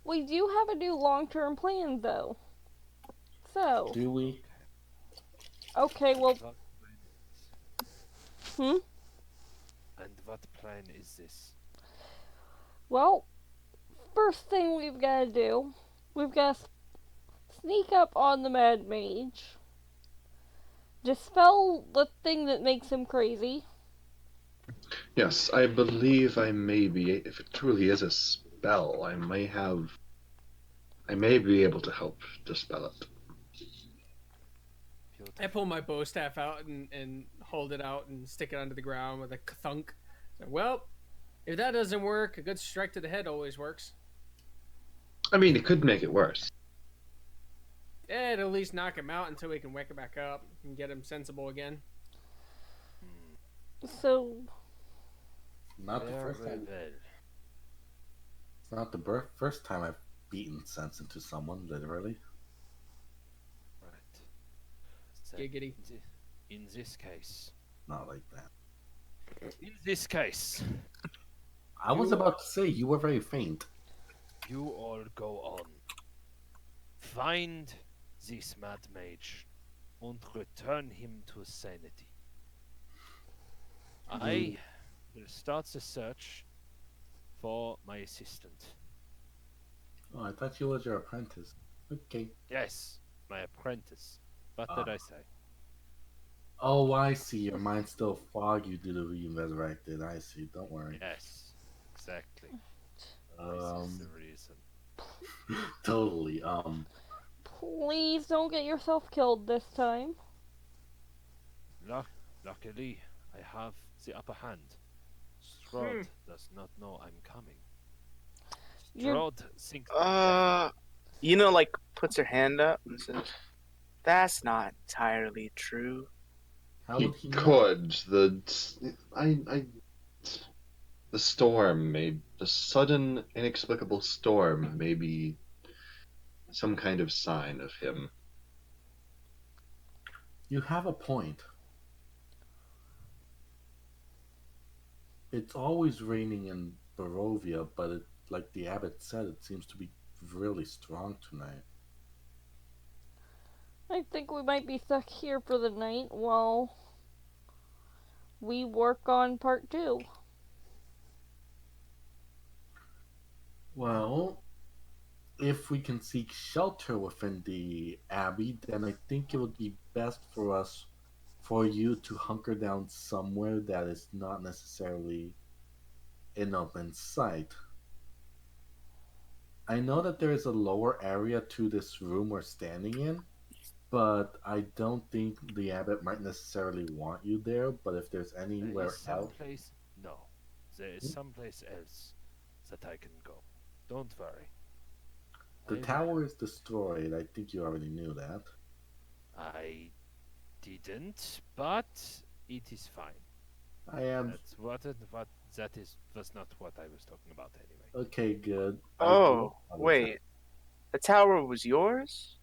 we do have a new long-term plan, though. So, Do we? okay, well, What plan is hmm? And what plan is this? Well, first thing we've got to do, we've got to sneak up on the Mad Mage, dispel the thing that makes him crazy. Yes, I believe I may be. If it truly is a spell, I may be able to help dispel it. I pull my bow staff out and hold it out and stick it onto the ground with a thunk. So, well, if that doesn't work, a good strike to the head always works. I mean, it could make it worse. Yeah, it'll at least knock him out until we can wake him back up and get him sensible again. So, Not the first time. It's not the first time I've beaten sense into someone, literally. Right. So Giggity. in this case. Not like that. In this case. I was about to say you were very faint. You all go on. Find this mad mage and return him to sanity. I will start the search for my assistant. Oh, I thought you was your apprentice. Okay. Yes, my apprentice. What did I say? Oh, I see. Your mind's still foggy due to being resurrected. I see. Don't worry. Yes, exactly. This is the reason. Totally. please don't get yourself killed this time. Luckily, I have the upper hand. Strahd does not know I'm coming. Strahd thinks Like puts her hand up and says, "That's not entirely true." How He would he know? could. The storm the sudden, inexplicable storm may be some kind of sign of him. You have a point. It's always raining in Barovia, but like the abbot said, it seems to be really strong tonight. I think we might be stuck here for the night while we work on part 2. Well, if we can seek shelter within the abbey, then I think it would be best for you to hunker down somewhere that is not necessarily in open sight. I know that there is a lower area to this room we're standing in, but I don't think the abbot might necessarily want you there. But if there's there anywhere is else, someplace. No, there is someplace else that I can go. Don't worry. the tower is destroyed. I think you already knew that. I didn't, but it is fine. I am That's was not what I was talking about anyway. okay. Good. Oh, wait. The tower was yours?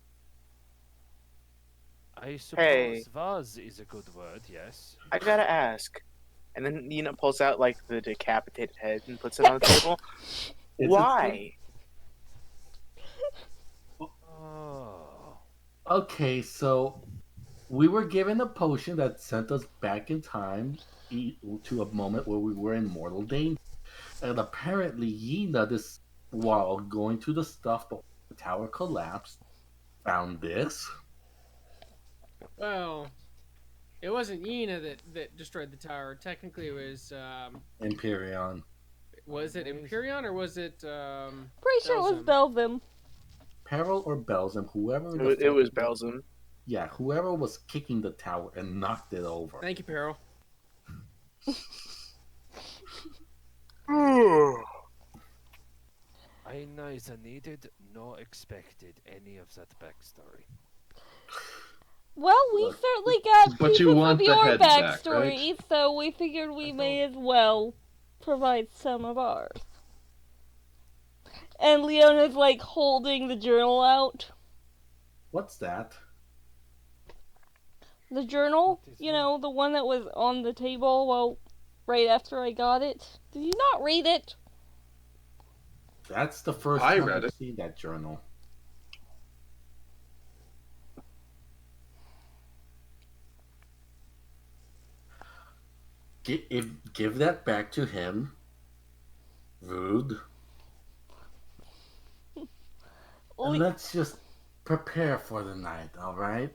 I suppose Hey. was is a good word, yes. I gotta ask. And then pulls out like the decapitated head and puts it on the table. Why? Oh. Okay, so we were given a potion that sent us back in time to a moment where we were in mortal danger. And apparently, Yina, this while going through the stuff before the tower collapsed, found this. Well, It wasn't Yena that destroyed the tower. Technically, it was Empyreon. was it Empyreon or was it Pretty sure it was Belvim. Peril or Belzim, whoever the It was fuck Belzim. Yeah, whoever was kicking the tower and knocked it over. Thank you, Peril. I neither needed nor expected any of that backstory. Well, we Look, certainly got but you pieces want of the your head back, backstory, right? so we figured we may as well provide some of ours. And Leona's like holding the journal out. What's that? The journal? What is You that? know, the one that was on the table, well, right after I got it. Did you not read it? That's the first I time read I've it. seen that journal. Give that back to him. Rude. And Le- let's just prepare for the night, alright?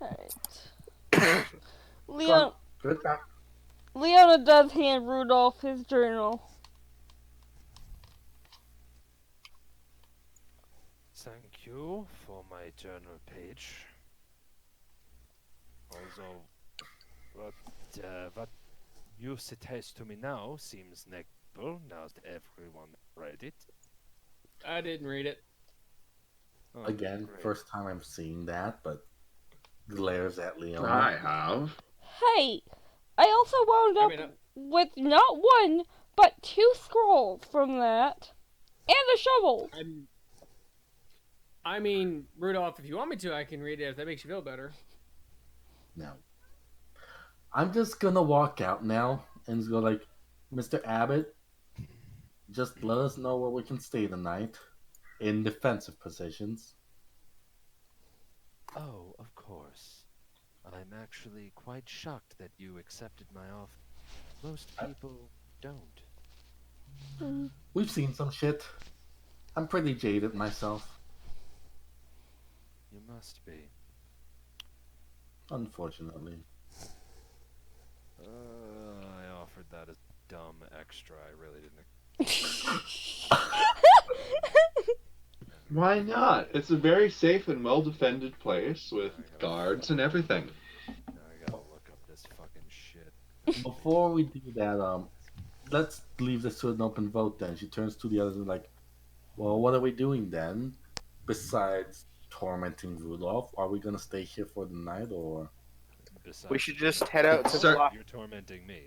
Alright. Come, goodbye. Leona does hand Rudolph his journal. Thank you for my journal page. Although, what you suggest to me now seems negligible now that everyone read it. I didn't read it. Oh, Again, great. first time I'm seeing that, but glares at Leona. I have. Hey! I also wound up with not one, but 2 scrolls from that. And a shovel! I mean, Rudolph, if you want me to, I can read it if that makes you feel better. No. I'm just gonna walk out now and go like, Mr. Abbott, just let us know where we can stay tonight in defensive positions. Oh, of course. I'm actually quite shocked that you accepted my offer. Most people don't. We've seen some shit. I'm pretty jaded myself, You must be. unfortunately. I offered that as dumb extra. I really didn't. Why not? It's a very safe and well-defended place with guards and everything. Now I gotta look up this fucking shit. Before we do that, let's leave this to an open vote then. She turns to the others and like, well, what are we doing then? Besides tormenting Rudolph, are we gonna stay here for the night or? Besides, We should just head out to Sir- Valaki. You're tormenting me.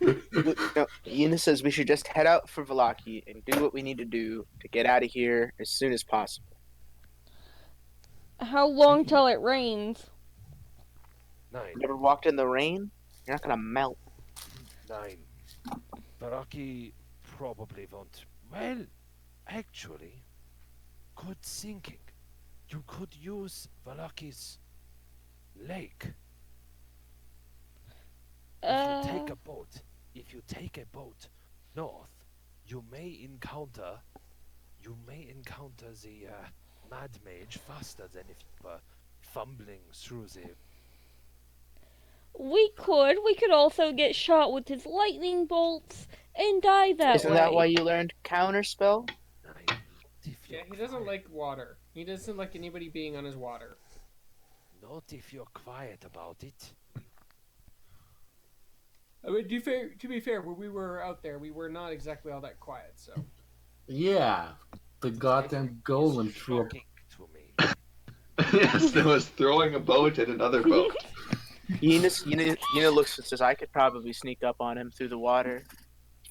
No, Yuna says we should just head out for Valaki and do what we need to do to get out of here as soon as possible. How long till it rains? 9. Never walked in the rain? You're not gonna melt. 9. Baraki probably won't. Well, actually, good thinking. You could use Valaki's lake. If you take a boat north, you may encounter the mad mage faster than if you were fumbling through the. We could also get shot with his lightning bolts and die that Isn't way. that why you learned counterspell? Yeah, he doesn't like water. He doesn't like anybody being on his water. Not if you're quiet about it. I mean, to be fair, when we were out there, we were not exactly all that quiet, so. Yeah, the goddamn golem threw up. Shocking to me. Yes, there was throwing a boat at another boat. Yuna looks and says, I could probably sneak up on him through the water.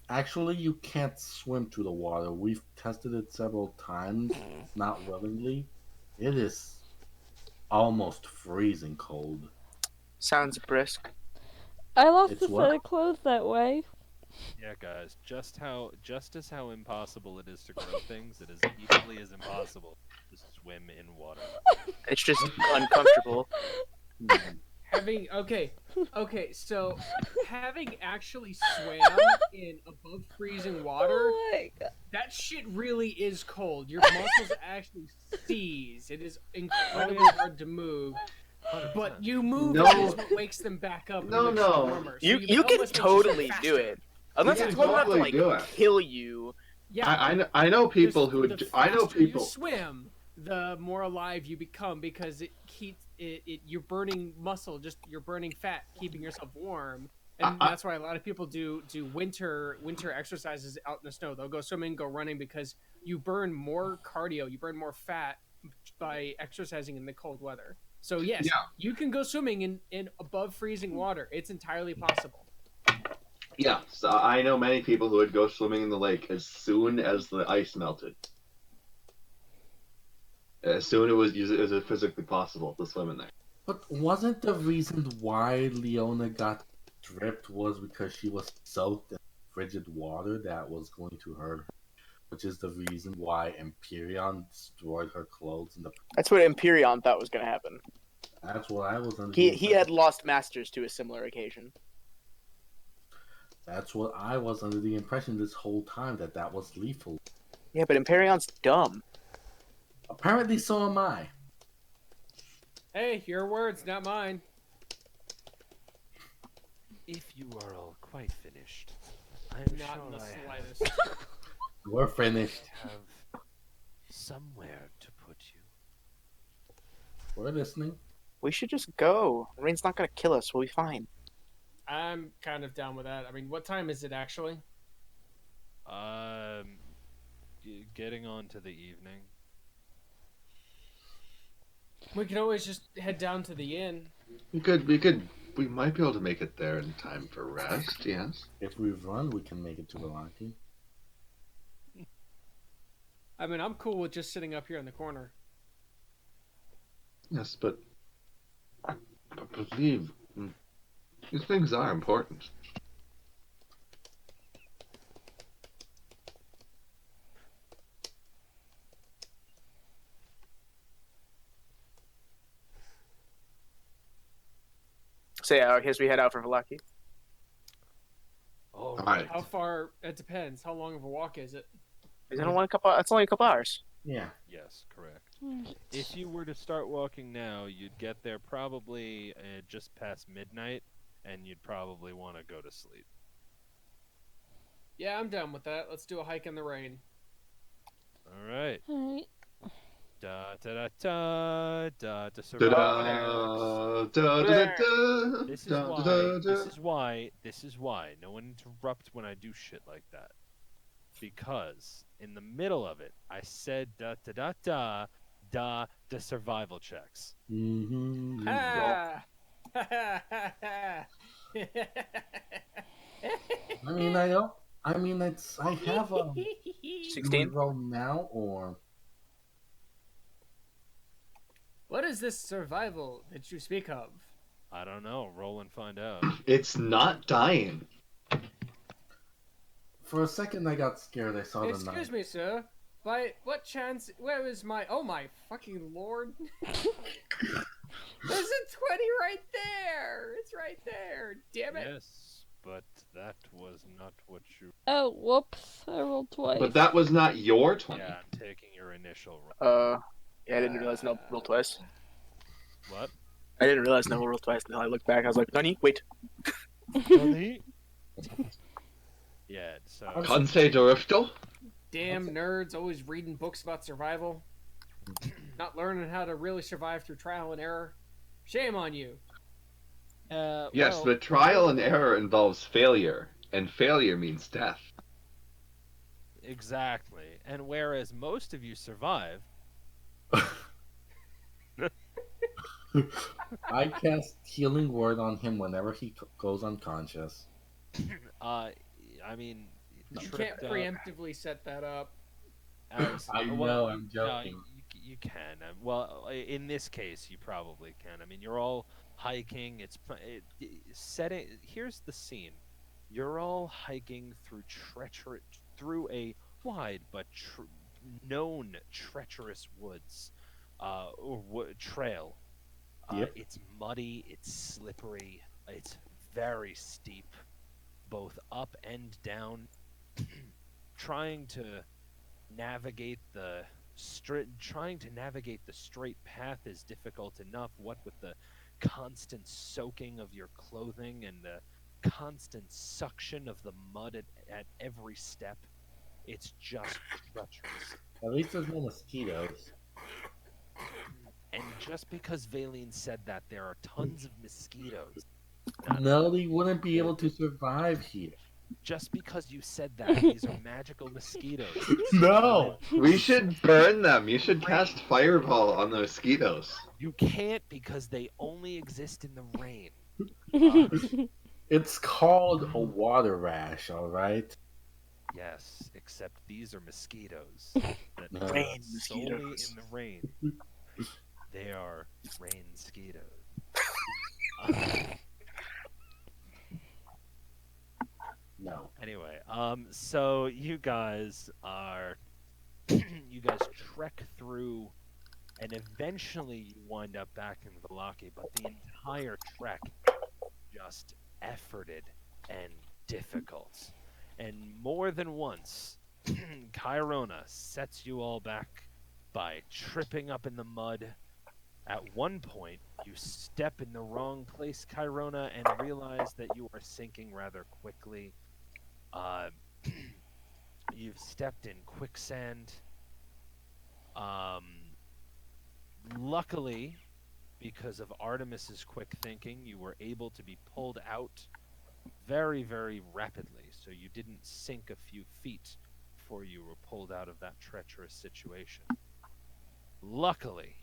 Actually, you can't swim through the water. We've tested it several times, not willingly. It is almost freezing cold. Sounds brisk. I lost It's a what? set of clothes that way. Yeah, guys, just as how impossible it is to grow things, it is equally as impossible to swim in water. It's just uncomfortable. So having actually swam in above freezing water, Oh my god. that shit really is cold. Your muscles actually seize. It is incredibly hard to move. But you move No. is what wakes them back up No, and makes no. them warmer. So You can almost makes you swim totally do faster. it. Unless You it's can cold enough to totally like do it. kill you. Yeah, I know people who the would. I know faster you people. swim, the more alive you become because it keeps you're burning muscle, just you're burning fat, keeping yourself warm. And that's why a lot of people do winter exercises out in the snow. They'll go swimming, go running because you burn more cardio, you burn more fat by exercising in the cold weather. So yes, Yeah. you can go swimming in above freezing water. It's entirely possible. Yeah, so I know many people who would go swimming in the lake as soon as the ice melted. As soon as it physically possible to swim in there. But wasn't the reason why Leona got dripped was because she was soaked in frigid water that was going to hurt her? Which is the reason why Empyreon destroyed her clothes in the. That's what Empyreon thought was going to happen. That's what I was under. He had lost masters to a similar occasion. That's what I was under the impression this whole time that was lethal. Yeah, but Empyreon's dumb. Apparently, so am I. Hey, your words, not mine. If you are all quite finished, I'm Not sure in the I slightest. We're finished. have somewhere to put you. We're listening. We should just go. Rain's not going to kill us. We'll be fine. I'm kind of down with that. I mean, what time is it actually? Getting on to the evening. We can always just head down to the inn. We might be able to make it there in time for rest, yes. If we run, we can make it to Velaki. I mean, I'm cool with just sitting up here in the corner. Yes, but I believe these things are important. So yeah, I guess we head out for Velaki. All right. How far? It depends. How long of a walk is it? It's only a couple hours. Yeah. Yes, correct. If you were to start walking now, you'd get there probably just past midnight, and you'd probably want to go to sleep. Yeah, I'm down with that. Let's do a hike in the rain. All right. Alright. Da da da da da to Da-da, survive. da-da-da-da, This is da-da-da-da. why. This is why. No one interrupt when I do shit like that. Because in the middle of it, I said da da da da da the survival checks. Mm-hmm. Ha! I mean, I don't. I mean, it's. I have a. 16? Roll now or. What is this survival that you speak of? I don't know. Roll and find out. It's not dying. For a second, I got scared. I saw the Excuse knife. me, sir. By what chance? Where is my? Oh my fucking lord! There's a 20 right there. It's right there. Damn it! Yes, but that was not what you. Oh, whoops. I rolled twice. But that was not your 20. Yeah, I'm taking your initial roll. Yeah, I didn't realize no roll twice. What? I didn't realize no roll twice until I looked back. I was like, Nani, wait. Yeah, so. Conse Dorifto? Damn nerds, always reading books about survival, not learning how to really survive through trial and error. Shame on you. Yes, well, but trial and error involves failure, and failure means death. Exactly. And whereas most of you survive, I cast Healing Word on him whenever he goes unconscious. I mean, You can't tripped up preemptively set that up. as- I know, well, I'm no, joking. you can. Well, in this case, you probably can. I mean, you're all hiking. Setting. Here's the scene. You're all hiking through a wide but known treacherous woods, trail. Yep. It's muddy. It's slippery. It's very steep, both up and down. Trying to navigate the straight path is difficult enough. What with the constant soaking of your clothing and the constant suction of the mud at every step. It's just treacherous. At least there's no mosquitoes. And just because Valine said that, there are tons of mosquitoes. Not No, they wouldn't be able to David. survive here. Just because you said that, these are magical mosquitoes. No! We should burn them. You should cast fireball on the mosquitoes. You can't because they only exist in the rain. It's called a water rash, alright? Yes, except these are mosquitoes that No. Rain solely mosquitoes. in the rain. They are rain mosquitoes. No. Anyway, so you guys trek through, and eventually you wind up back in Valaki, but the entire trek just efforted and difficult. And more than once, Chirona sets you all back by tripping up in the mud. At one point, you step in the wrong place, Chirona, and realize that you are sinking rather quickly. You've stepped in quicksand. Luckily, because of Artemis's quick thinking, you were able to be pulled out very, very rapidly, so you didn't sink a few feet before you were pulled out of that treacherous situation. Luckily,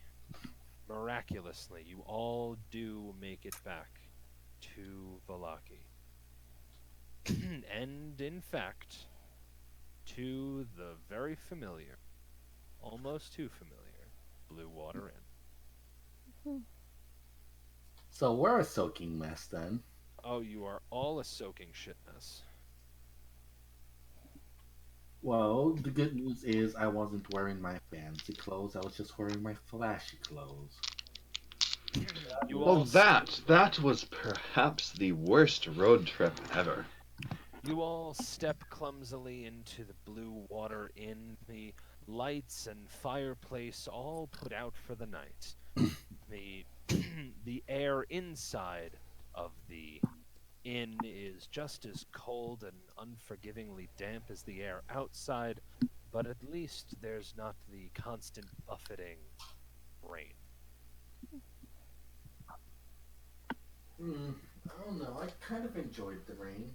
miraculously, you all do make it back to Valaki. And, in fact, to the very familiar, almost too familiar, Blue Water Inn. So we're a soaking mess then. Oh, you are all a soaking shit mess. Well, the good news is I wasn't wearing my fancy clothes. I was just wearing my flashy clothes. You Well, all that was perhaps the worst road trip ever. You all step clumsily into the Blue Water Inn, the lights and fireplace all put out for the night. The the air inside of the inn is just as cold and unforgivingly damp as the air outside, but at least there's not the constant buffeting rain. I don't know. I kind of enjoyed the rain.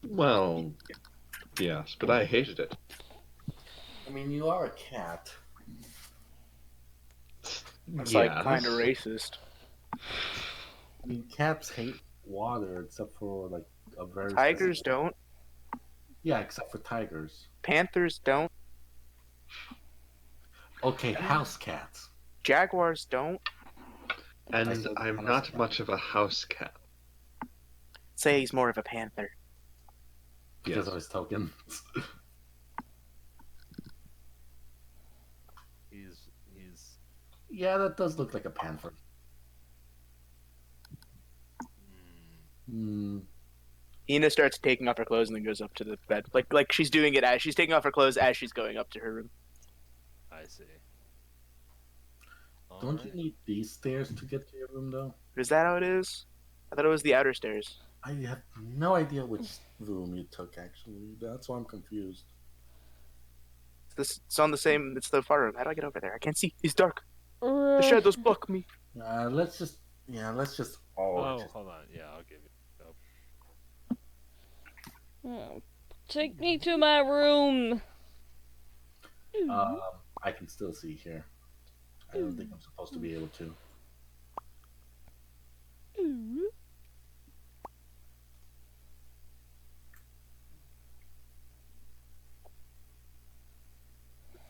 Well, yes, but I hated it. I mean, you are a cat. That's Yes. like kind of racist. I mean, cats hate water except for like a very Tigers specific- don't. Yeah, except for tigers. Panthers don't. Okay, house cats. Jaguars don't. I And said I'm house not cat. much of a house cat. Say he's more of a panther. Because Yes. of his tokens. He's Yeah, that does look like a panther. Hmm. Ina starts taking off her clothes and then goes up to the bed. Like she's doing it as she's taking off her clothes as she's going up to her room. I see. Don't you Alright. need these stairs to get to your room, though? Is that how it is? I thought it was the outer stairs. I have no idea which room you took, actually. That's why I'm confused. It's on the same. It's the far room. How do I get over there? I can't see. It's dark. The shadows block me. Let's just all. Oh, just- hold on. Yeah, I'll give you. Oh, take me to my room. I can still see here. I don't think I'm supposed to be able to.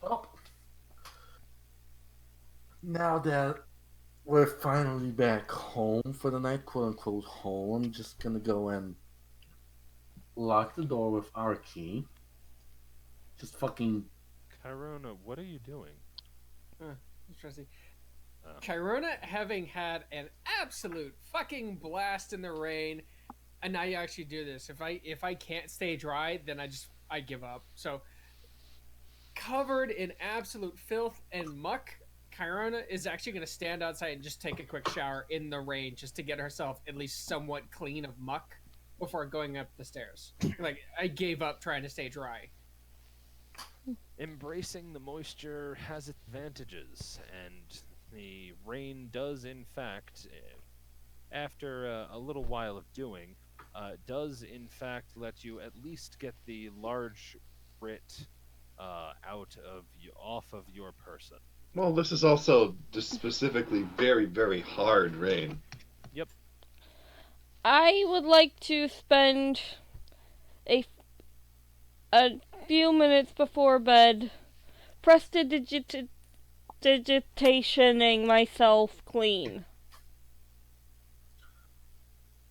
Oh. Now that we're finally back home for the night, quote unquote home, I'm just gonna go and lock the door with our key. Just fucking. Chirona, what are you doing? Interesting. Oh. Chirona having had an absolute fucking blast in the rain, and now you actually do this. If I can't stay dry, then I give up. So covered in absolute filth and muck, Kyrona is actually going to stand outside and just take a quick shower in the rain just to get herself at least somewhat clean of muck before going up the stairs. Like, I gave up trying to stay dry. Embracing the moisture has its advantages, and the rain does, in fact, after a little while of doing, does in fact let you at least get the large grit off of your person. Well, this is also just specifically very, very hard rain. Yep. I would like to spend a few minutes before bed prestidigitationing myself clean.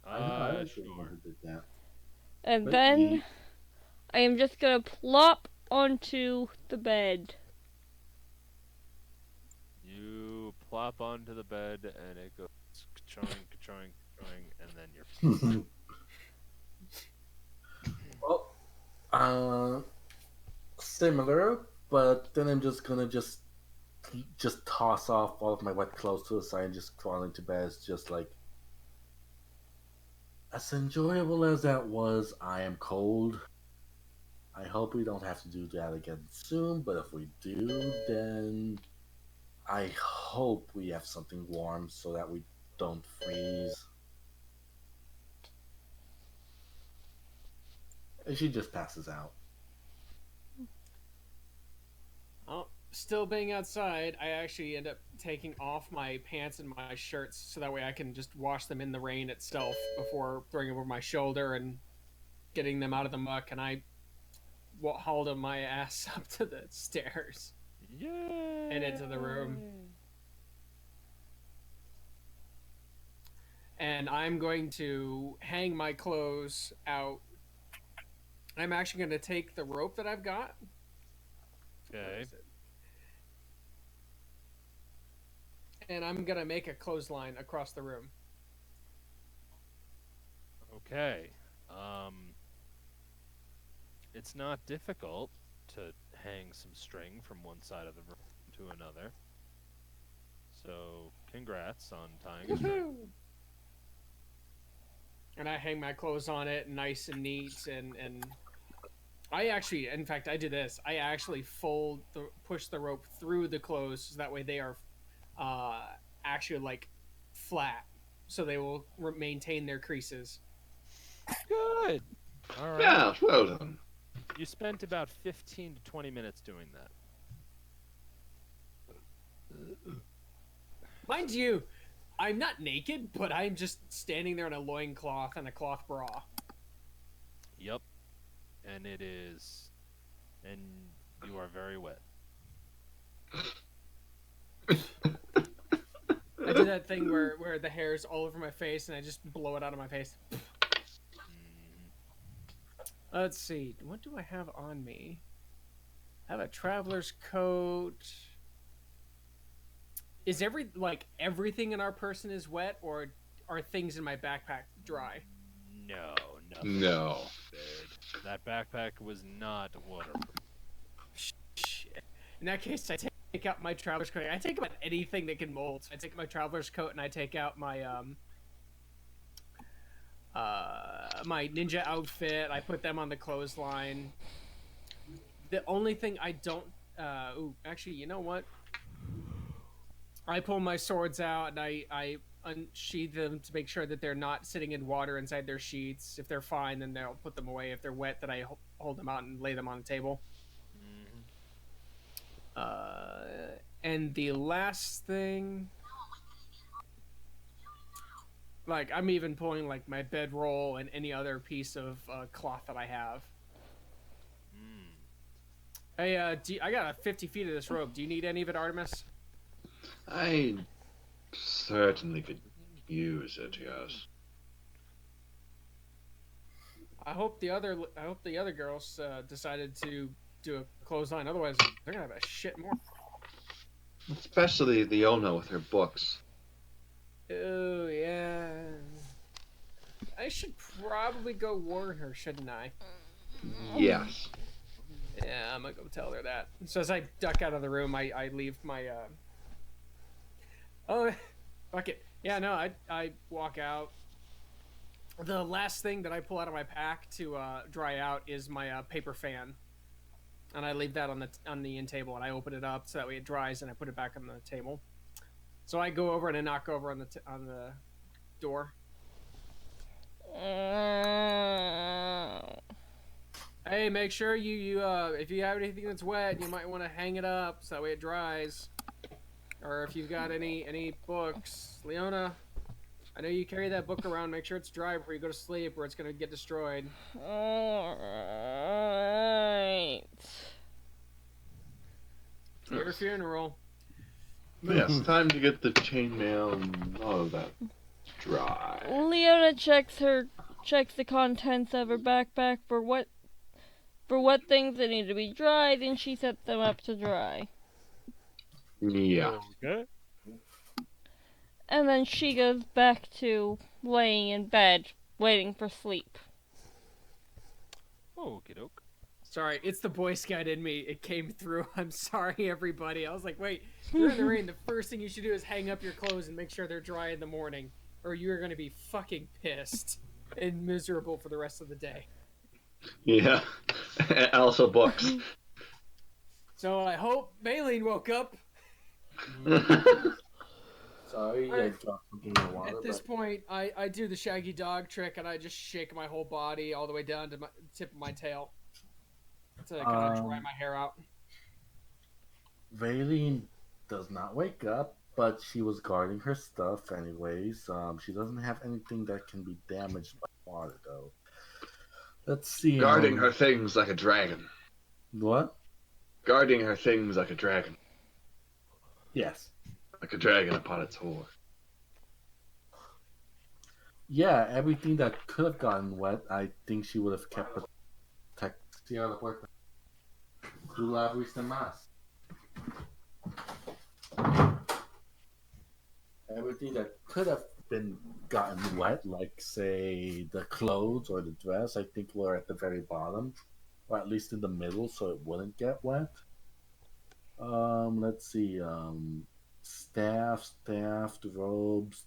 I actually Sure. never did that. And But then I am just gonna plop onto the bed. You plop onto the bed, and it goes ka-choing, ka-choing, ka-choing, and then you're. Well, similar, but then I'm just gonna just toss off all of my wet clothes to the side and just crawl into bed. It's just like, as enjoyable as that was, I am cold. I hope we don't have to do that again soon, but if we do, then I hope we have something warm so that we don't freeze. And she just passes out. Oh, still being outside, I actually end up taking off my pants and my shirts so that way I can just wash them in the rain itself before throwing them over my shoulder and getting them out of the muck. And I hauled my ass up to the stairs Yay! and into the room. And I'm going to hang my clothes out. I'm actually going to take the rope that I've got. Okay. And I'm going to make a clothesline across the room. Okay. It's not difficult to hang some string from one side of the room to another. So, congrats on tying a string. And I hang my clothes on it, nice and neat, and I actually, in fact, I do this. I actually push the rope through the clothes, so that way they are actually like flat, so they will maintain their creases. Good. All right. Yeah, well done. You spent about 15 to 20 minutes doing that. Mind you, I'm not naked, but I'm just standing there in a loincloth and a cloth bra. Yep. And it is. And you are very wet. I do that thing where the hair's all over my face and I just blow it out of my face. Let's see. What do I have on me? I have a traveler's coat. Is everything in our person is wet, or are things in my backpack dry? No, nothing. No. That backpack was not waterproof. Shit. In that case, I take out my traveler's coat. I take out anything that can mold. So I take my traveler's coat and I take out my my ninja outfit. I put them on the clothesline. The only thing I don't actually, you know what? I pull my swords out and I unsheath them to make sure that they're not sitting in water inside their sheaths. If they're fine, then they'll put them away. If they're wet, then I hold them out and lay them on the table. And the last thing, like, I'm even pulling like my bedroll and any other piece of cloth that I have. Hey, I got 50 feet of this rope. Do you need any of it, Artemis? I certainly could use it, yes. I hope the other girls decided to do a clothesline. Otherwise, they're gonna have a shit more. Especially the Ona with her books. Oh yeah. I should probably go warn her, shouldn't I? Yes. Yeah, I'm gonna go tell her that. So as I duck out of the room, I leave my Oh, fuck it. Yeah, no, I walk out. The last thing that I pull out of my pack to dry out is my paper fan, and I leave that on the end table, and I open it up so that way it dries, and I put it back on the table. So I go over and I knock over on the door. Hey, make sure you if you have anything that's wet, you might want to hang it up so that way it dries. Or if you've got any books, Leona, I know you carry that book around. Make sure it's dry before you go to sleep, or it's gonna get destroyed. Alright. It's your funeral. Yes, time to get the chainmail and all of that dry. Leona checks the contents of her backpack for what things that need to be dried, and she sets them up to dry. Yeah. Okay. And then she goes back to laying in bed, waiting for sleep. Okie doke. Sorry, it's the Boy Scout in me. It came through. I'm sorry, everybody. I was like, wait, you're in the rain. The first thing you should do is hang up your clothes and make sure they're dry in the morning, or you're going to be fucking pissed and miserable for the rest of the day. Yeah. Also books. So I hope Baleen woke up. Sorry, I dropped something in the water. At this point, I do the Shaggy Dog trick, and I just shake my whole body all the way down to the tip of my tail to kind of dry my hair out. Vaylene does not wake up, but she was guarding her stuff anyways. She doesn't have anything that can be damaged by water, though. Let's see. Guarding her things like a dragon. What? Guarding her things like a dragon. Yes. Like a dragon upon its whore. Yeah, everything that could have gotten wet, I think she would have kept protected. Cierra la puerta. Tú la abriste más. Everything that could have been gotten wet, like say the clothes or the dress, I think were at the very bottom, or at least in the middle, so it wouldn't get wet. Let's see. Staffs, robes,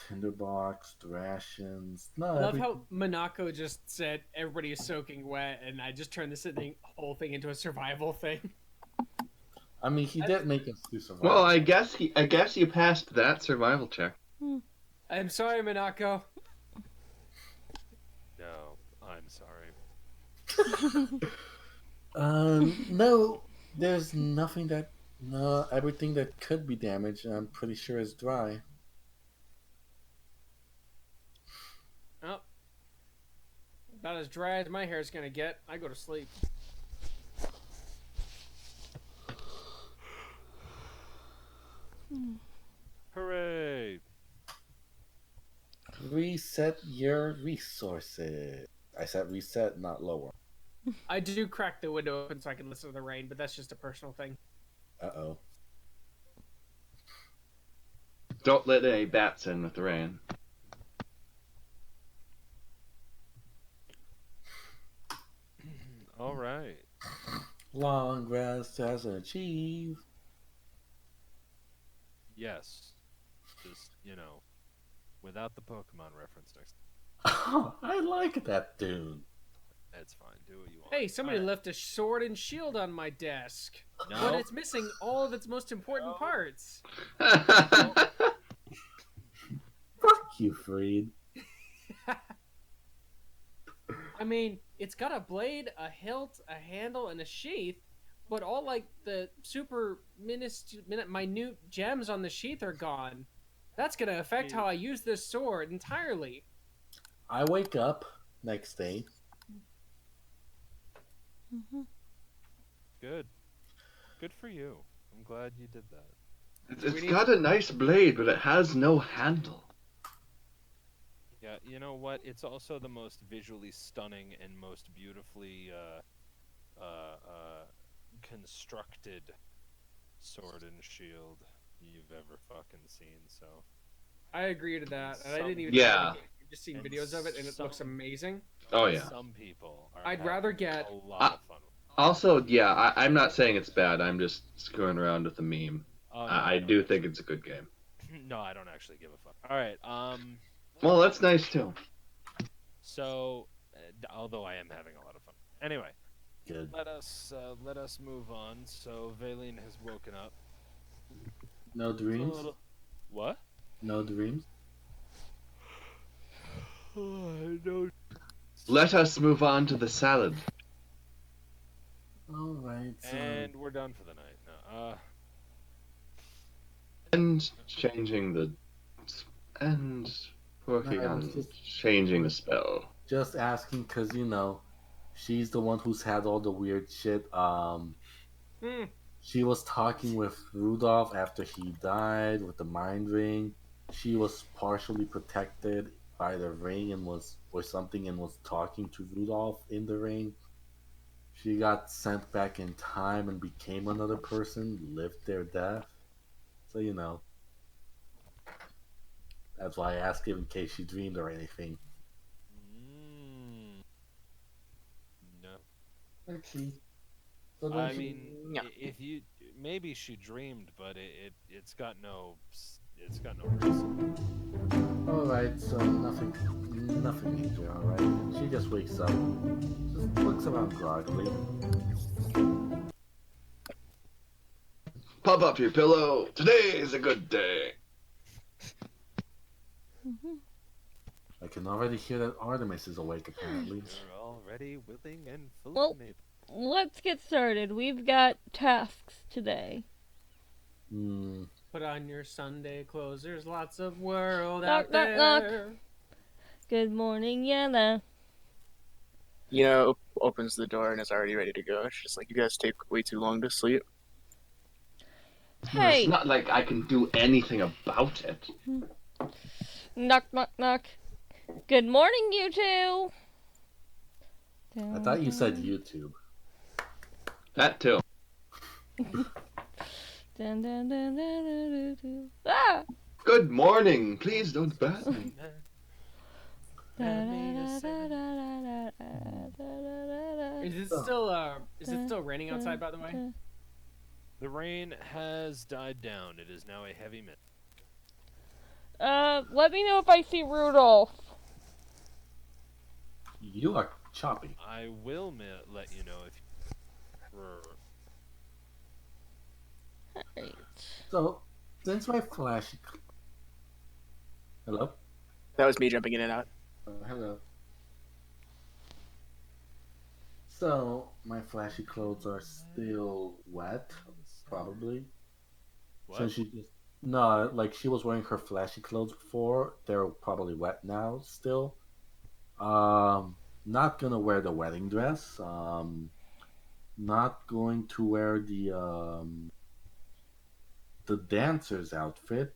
tinderbox, rations. No, I love how Monaco just said everybody is soaking wet, and I just turned this whole thing into a survival thing. I mean, he did make us do survival. Well, I guess you passed that survival check. I'm sorry, Monaco. No, I'm sorry. No, there's nothing that. No, everything that could be damaged, I'm pretty sure is dry. Oh, about as dry as my hair is gonna get. I go to sleep. Hooray! Reset your resources. I said reset, not lower. I do crack the window open so I can listen to the rain, but that's just a personal thing. Uh-oh. Don't let any bats in with the rain. All right. Long rest has achieved. Yes. Just, without the Pokemon reference next time. Oh, I like that dude. That's fine. Do what you want. Hey, somebody All right. left a sword and shield on my desk. No. But it's missing all of its most important parts. Fuck you, Freed. I mean, it's got a blade, a hilt, a handle, and a sheath, but all like the super minute gems on the sheath are gone. That's gonna affect how I use this sword entirely. I wake up next day. Good. Good for you. I'm glad you did that. It's got a nice blade, but it has no handle. Yeah, you know what? It's also the most visually stunning and most beautifully constructed sword and shield you've ever fucking seen. So I agree to that, and I didn't even. Yeah. I've just seen videos of it, and it looks amazing. Oh yeah. Some people are I'd having rather get a lot of fun with Also, yeah, I'm not saying it's bad. I'm just screwing around with the meme. Oh, no, I don't do think it's a good game. No, I don't actually give a fuck. All right. Well, that's nice too. So, although I am having a lot of fun. Anyway, Good. let us move on. So Valine has woken up. No dreams? What? No dreams? No. Let us move on to the salad. Alright, so. And we're done for the night. No. And changing the. And working No, on it's changing the spell. just asking because, she's the one who's had all the weird shit. She was talking with Rudolph after he died with the mind ring. She was partially protected by the ring and was talking to Rudolph in the ring. She got sent back in time and became another person, lived their death. So that's why I asked in case she dreamed or anything. No. Actually, so I then mean, Yeah. if you maybe she dreamed, but it's got no reason. Alright, so nothing major, alright? She just wakes up, just looks around groggily. Pop up your pillow. Today is a good day. I can already hear that Artemis is awake, apparently. You're already willing and fully Well, able. let's get started. We've got tasks today. Put on your Sunday clothes. There's lots of world Knock, out knock, there. knock. Good morning, Yana. Opens the door and is already ready to go. She's just like, you guys take way too long to sleep. Hey. It's not like I can do anything about it. Knock, knock, knock. Good morning, you two. I thought you said YouTube. That too. Dun, dun, dun, dun, dun, dun, dun. Ah! Good morning. Please don't bat me. Is it still raining outside, by the way? The rain has died down. It is now a heavy mist. Let me know if I see Rudolph. You are choppy. I will let you know if. Alright. So, since my flashy... Hello? That was me jumping in and out. Hello. So, my flashy clothes are still wet, probably. What? So No, like she was wearing her flashy clothes before. They're probably wet now still. Not gonna wear the wedding dress. Not going to wear the dancer's outfit.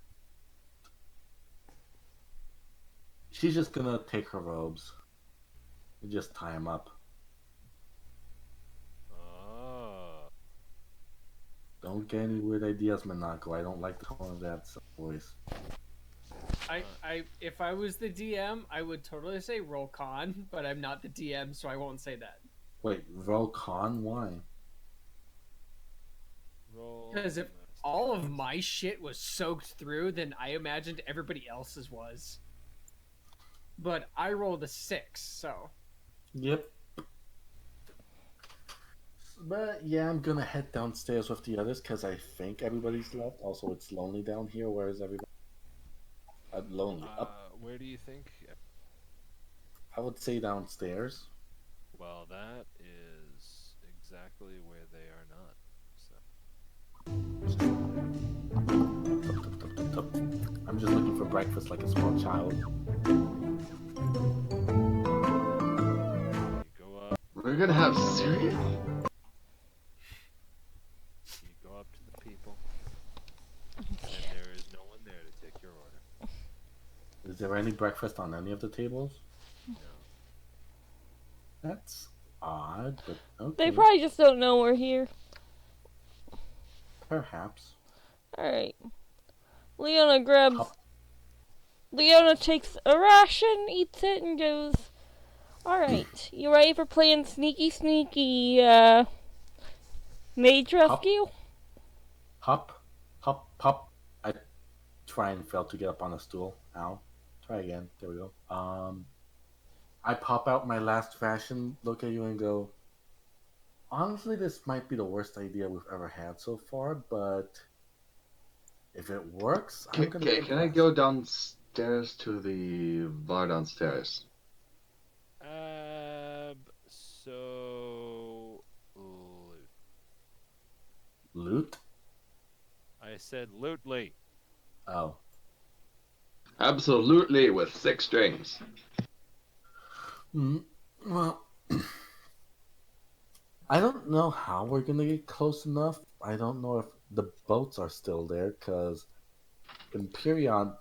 She's just gonna take her robes and just tie them up. Oh. Don't get any weird ideas, Monaco. I don't like the tone of that voice. If I was the DM, I would totally say roll con, but I'm not the DM, so I won't say that. Wait, roll con? Why? Because if all of my shit was soaked through, then I imagined everybody else's was. But I rolled a 6, so. Yep. But yeah, I'm gonna head downstairs with the others because I think everybody's left. Also, it's lonely down here. Where is everybody? Lonely. Up. Where do you think? I would say downstairs. Well, that is exactly where they are not. So. I'm just looking for breakfast like a small child. You go up. We're gonna have cereal. You go up to the people, and there is no one there to take your order. Is there any breakfast on any of the tables? No. That's odd, but okay. They probably just don't know we're here. Perhaps. Alright. Leona takes a ration, eats it, and goes, alright, you ready for playing sneaky sneaky, Mage Hop, rescue? hop, hop, hop. I try and fail to get up on a stool. Ow. Try again. There we go. I pop out my last fashion, look at you, and go, honestly, this might be the worst idea we've ever had so far, but if it works, I'm gonna be Okay, can I impressed. go downstairs to the bar downstairs? So loot. Loot? I said lootly. Oh. Absolutely, with 6 strings. Well, I don't know how we're gonna get close enough. I don't know if the boats are still there, because Imperion.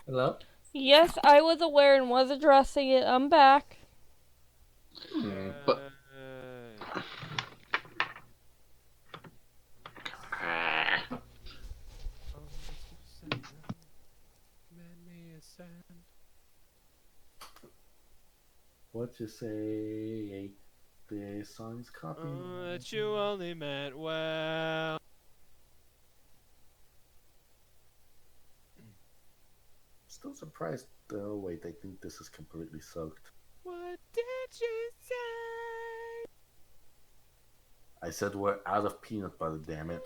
Hello? Yes, I was aware and was addressing it. I'm back. But What you say? The song's copy. That you only meant well. Still surprised. Oh, wait, I think this is completely soaked. What did you say? I said we're out of peanut butter, damn it.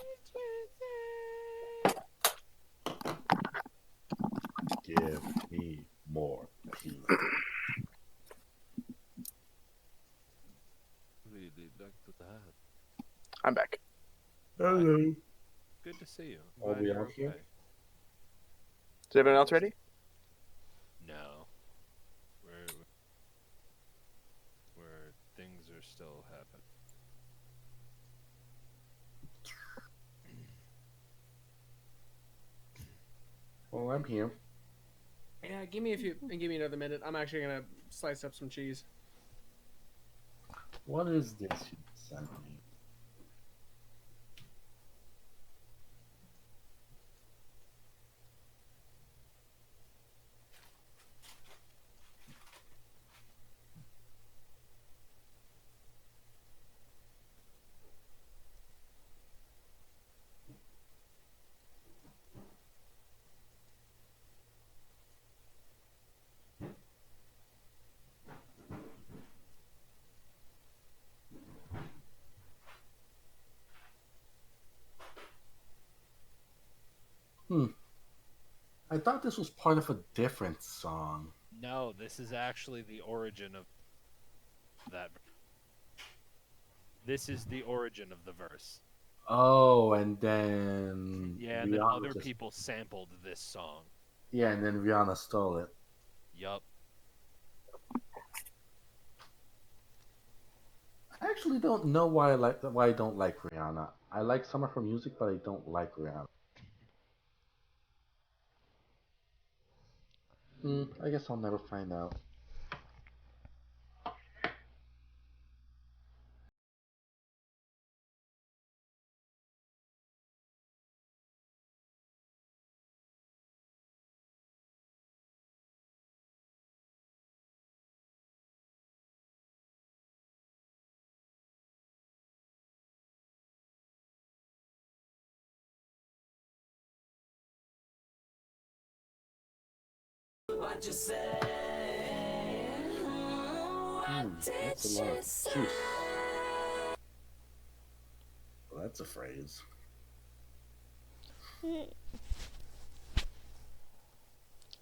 Give me more peanut. Really like that. I'm back. Hello. Good to see you. Are Glad we you're out here? okay. Is everyone else ready? No. Where things are still happening. Well, I'm here. Yeah, give me another minute. I'm actually gonna slice up some cheese. What is this you sent me? I thought this was part of a different song. No, this is actually the origin of that. This is the origin of the verse. Oh, and then Yeah, and then Rihanna other just people sampled this song. and then Rihanna stole it. Yup. I actually don't know why I don't like Rihanna. I like some of her music, but I don't like Rihanna. I guess I'll never find out. That's a lot of juice. Well, that's a phrase.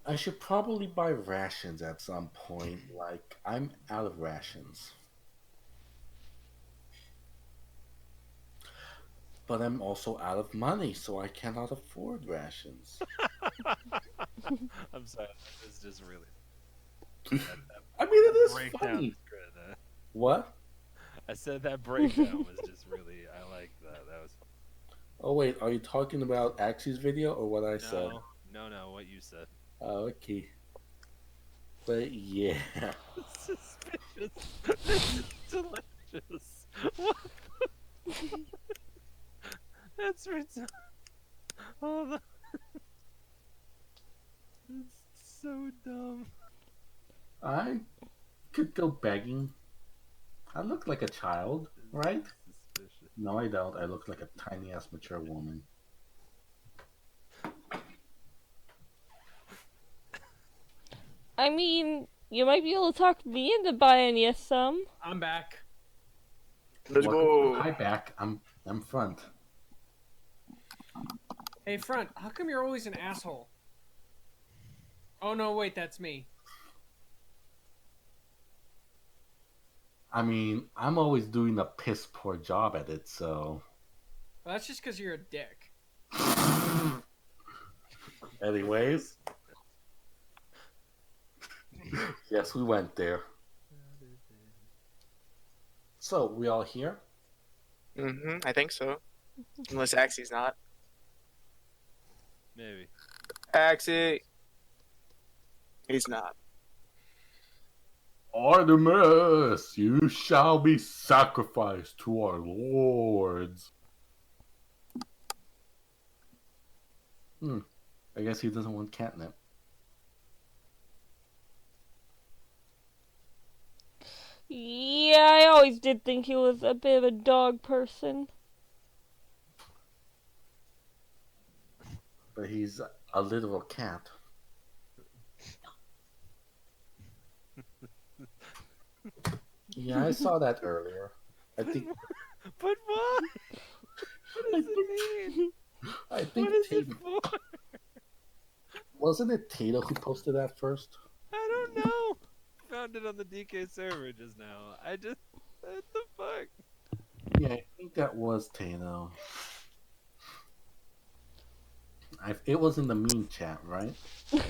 I should probably buy rations at some point. Like, I'm out of rations. But I'm also out of money, so I cannot afford rations. I'm sorry. That was just really. I mean, it is breakdown funny. is good. What? I said that breakdown was just really. I like that. That was Oh wait, are you talking about Axie's video or what I said? no. What you said. Oh, okay. But yeah, Suspicious. This is delicious. What? That's ridiculous. Hold on. It's so dumb. I could go begging. I look like a child, right? Suspicious. No, I don't. I look like a tiny ass mature woman. I mean, you might be able to talk me into buying you some. I'm back. Let's Welcome go. to my back. I'm front. Hey, Front, how come you're always an asshole? Oh, no, wait, that's me. I mean, I'm always doing a piss poor job at it, so. Well, that's just because you're a dick. Anyways. Yes, we went there. So, we all here? I think so. Unless Axie's not. Maybe. Axie. He's not. Artemis, you shall be sacrificed to our lords. I guess he doesn't want catnip. Yeah, I always did think he was a bit of a dog person. But he's a literal cat. Yeah, I saw that earlier. I think. But why? What does it mean? I think What is it Tato, for? wasn't it Tato who posted that first? I don't know. Found it on the DK server just now. What the fuck? Yeah, I think that was Tato. It was in the meme chat, right? Yeah,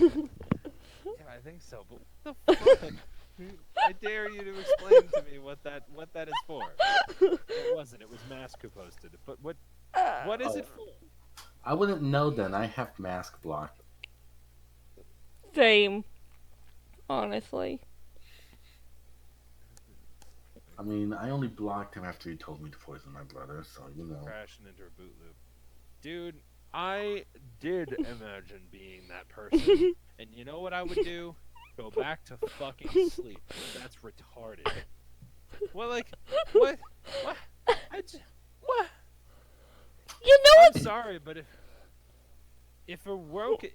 I think so. But what the fuck? I dare you to explain to me what that is for. It wasn't. It was Mask who posted it. But what is it for? I wouldn't know then. I have mask blocked. Same. Honestly. I mean, I only blocked him after he told me to poison my brother, so you know. Crashing into a boot loop. Dude, I did imagine being that person. And you know what I would do? Go back to fucking sleep. That's retarded. Well, like, what? What? What? You know I'm what? sorry, but if a Roku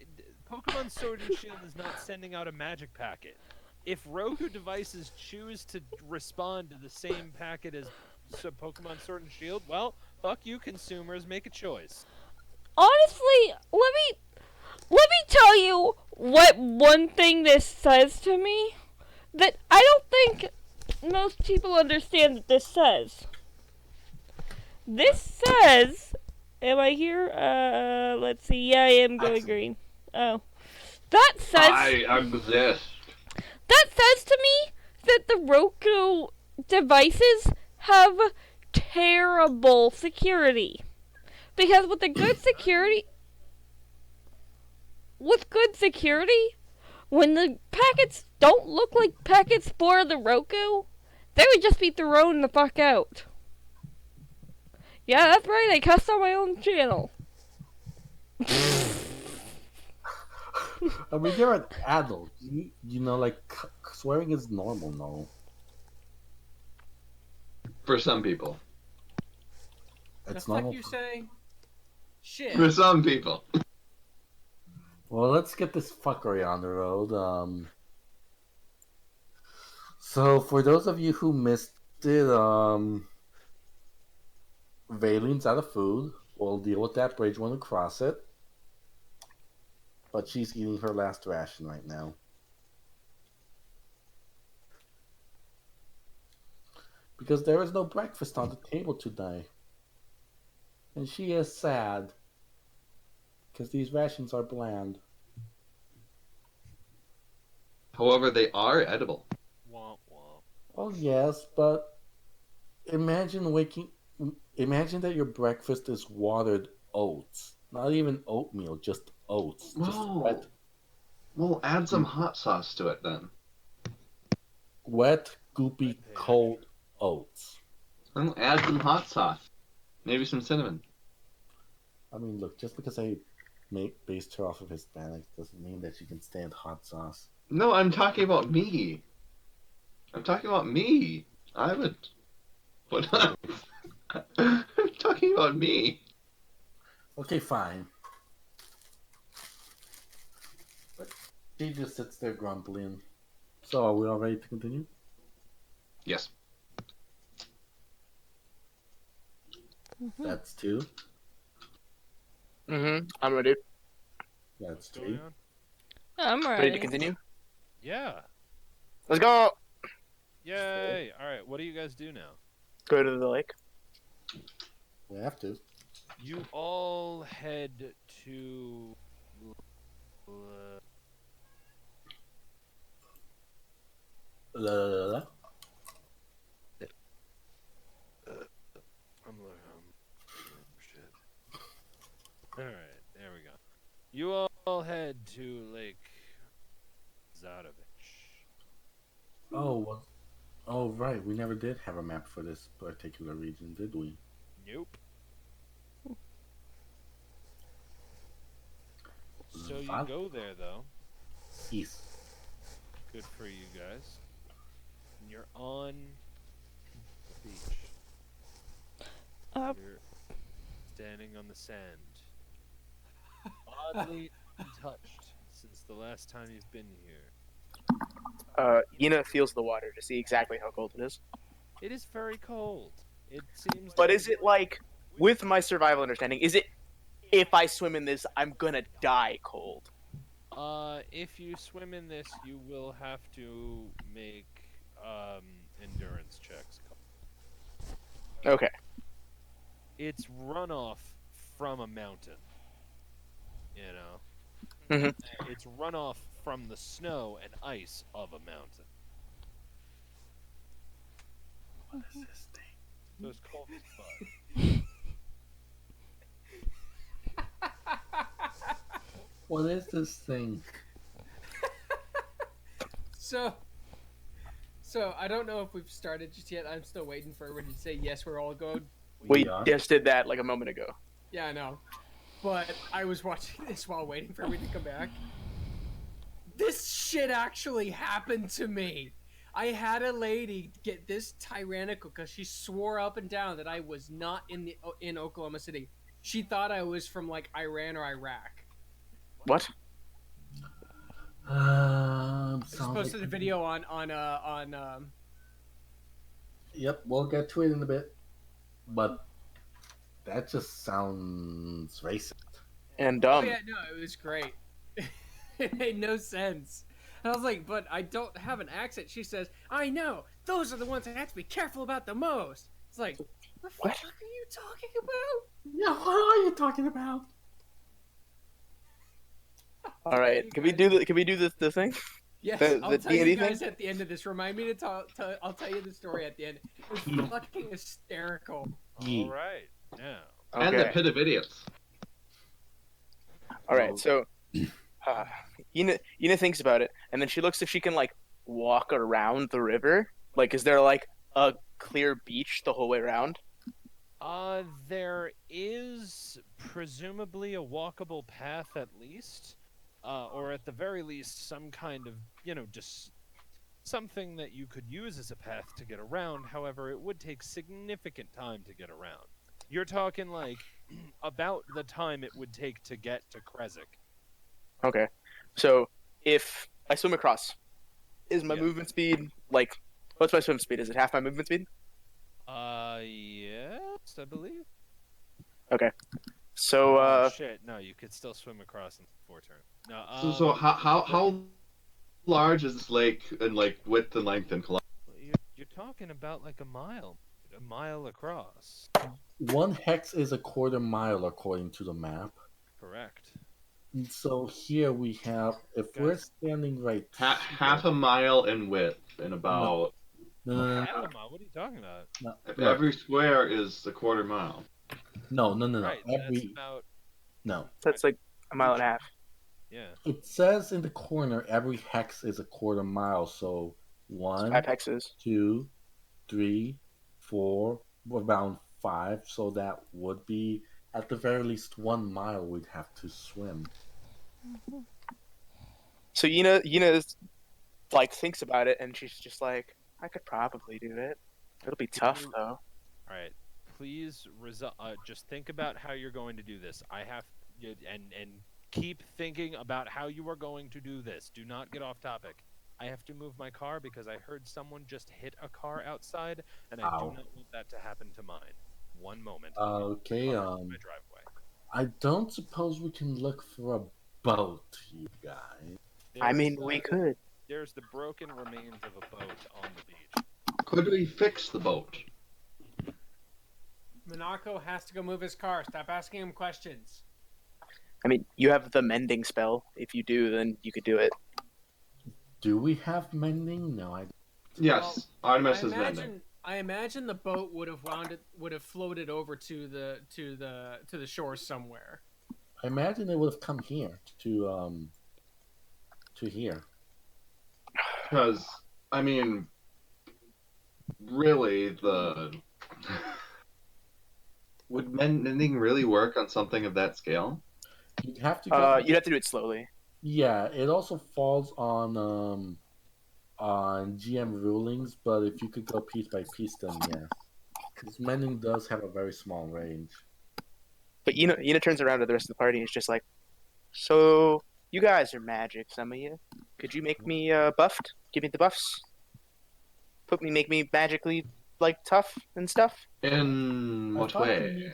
Pokemon Sword and Shield is not sending out a magic packet, if Roku devices choose to respond to the same packet as Pokemon Sword and Shield, well, fuck you, consumers. Make a choice. Honestly, let me tell you what one thing this says to me that I don't think most people understand that this says. This says, am I here? Let's see. Yeah, I am going green. Oh. That says I exist. that says to me that the Roku devices have terrible security. Because with good security, when the packets don't look like packets for the Roku, they would just be thrown the fuck out. Yeah, that's right, I cussed on my own channel. I mean, you're an adult. You know, like, swearing is normal, no? For some people. It's the normal. fuck you say? Shit. For some people. Well, let's get this fuckery on the road. So, for those of you who missed it, Valine's out of food. We'll deal with that bridge when we cross it. But she's eating her last ration right now. Because there is no breakfast on the table today. And she is sad. Because these rations are bland. However, they are edible. Womp womp. Oh yes, but imagine waking. Imagine that your breakfast is watered oats. Not even oatmeal, just oats. Just Whoa. Well, add some hot sauce to it then. wet, goopy, Webpage. cold oats. Well, add some hot sauce. Maybe some cinnamon. I mean, look, just because I based her off of Hispanics doesn't mean that she can stand hot sauce. No, I'm talking about me. I'm talking about me. I would. What? I'm talking about me. Okay, fine. But she just sits there grumbling. So, are we all ready to continue? Yes. That's 2. I'm ready. That's What's 3. going on? I'm Ready to ready. continue? Yeah. Let's go. Yay! All right. What do you guys do now? Go to the lake. We have to. You all head to. La, la, la, la. Shit. All right. There we go. You all head to Lake Zadovich. Oh, well, oh, right. We never did have a map for this particular region, did we? Nope. So you Val- go there though. East. Good for you guys. And you're on the beach. Uh, You're standing on the sand. Oddly untouched since the last time you've been here. Yina feels the water to see exactly how cold it is. It is very cold. It seems. But to is be it like, with my survival understanding, is it if I swim in this, I'm gonna die cold? If you swim in this, you will have to make endurance checks. Okay. It's runoff from a mountain. You know. Mhm. It's runoff from the snow and ice of a mountain. What is this thing? So it's cold as fuck. What is this thing? So I don't know if we've started just yet. I'm still waiting for everybody to say yes. We're all going. We are. just did that like a moment ago. Yeah, I know. But I was watching this while waiting for everybody to come back. This shit actually happened to me. I had a lady get this tyrannical because she swore up and down that I was not in Oklahoma City. She thought I was from like Iran or Iraq. What? I just Sounds posted like... a video on Yep, we'll get to it in a bit. But that just sounds racist. And Oh yeah, no, it was great. It made no sense. And I was like, but I don't have an accent. She says, I know. Those are the ones I have to be careful about the most. It's like, what the What? fuck are you talking about? Yeah, what are you talking about? all right, can we do the thing? Yes, The I'll tell you D&D guys thing? at the end of this. Remind me to tell. I'll tell you the story at the end. It was fucking hysterical. All right. Now. And the Okay. pit of idiots. All right. So, Yina thinks about it, and then she looks if she can like walk around the river. Like, is there like a clear beach the whole way around? There is presumably a walkable path at least, or at the very least some kind of, just something that you could use as a path to get around. However, it would take significant time to get around. You're talking like about the time it would take to get to Kresik. Okay. So if I swim across, is my Yeah. movement speed like? What's my swim speed? Is it half my movement speed? Yes, I believe. Okay. So Oh shit! No, you could still swim across in 4 turns. No. So how large is this lake in like width and length and kilometers? You're talking about like a mile across. 1 hex is a quarter mile according to the map. Correct. So here we have, if we're Guys. standing right Half here, a mile in width and no, about Half a mile? What are you talking about? no, if look, every square is a quarter mile. no. Right, that's about No. That's like a mile and a half. yeah. It says in the corner every hex is a quarter mile. So It's 1, 5 hexes. 2, 3, 4, around 5. So that would be at the very least 1 mile we'd have to swim. So Yuna like thinks about it, and she's just like, I could probably do it. It'll be tough you- though. All right. Please just think about how you're going to do this. And keep thinking about how you are going to do this. Do not get off topic. I have to move my car because I heard someone just hit a car outside, and I do Ow. not want that to happen to mine. One moment. Okay, My driveway. I don't suppose we can look for a boat, you guys. I mean, There's, we could. There's the broken remains of a boat on the beach. Could we fix the boat? Monaco has to go move his car. Stop asking him questions. I mean, you have the mending spell. If you do, then you could do it. Do we have mending? No, I. Yes, Artemis is mending. I imagine the boat would have floated over to the shore somewhere. I imagine they would have come here to here. Because, I mean, really, would mending really work on something of that scale? You'd have to go. You'd have to do it slowly. Yeah, it also falls on GM rulings, but if you could go piece by piece, then yes. Because mending does have a very small range. But Yuna turns around to the rest of the party and is just like, so you guys are magic, some of you. Could you make me buffed? Give me the buffs. Make me magically like tough and stuff. In what way?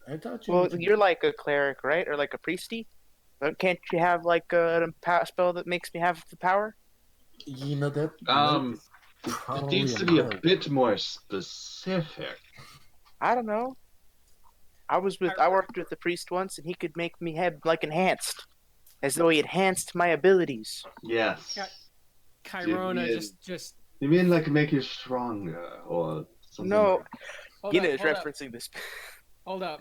I thought you. Well, you're like a cleric, right? Or like a priesty? Can't you have like a spell that makes me have the power? You know that. It needs to be a bit more specific. I don't know. I worked with the priest once, and he could make me have like enhanced, as though he enhanced my abilities. Yes. Kyrona just. You mean like make you stronger or something? No, Hold Yuna up, is hold referencing this. Hold up.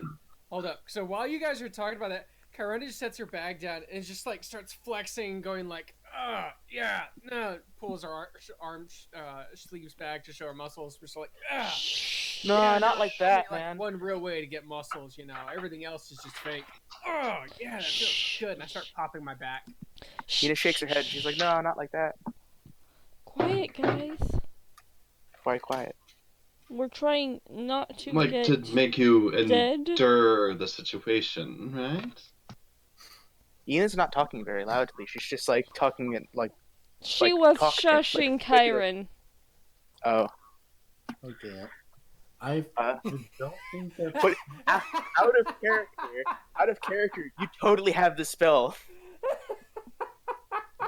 So while you guys are talking about that, Kyrona just sets her bag down and just like starts flexing, going like, yeah, no, pulls her arm sleeves back to show her muscles. We're still like, No, yeah, not like that, like man. one real way to get muscles, everything else is just fake. Oh, yeah, that feels good. And I start popping my back. Yuna shakes her head. She's like, no, not like that. Quiet, guys. Quiet. We're trying not to Like get to make you dead. endure the situation, right? Yuna's not talking very loudly. She's just like talking in like. She like, was talk to- like, shushing regular- Kyron. Oh. Okay. I don't think that. But out of character, you totally have the spell.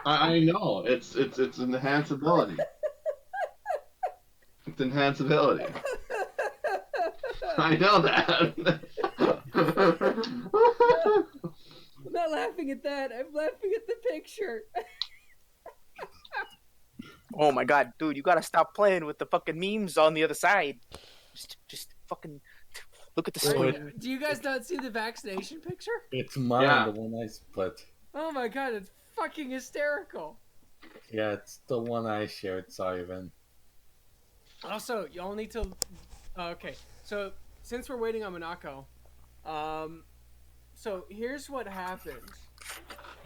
I know. It's enhanceability. It's enhanceability. I know that. I'm not laughing at that. I'm laughing at the picture. Oh my god, dude, you gotta stop playing with the fucking memes on the other side. Just fucking look at the screen. Do you guys not see the vaccination picture? It's mine, Yeah. the one I split. Oh my god, it's fucking hysterical. Yeah, it's the one I shared. Sorry, Vin. Also, y'all need to. Okay, so since we're waiting on Monaco, so here's what happened.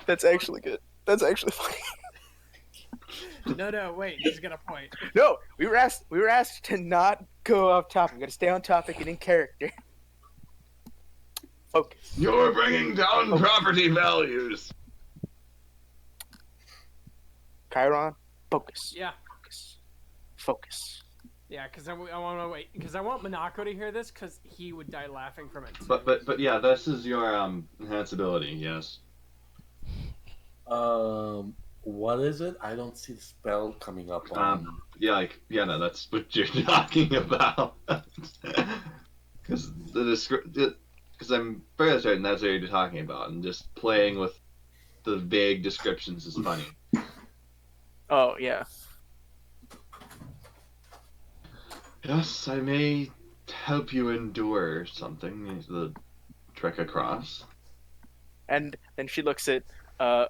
That's actually good. That's actually funny. No, wait, he's got a point. No, we were asked to not go off topic. We gotta stay on topic and in character. Focus. You're bringing down property values. Chiron, focus. Yeah, Focus. yeah, because I want to wait, because I want Monaco to hear this, because he would die laughing from it. Too. But yeah, this is your enhanceability. Yes. What is it? I don't see the spell coming up on. No, that's what you're talking about. Because I'm fairly certain that's what you're talking about, and just playing with the vague descriptions is funny. Oh yeah. Yes, I may help you endure something. The trek across. And then she looks at uh,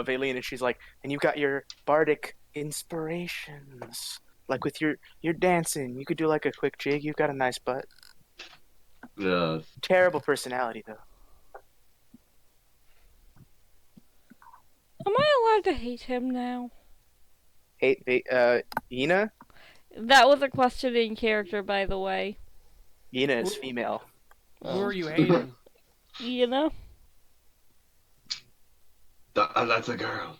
Valine and she's like, "And you got your bardic inspirations, like with your dancing. You could do like a quick jig. You've got a nice butt. Yes. Terrible personality though." Am I allowed to hate him now? Hate Yina. That was a question in character, by the way. Yina is female. Who are you hating? You know? That's a girl.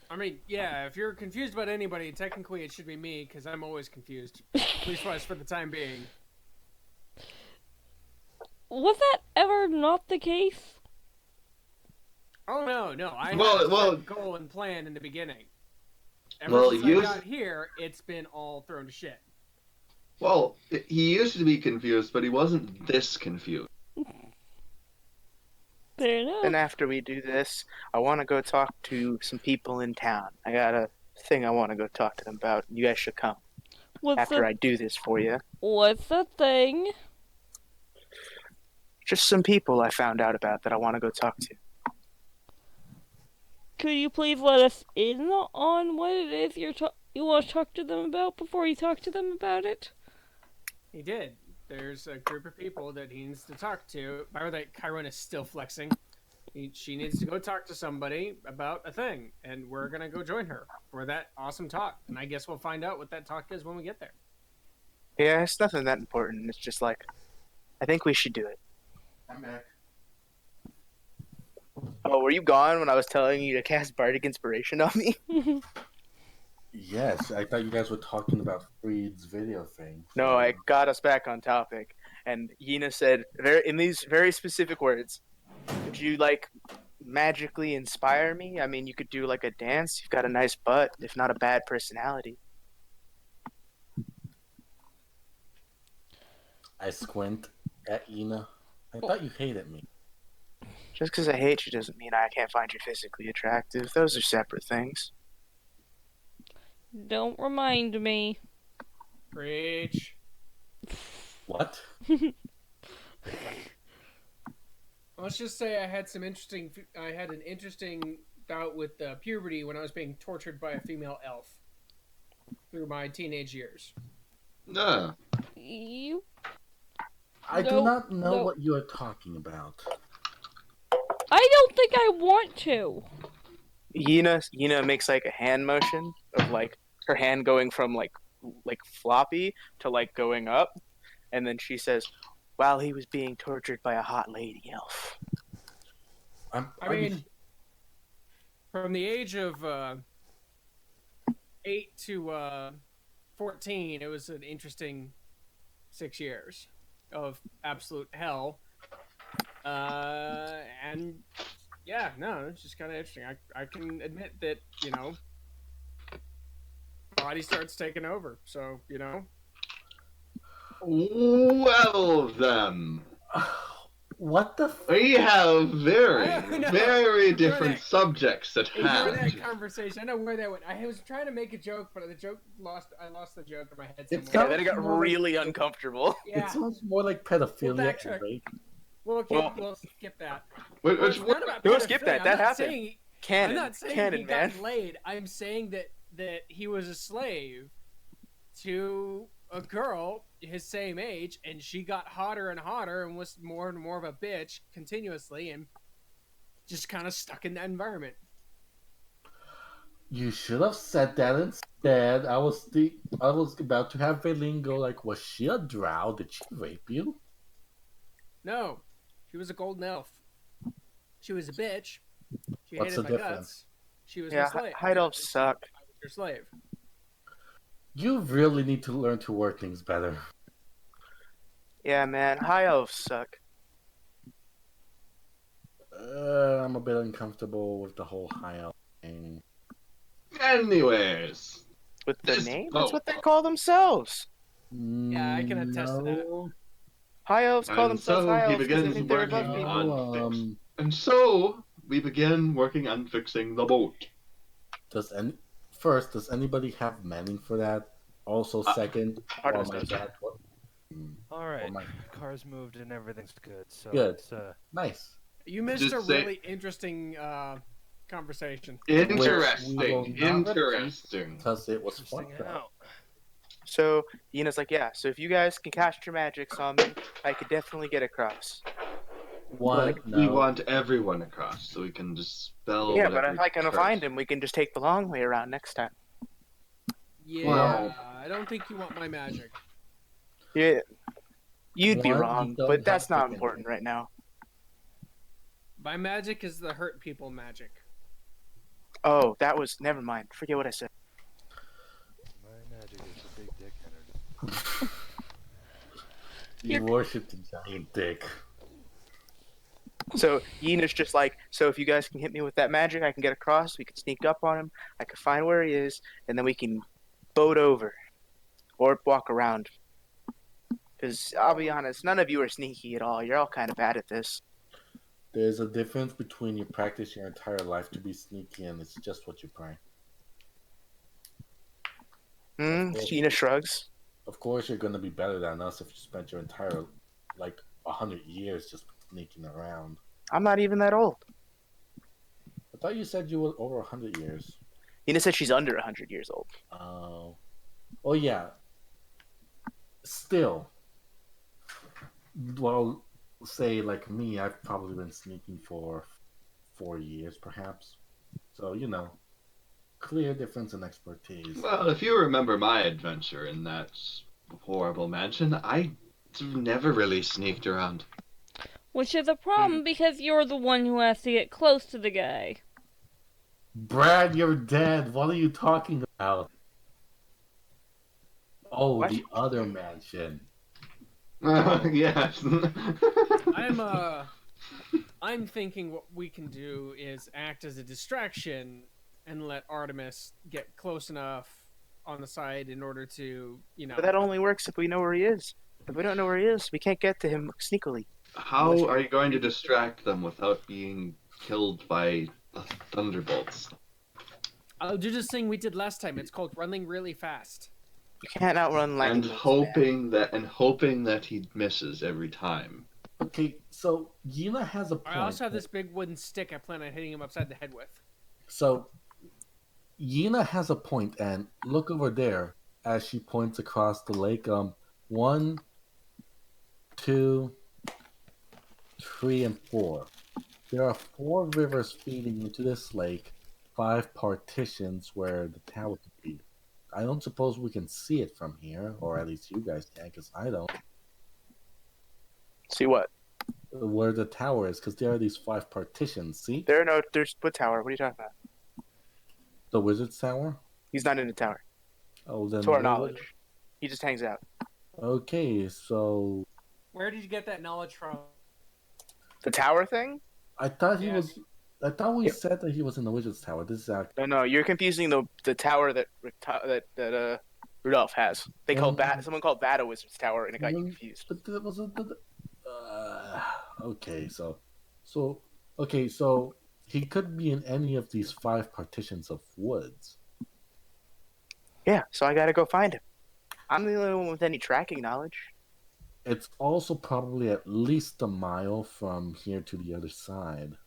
I mean, yeah, if you're confused about anybody, technically it should be me, because I'm always confused. At least for the time being. Was that ever not the case? Oh, no. I had Well- a well- set goal and plan in the beginning. Ever Well, since I got here, it's been all thrown to shit. Well, he used to be confused, but he wasn't this confused. Fair enough. And after we do this, I want to go talk to some people in town. I got a thing I want to go talk to them about. You guys should come after I do this for you. What's the thing? Just some people I found out about that I want to go talk to. Could you please let us in on what it is you want to talk to them about before you talk to them about it? He did. There's a group of people that he needs to talk to. By the way, Chiron is still flexing. She needs to go talk to somebody about a thing, and we're gonna go join her for that awesome talk. And I guess we'll find out what that talk is when we get there. Yeah, it's nothing that important. It's just like, I think we should do it. I'm back. Oh, were you gone when I was telling you to cast Bardic Inspiration on me? Yes, I thought you guys were talking about Freed's video thing. No, I got us back on topic. And Yina said, in these very specific words, "Would you, like, magically inspire me? I mean, you could do, like, a dance. You've got a nice butt, if not a bad personality." I squint at Ina. I thought you hated me. Just because I hate you doesn't mean I can't find you physically attractive. Those are separate things. Don't remind me. Preach. What? Let's just say I had an interesting bout with puberty when I was being tortured by a female elf through my teenage years. No. You. I do Nope, not know nope. what you are talking about. I don't think I want to. Yina makes, like, a hand motion of, like, her hand going from, like floppy to, like, going up. And then she says, "While he was being tortured by a hot lady elf." I mean, from the age of 8 to 14, it was an interesting 6 years of absolute hell. And yeah, no, it's just kind of interesting. I can admit that, body starts taking over. So, Well then, What the? we have very, No, very ignore different that. subjects at Ignore hand. that conversation. I know where that went. I was trying to make a joke, but the joke I lost the joke in my head It's somewhere. Yeah, then it got really uncomfortable. Yeah. It sounds more like pedophilia backtrack. and rape. We'll skip that. Which, Well, it's not about No, skip pedophilia. that. I'm That not happened. saying- I'm Canon, not saying canon, he man. got laid. I'm saying that he was a slave to a girl his same age, and she got hotter and hotter and was more and more of a bitch continuously, and just kind of stuck in that environment. You should have said that instead. I was about to have Valine go like, was she a drow? Did she rape you? No, she was a golden elf. She was a bitch. She What's hated the my difference? guts. She was Yeah, my slave. high elves suck. I was your slave. You really need to learn to work things better. Yeah, man, high elves suck. I'm a bit uncomfortable with the whole high elf thing. Anyways, With the This name? boat. That's what they call themselves. Yeah, I can attest to that. No. High elves call And themselves so high he elves because they begins think they're above working people. on- And so we begin working on fixing the boat. Does anybody have manning for that? Also, second, while Artemis my does. dad. All right, my car's moved and everything's good. So good, let's nice. You missed Just a say- really interesting conversation. Interesting. Interesting. Because it was fun. interesting out. So Yina's like, yeah. So if you guys can cast your magics on me, I could definitely get across. One, We no. want everyone across so we can dispel Yeah, but whatever if I can curse. find him, we can just take the long way around next time. Yeah, Well- I don't think you want my magic. Yeah, you'd be One, you wrong, don't but that's have not chicken. important right now. My magic is the hurt people magic. Oh, that was never mind. Forget what I said. My magic is the big dick energy. You worship the giant dick. So Yina's just like, so if you guys can hit me with that magic, I can get across. We can sneak up on him. I can find where he is, and then we can boat over or walk around. Because I'll be honest, none of you are sneaky at all. You're all kind of bad at this. There's a difference between you practice your entire life to be sneaky and it's just what you pray. Yina shrugs. Of course, you're going to be better than us if you spent your entire, 100 years just sneaking around. I'm not even that old. I thought you said you were over 100 years. Yina said she's under 100 years old. Oh, yeah. Still, well, say like me, I've probably been sneaking for 4 years, perhaps. So, clear difference in expertise. Well, if you remember my adventure in that horrible mansion, I never really sneaked around. Which is a problem because you're the one who has to get close to the guy. Brad, you're dead. What are you talking about? Oh, What? the other mansion. Yes. I'm thinking what we can do is act as a distraction and let Artemis get close enough on the side in order to, But that only works if we know where he is. If we don't know where he is, we can't get to him sneakily. How are you going to distract them without being killed by thunderbolts? I'll do this thing we did last time. It's called running really fast. You can't outrun lightning. And hoping that he misses every time. Okay, so Yina has a point. I also have this big wooden stick I plan on hitting him upside the head with. So Yina has a point, and look over there as she points across the lake. 1, 2, 3, and 4. There are 4 rivers feeding into this lake, 5 partitions where the tower could be. I don't suppose we can see it from here, or at least you guys can, because I don't. See what? Where the tower is, because there are these 5 partitions. See There's what tower? What are you talking about? the wizard's tower. He's not in the tower. Oh, then To our knowledge, he just hangs out. Okay, so Where did you get that knowledge from? The tower thing? I thought he Yeah. was. I thought we Yep. said that he was in the wizard's tower. This is actually. No, you're confusing the tower that Rudolph has. Someone called that a wizard's tower, and it got you confused. But that wasn't. Okay, so he could be in any of these 5 partitions of woods. Yeah, so I gotta go find him. I'm the only one with any tracking knowledge. It's also probably at least a mile from here to the other side.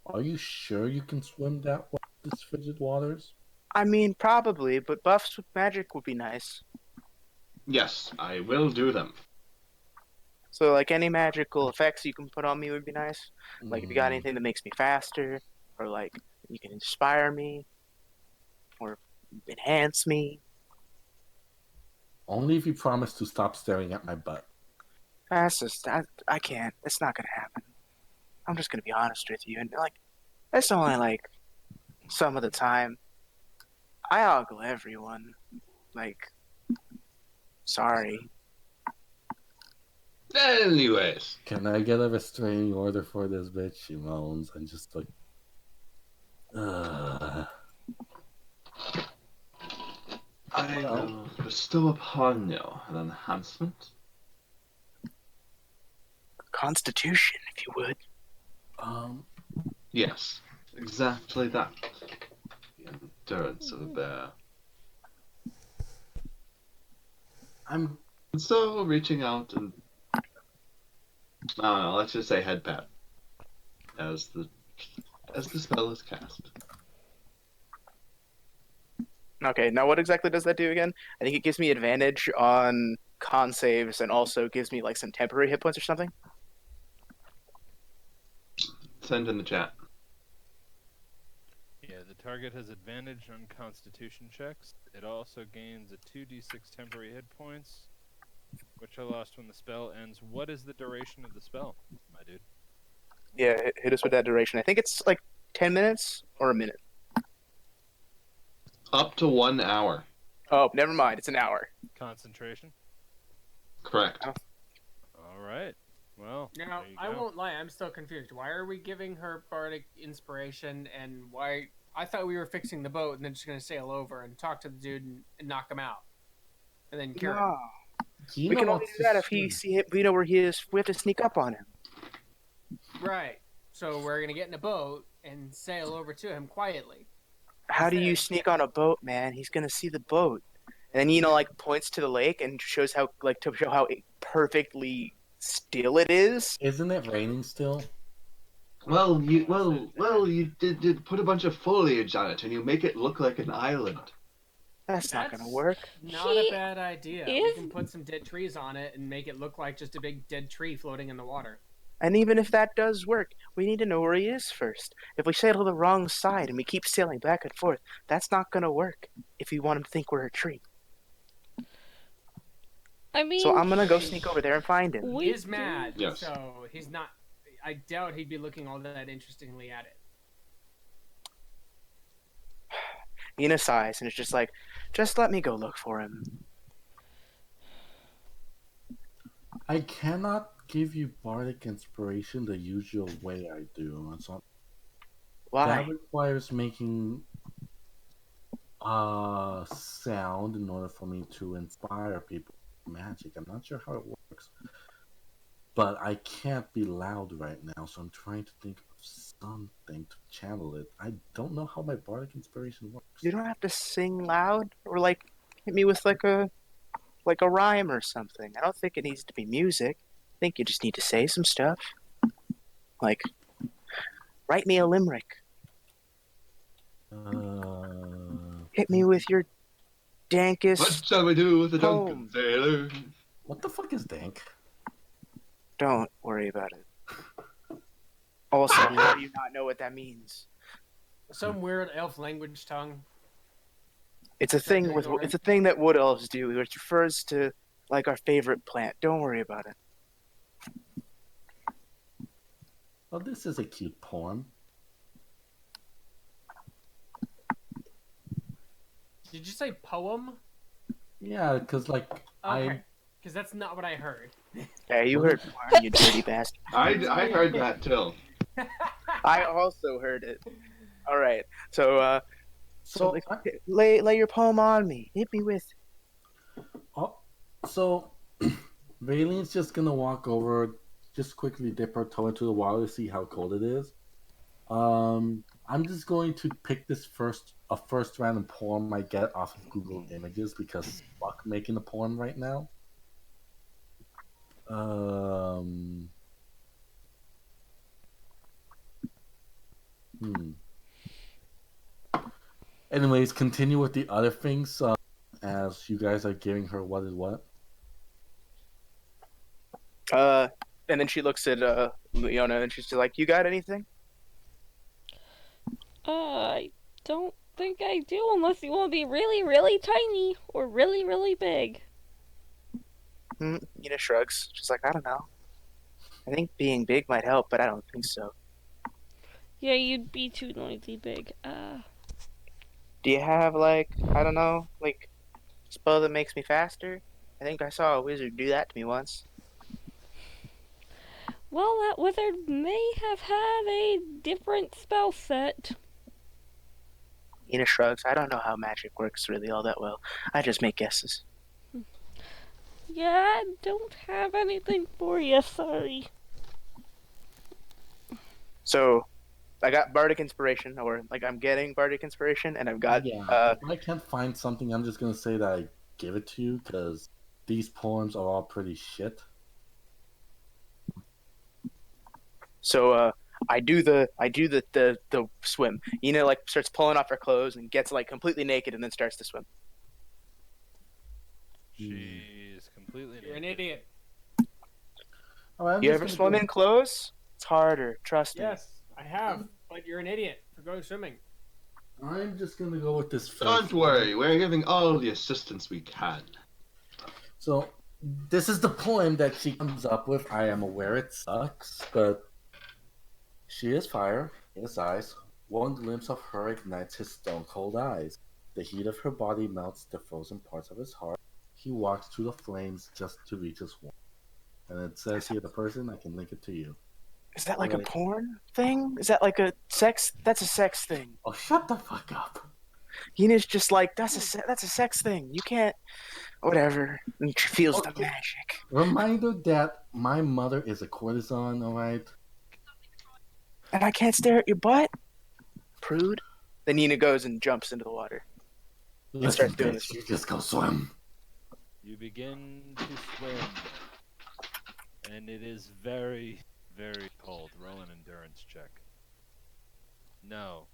Are you sure you can swim that way, this frigid waters? I mean, probably, but buffs with magic would be nice. Yes, I will do them. So, like, any magical effects you can put on me would be nice. Like, if you got anything that makes me faster, or, like, you can inspire me, or enhance me. Only if you promise to stop staring at my butt. That's just, I can't. It's not gonna happen. I'm just gonna be honest with you. And, like, that's only, like, some of the time. I ogle everyone. Like, sorry. Anyways, Can I get a restraining order for this bitch? She moans and just like. I will bestow upon you an enhancement. Constitution, if you would. Yes, exactly that. The endurance of a bear. I'm So reaching out and let's just say head pat as the spell is cast. Okay, now what exactly does that do again? I think it gives me advantage on con saves and also gives me like some temporary hit points or something. Send in the chat. Yeah, the target has advantage on Constitution checks. It also gains a 2d6 temporary hit points, which are lost when the spell ends. What is the duration of the spell, my dude? Yeah, hit us with that duration. I think it's like 10 minutes or a minute. Up to 1 hour. Oh, never mind. It's an hour. Concentration? Correct. All right. Well, Now, there you I go. won't lie, I'm still confused. Why are we giving her bardic inspiration, and why... I thought we were fixing the boat and then just going to sail over and talk to the dude and knock him out. And then cure him. No. Gina We can only wants do to that if we know where he is. We have to sneak up on him. Right. So we're going to get in a boat and sail over to him quietly. How do you Instead- sneak on a boat, man? He's gonna see the boat. And then like points to the lake and shows how to show how perfectly still it is. Isn't it raining still? Well, you did put a bunch of foliage on it, and you make it look like an island. That's not gonna work. Not a bad idea. We is- can put some dead trees on it and make it look like just a big dead tree floating in the water. And even if that does work, we need to know where he is first. If we sail to the wrong side and we keep sailing back and forth, that's not gonna work if we want him to think we're a tree. I mean, So I'm gonna go sneak over there and find him. He is mad, Yes. so he's not... I doubt he'd be looking all that interestingly at it. Ina sighs and it's just like, just let me go look for him. I cannot give you bardic inspiration the usual way I do. And so Why? that requires making a sound in order for me to inspire people with magic. I'm not sure how it works. But I can't be loud right now, so I'm trying to think of something to channel it. I don't know how my bardic inspiration works. You don't have to sing loud or like hit me with like a rhyme or something. I don't think it needs to be music. I think you just need to say some stuff. Like, write me a limerick. Hit me with your dankest. What shall we do with the Home. drunken sailor? What the fuck is dank? Don't worry about it. Also, how do you not know what that means? Some weird elf language tongue. It's a thing with it's a thing that wood elves do, which refers to like our favorite plant. Don't worry about it. Well, this is a cute poem. Did you say poem? Yeah, because like Okay. Because that's not what I heard. Yeah, you heard porn, you dirty bastard. I heard that too. I also heard it. All right, so So, lay your poem on me. Hit me with. so Raylene's just gonna walk over, just quickly dip her toe into the water to see how cold it is. I'm just going to pick this first random poem I get off of Google Images because fuck making a poem right now. Anyways, continue with the other things as you guys are giving her what is what. And then she looks at Leona and she's like, "You got anything?" I don't think I do unless you want to be really, really tiny or really, really big. Ina shrugs. She's like, "I don't know. I think being big might help, but I don't think so." Yeah, you'd be too noisy big. Do you have like, I don't know, like a spell that makes me faster? I think I saw a wizard do that to me once. Well, that wizard may have had a different spell set. Ina shrugs. I don't know how magic works really all that well. I just make guesses. Yeah, I don't have anything for you, sorry. So I got bardic inspiration, or like I'm getting bardic inspiration, and I've got Yeah, if I can't find something, I'm just gonna say that I give it to you because these poems are all pretty shit. so I do the swim. Like starts pulling off her clothes and gets like completely naked, and then starts to swim. She's completely You're an naked. idiot. All right, I'm You just ever gonna swim go. in clothes? It's harder. Trust me. Yes, I have, but you're an idiot for going swimming. I'm just gonna go with this Don't first. worry, we're giving all the assistance we can. So this is the poem that she comes up with. I am aware it sucks, but she is fire, he is ice. One glimpse of her ignites his stone cold eyes. The heat of her body melts the frozen parts of his heart. He walks through the flames just to reach his warmth. And it says here the person, I can link it to you. Is that like a Right. porn thing? Is that like a sex? That's a sex thing. Oh, shut the fuck up. Hina's just like that's a sex thing. You can't. Whatever. And she feels the Okay. magic. Reminder that my mother is a courtesan, alright? And I can't stare at your butt, prude. Then Nina goes and jumps into the water. Listen, starts doing bitch, this. you just go swim. You begin to swim, and it is very, very cold. Roll an endurance check. No.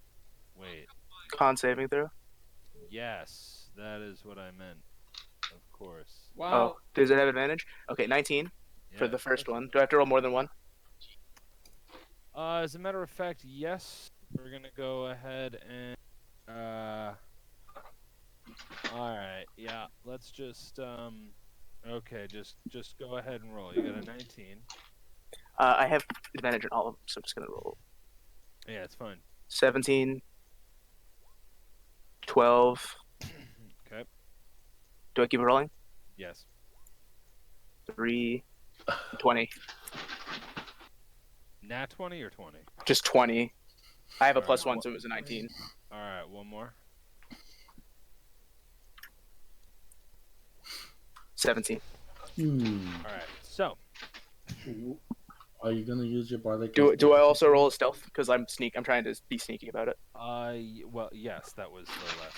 Wait. Con saving throw. Yes, that is what I meant. Of course. Oh, Wow. does it have advantage? Okay, 19 for Yeah. the first one. Do I have to roll more than one? As a matter of fact, yes. We're gonna go ahead and all right, yeah. Let's just okay, just go ahead and roll. You got a 19. I have advantage on all of them, so I'm just gonna roll Yeah, it's fine. 17, 12. Okay. Do I keep rolling? Yes. 3, 20. Nat 20 or 20? Just 20. I have a All plus right. one, so it was a 19. All right, one more. 17. All right. So, Are you gonna use your bardic? Do I also roll a stealth? Because I'm trying to be sneaky about it. well, yes, that was the last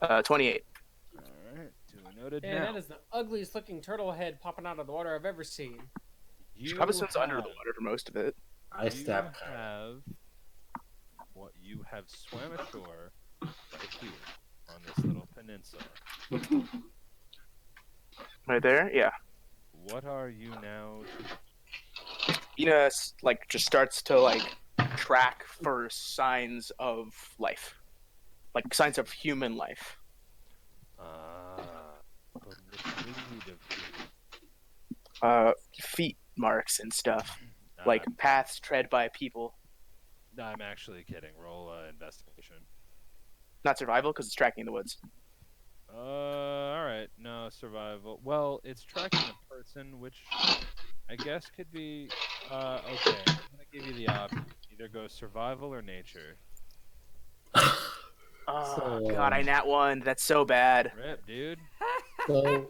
roll. 28. All right, duly noted. Man, Now, that is the ugliest looking turtle head popping out of the water I've ever seen. She you probably swims under the have- water for most of it. I you stab her. have what you have swam ashore right here on this little peninsula. Right there? Yeah. What are you now to Ina like just starts to like track for signs of life, like signs of human life. from the breed of human? Feet marks and stuff, Uh, like paths tread by people. No, I'm actually kidding. Roll investigation. Not survival because it's tracking in the woods. All right. No survival. Well, it's tracking a person, which I guess could be. Okay. I'm gonna give you the option. Either go survival or nature. Oh So, God, I nat one. That's so bad. Rip, dude. So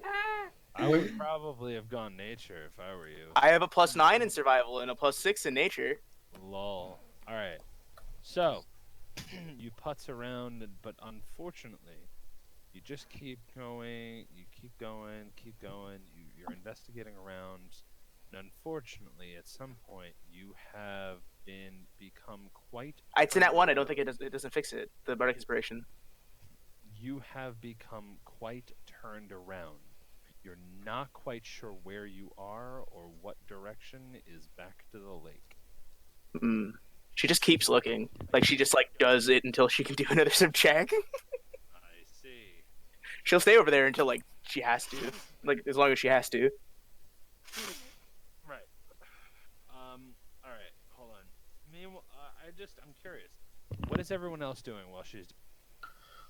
I would probably have gone nature if I were you. I have a +9 in survival and a +6 in nature. Lol. All right. So you putz around, but unfortunately, you just keep going. You keep going. Keep going. You're investigating around. And unfortunately, at some point, you have become quite. It's a nat one. I don't think it doesn't fix it. The bardic inspiration. You have become quite turned around. You're not quite sure where you are or what direction is back to the lake. Mm. She just keeps looking. Like she just like does it until she can do another sim check. I see. She'll stay over there until like she has to. Like as long as she has to. Right. All right. Hold on. Meanwhile, I'm curious. What is everyone else doing while she's?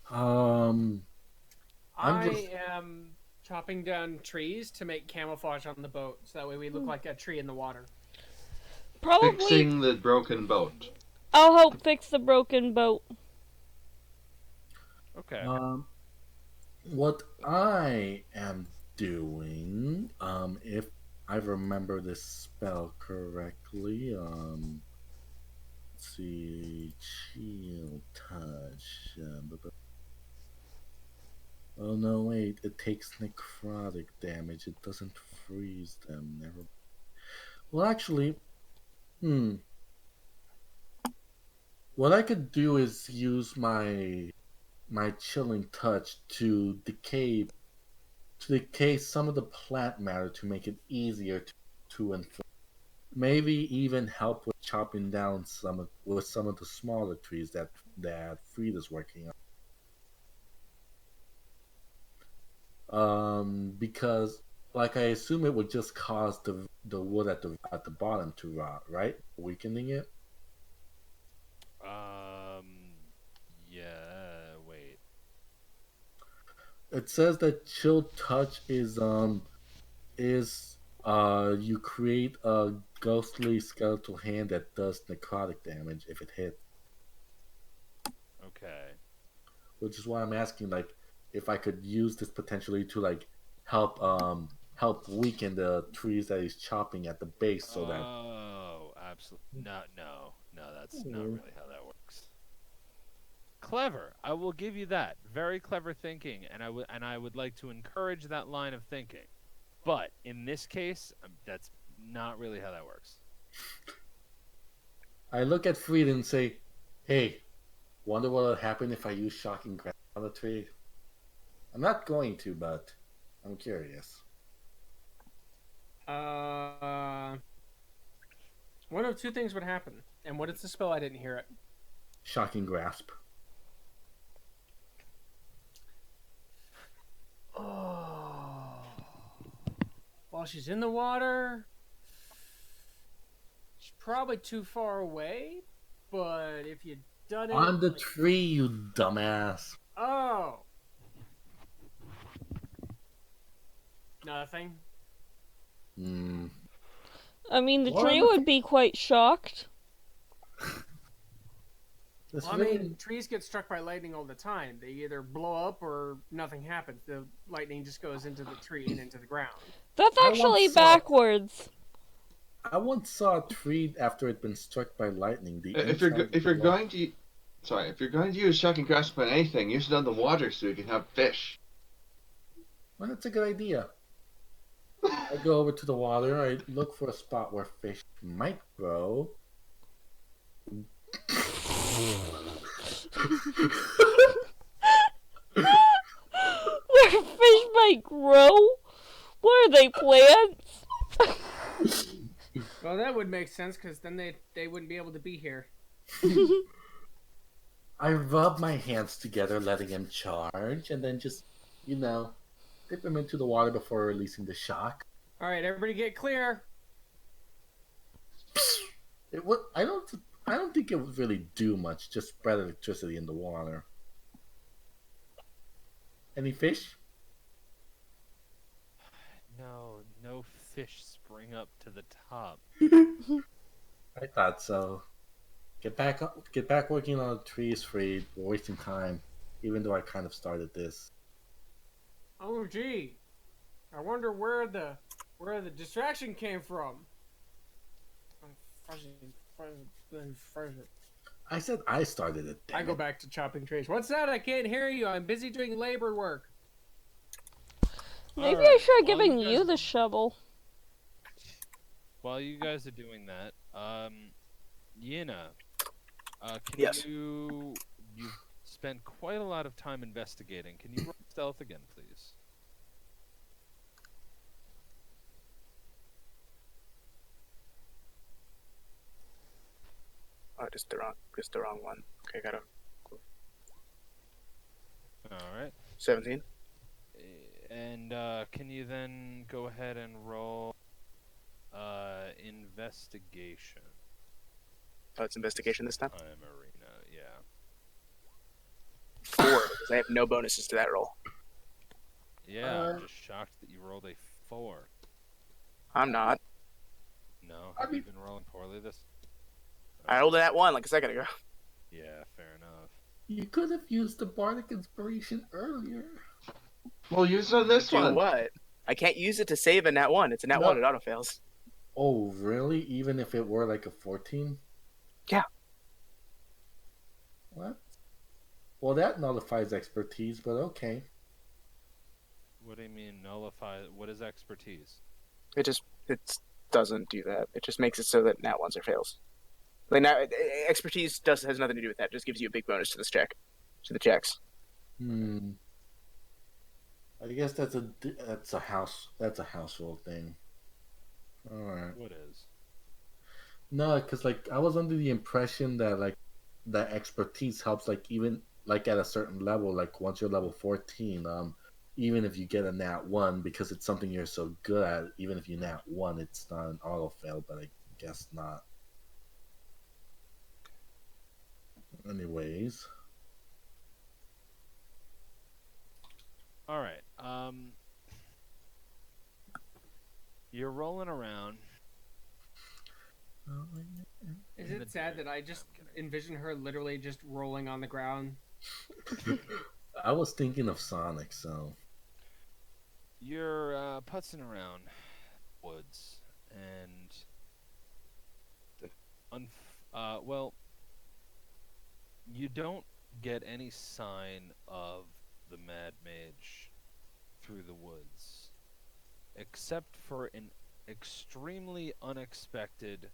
I'm I just- am chopping down trees to make camouflage on the boat, so that way we look like a tree in the water. Probably Fixing the broken boat. I'll help fix the broken boat. Okay. what I am doing, if I remember this spell correctly. Let's see, chill touch. Oh no, wait! It takes necrotic damage. It doesn't freeze them. Never. Well, actually, hmm. What I could do is use my chilling touch to decay some of the plant matter to make it easier to infect. Maybe even help with chopping down some of the smaller trees that Frida's working on. Because like I assume it would just cause the wood at the bottom to rot, right? Weakening it. Yeah. Wait. It says that chill touch is you create a ghostly skeletal hand that does necrotic damage if it hits. Okay. Which is why I'm asking, like, if I could use this potentially to like help weaken the trees that he's chopping at the base, so that. Oh, absolutely. No. That's not really how that works. Clever. I will give you that. Very clever thinking, and I would like to encourage that line of thinking. But in this case, that's not really how that works. I look at Fried and say, "Hey, wonder what would happen if I use shocking grass on the tree." I'm not going to, but I'm curious. One of two things would happen. And what is the spell? I didn't hear it. Shocking grasp. Oh. While she's in the water, she's probably too far away. But if you'd done it On the tree, you dumbass. Oh. Nothing. Hmm. I mean, the What? tree would be quite shocked. This Well, I really- mean, trees get struck by lightning all the time. They either blow up or nothing happens. The lightning just goes into the tree and into the ground. That's I actually once saw- backwards. I once saw a tree after it'd been struck by lightning. If you're going to use shocking grasp on anything, use it on the water so you can have fish. Well, that's a good idea. I go over to the water. I look for a spot where fish might grow. Where fish might grow? What are they, plants? Well, that would make sense because then they wouldn't be able to be here. I rub my hands together, letting him charge, and then just, dip him into the water before releasing the shock. All right, everybody get clear. I don't think it would really do much. Just spread electricity in the water. Any fish? No fish spring up to the top. I thought so. Get back working on the trees, Freed. We're wasting time, even though I kind of started this. Oh, gee. I wonder where the distraction came from. I said I started it. I damn go it. back to chopping trees. What's that? I can't hear you. I'm busy doing labor work. Maybe I Alright, should have while given you you guys- the shovel. While you guys are doing that, Yina, can Yes. you've spent quite a lot of time investigating. Can you roll stealth again, please? Oh, just the wrong one. Okay, got a All right. 17. And can you then go ahead and roll investigation? Oh, it's investigation this time. Time arena, yeah. 4, because I have no bonuses to that roll. Yeah, I'm just shocked that you rolled a 4. I'm not. No, have you been rolling poorly this? I rolled it at 1 like a second ago. Yeah, fair enough. You could have used the bardic inspiration earlier. Well, use it on this Do one. what? I can't use it to save a nat 1. It's a nat No. 1. It auto fails. Oh, really? Even if it were like a 14? Yeah. What? Well, that nullifies expertise, but okay. What do you mean nullify? What is expertise? It doesn't do that. It just makes it so that nat 1s are fails. Like now, expertise has nothing to do with that. It just gives you a big bonus to this check, to the checks. I guess that's a household thing. All right. What is? No, because like I was under the impression that like that expertise helps like even like at a certain level, like once you're level 14, even if you get a nat 1 because it's something you're so good at, even if you nat 1, it's not an auto fail, but I guess not. Anyways. All right. You're rolling around. Is it sad that I just envision her literally just rolling on the ground? I was thinking of Sonic, so. You're putzing around woods, and well, you don't get any sign of the Mad Mage through the woods, except for an extremely unexpected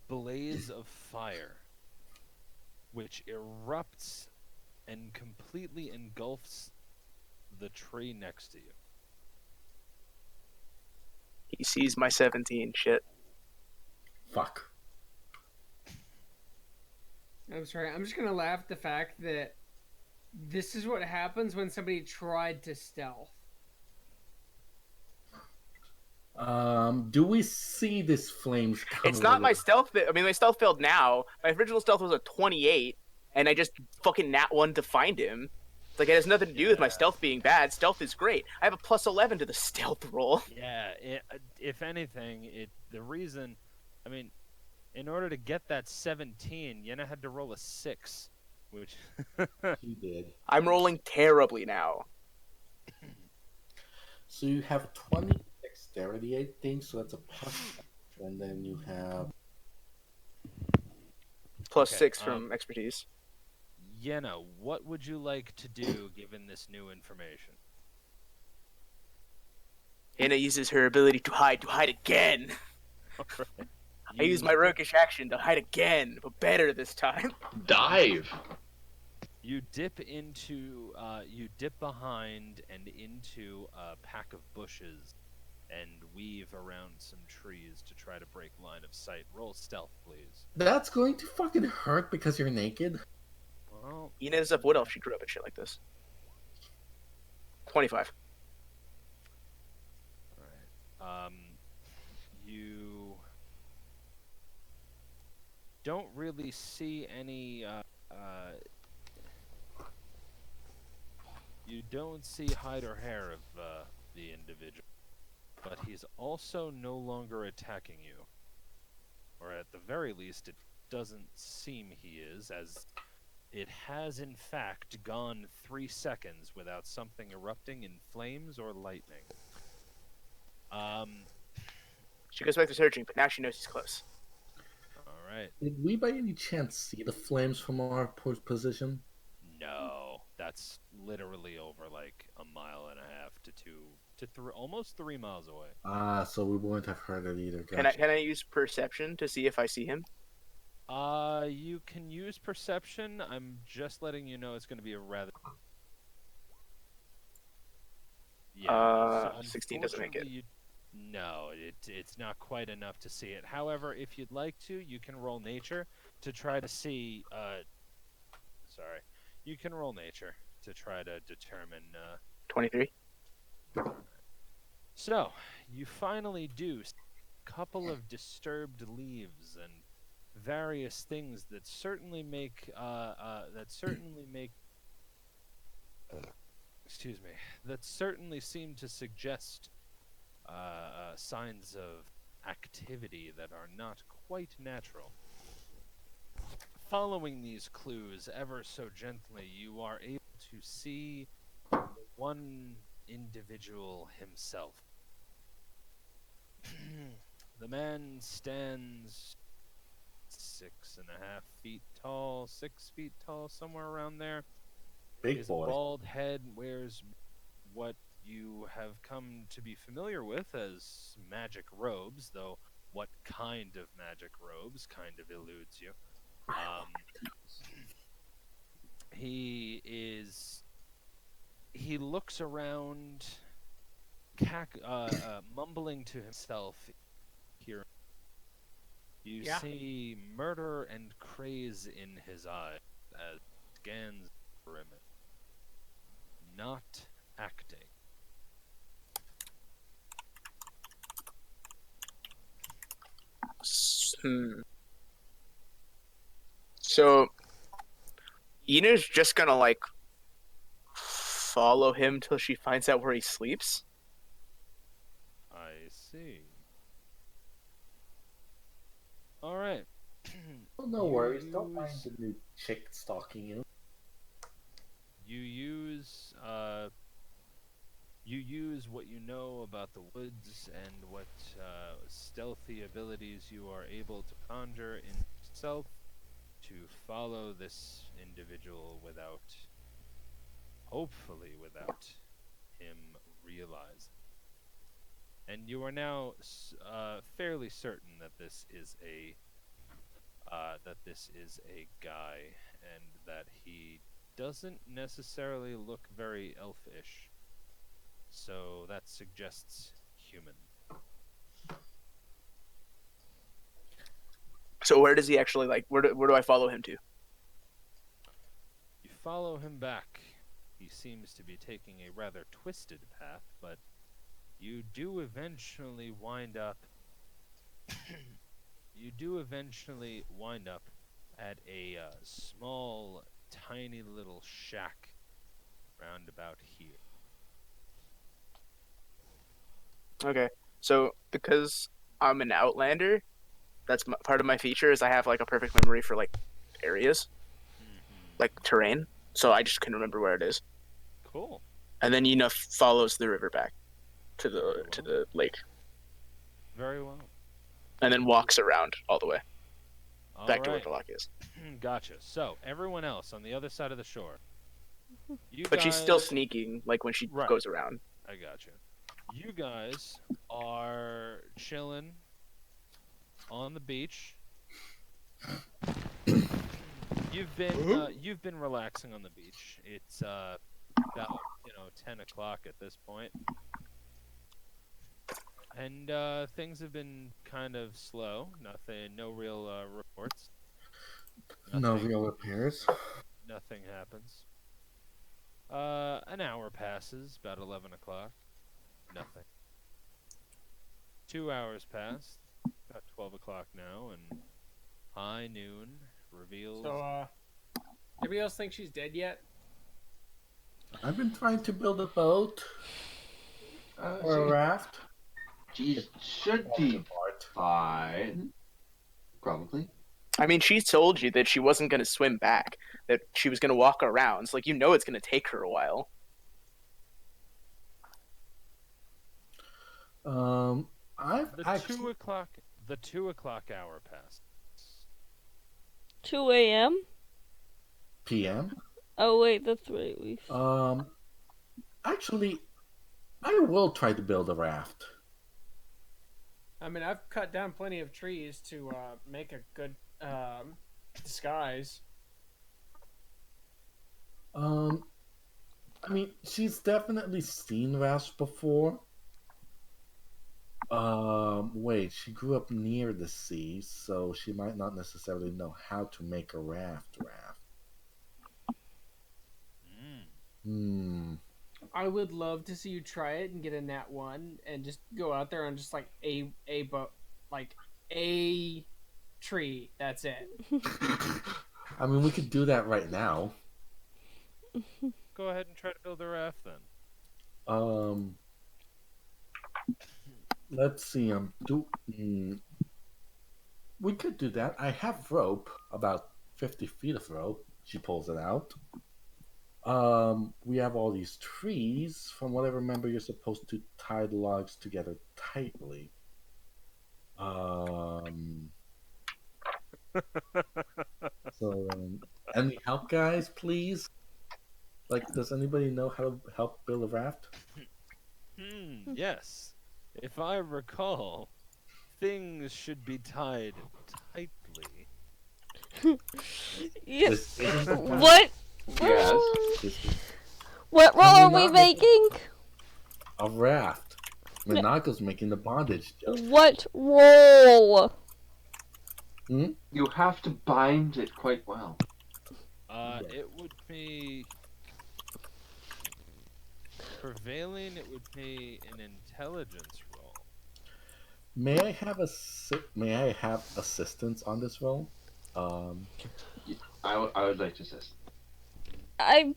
blaze of fire, which erupts and completely engulfs the tree next to you. He sees my 17. Shit. Fuck. I'm sorry. I'm just gonna laugh at the fact that this is what happens when somebody tried to stealth. Do we see this flames come? It's not my stealth. I mean, my stealth failed now. My original stealth was a 28, and I just fucking nat 1 to find him. It's like it has nothing to do with my stealth being bad. Stealth is great. I have a plus 11 to the stealth roll. Yeah, if anything, the reason, I mean, in order to get that 17, Yenna had to roll a 6, which He did. I'm rolling terribly now. So you have 20 dexterity, I think, so that's a plus. And then you have Plus Okay, 6 from expertise. Yenna, what would you like to do given this new information? Anna uses her ability to hide again. Alright. I use my roguish action to hide again, but better this time. Dive! You dip behind and into a pack of bushes and weave around some trees to try to break line of sight. Roll stealth, please. that's going to fucking hurt because you're naked. Well, Ina's up Wood Elf. She grew up and shit like this. 25. alright. You don't really see any you don't see hide or hair of the individual, but he's also no longer attacking you. Or at the very least, it doesn't seem he is, as it has in fact gone 3 seconds without something erupting in flames or lightning. She goes back to searching, but now she knows he's close. Alright. Did we by any chance see the flames from our position? No, that's literally over like a mile and a half to almost 3 miles away. So we wouldn't have heard it either. Can I use perception to see if I see him? You can use perception. I'm just letting you know it's going to be a rather. Yeah. 16 doesn't make it. No, it's not quite enough to see it. However, if you'd like to, you can roll nature to try to see. Sorry, you can roll nature to try to determine. 23. So you finally do see a couple of disturbed leaves and various things that certainly make excuse me, that certainly seem to suggest signs of activity that are not quite natural. Following these clues ever so gently, you are able to see the one individual himself. The man stands 6.5 feet tall, 6 feet tall, somewhere around there. Big His boy. bald head wears what you have come to be familiar with as magic robes, though what kind of magic robes kind of eludes you. Um, he looks around, mumbling to himself. Here, you Yeah. see murder and craze in his eyes as he scans the perimeter. Not acting. Hmm. So Ina's just gonna like follow him till she finds out where he sleeps. I see. All right. Oh, no You worries. Don't mind use- the new chick stalking you. You use you use what you know about the woods and what stealthy abilities you are able to conjure in yourself to follow this individual without, hopefully, without him realizing. And you are now fairly certain that this is a guy, and that he doesn't necessarily look very elfish. So that suggests human. So where does he actually like? Where do I follow him to? You follow him back. He seems to be taking a rather twisted path, but you do eventually wind up. You do eventually wind up at a small, tiny little shack round about here. Okay. So because I'm an outlander, that's part of my feature is I have like a perfect memory for like areas, like terrain. So I just can remember where it is. Cool. And then Ina follows the river back to Very the well. lake, Very well. and then walks around all the way All back to where right. the lock is. Gotcha. So everyone else on the other side of the shore, you But guys. she's still sneaking, like when she Right. goes around. I gotcha. You guys are chilling on the beach. You've been relaxing on the beach. It's about 10 o'clock at this point, and things have been kind of slow. No real reports. No Nothing, real repairs. nothing happens. An hour passes, about 11 o'clock. Nothing. 2 hours pass, about 12 o'clock now, and high noon reveals. So, anybody else think she's dead yet? I've been trying to build a boat or a raft. She should be fine. Probably. I mean, she told you that she wasn't going to swim back, that she was going to walk around. So, like, it's going to take her a while. I've The actually 2 o'clock. The 2 o'clock hour passed. 2 a.m.? PM. Oh, wait, that's right. Actually, I will try to build a raft. I mean, I've cut down plenty of trees to make a good disguise. I mean, she's definitely seen rafts before. Wait, she grew up near the sea, so she might not necessarily know how to make a raft. Hmm. I would love to see you try it and get a nat 1 and just go out there on just like a boat, like a tree. That's it. I mean, we could do that right now. Go ahead and try to build a raft then. Let's see. We could do that. I have rope, about 50 feet of rope. She pulls it out. We have all these trees. From what I remember, you're supposed to tie the logs together tightly. Um, so, any help, guys, please? Like, does anybody know how to help build a raft? Yes. If I recall, things should be tied tightly. Yeah. This isn't the time. What? Yes. This is What role Can we are we not make making? a raft. No. Minako's making the bondage joke. What role? You have to bind it quite well. It would be prevailing. It would be an intelligence roll. May I have assistance on this role? I would like to assist. I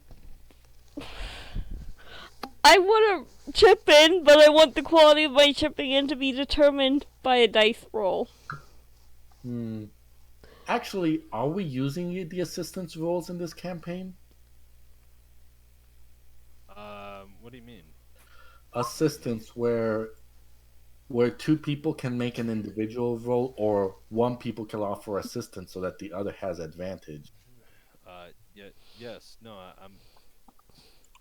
want to chip in, but I want the quality of my chipping in to be determined by a dice roll. Actually, are we using the assistance roles in this campaign? What do you mean? Assistance where two people can make an individual roll, or one people can offer assistance so that the other has advantage. Yes. No, I'm.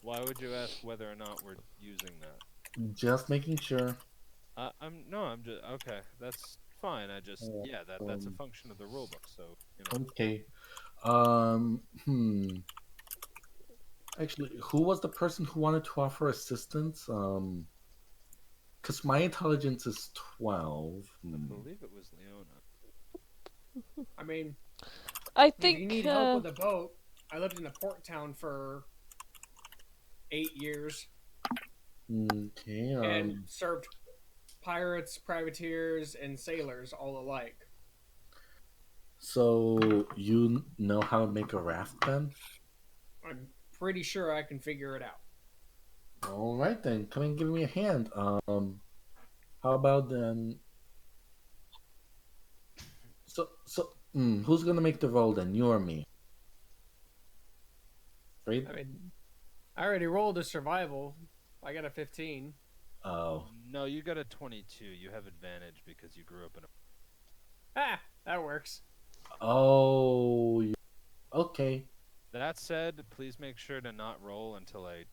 Why would you ask whether or not we're using that? Just making sure. I'm just okay. That's fine. That's a function of the rulebook. So Okay. Um. Hmm. Actually, who was the person who wanted to offer assistance? Because my intelligence is 12. I believe it was Leona. I mean, I if you think need help with a boat, I lived in a port town for 8 years Okay. and served pirates, privateers, and sailors all alike. So you know how to make a raft then? I'm pretty sure I can figure it out. All right then, come and give me a hand. How about then? Who's gonna make the roll then? You or me? Right? I mean, I already rolled a survival. I got a 15. Oh, No, you got a 22. You have advantage because you grew up in a. Ah, that works. okay. That said, please make sure to not roll until I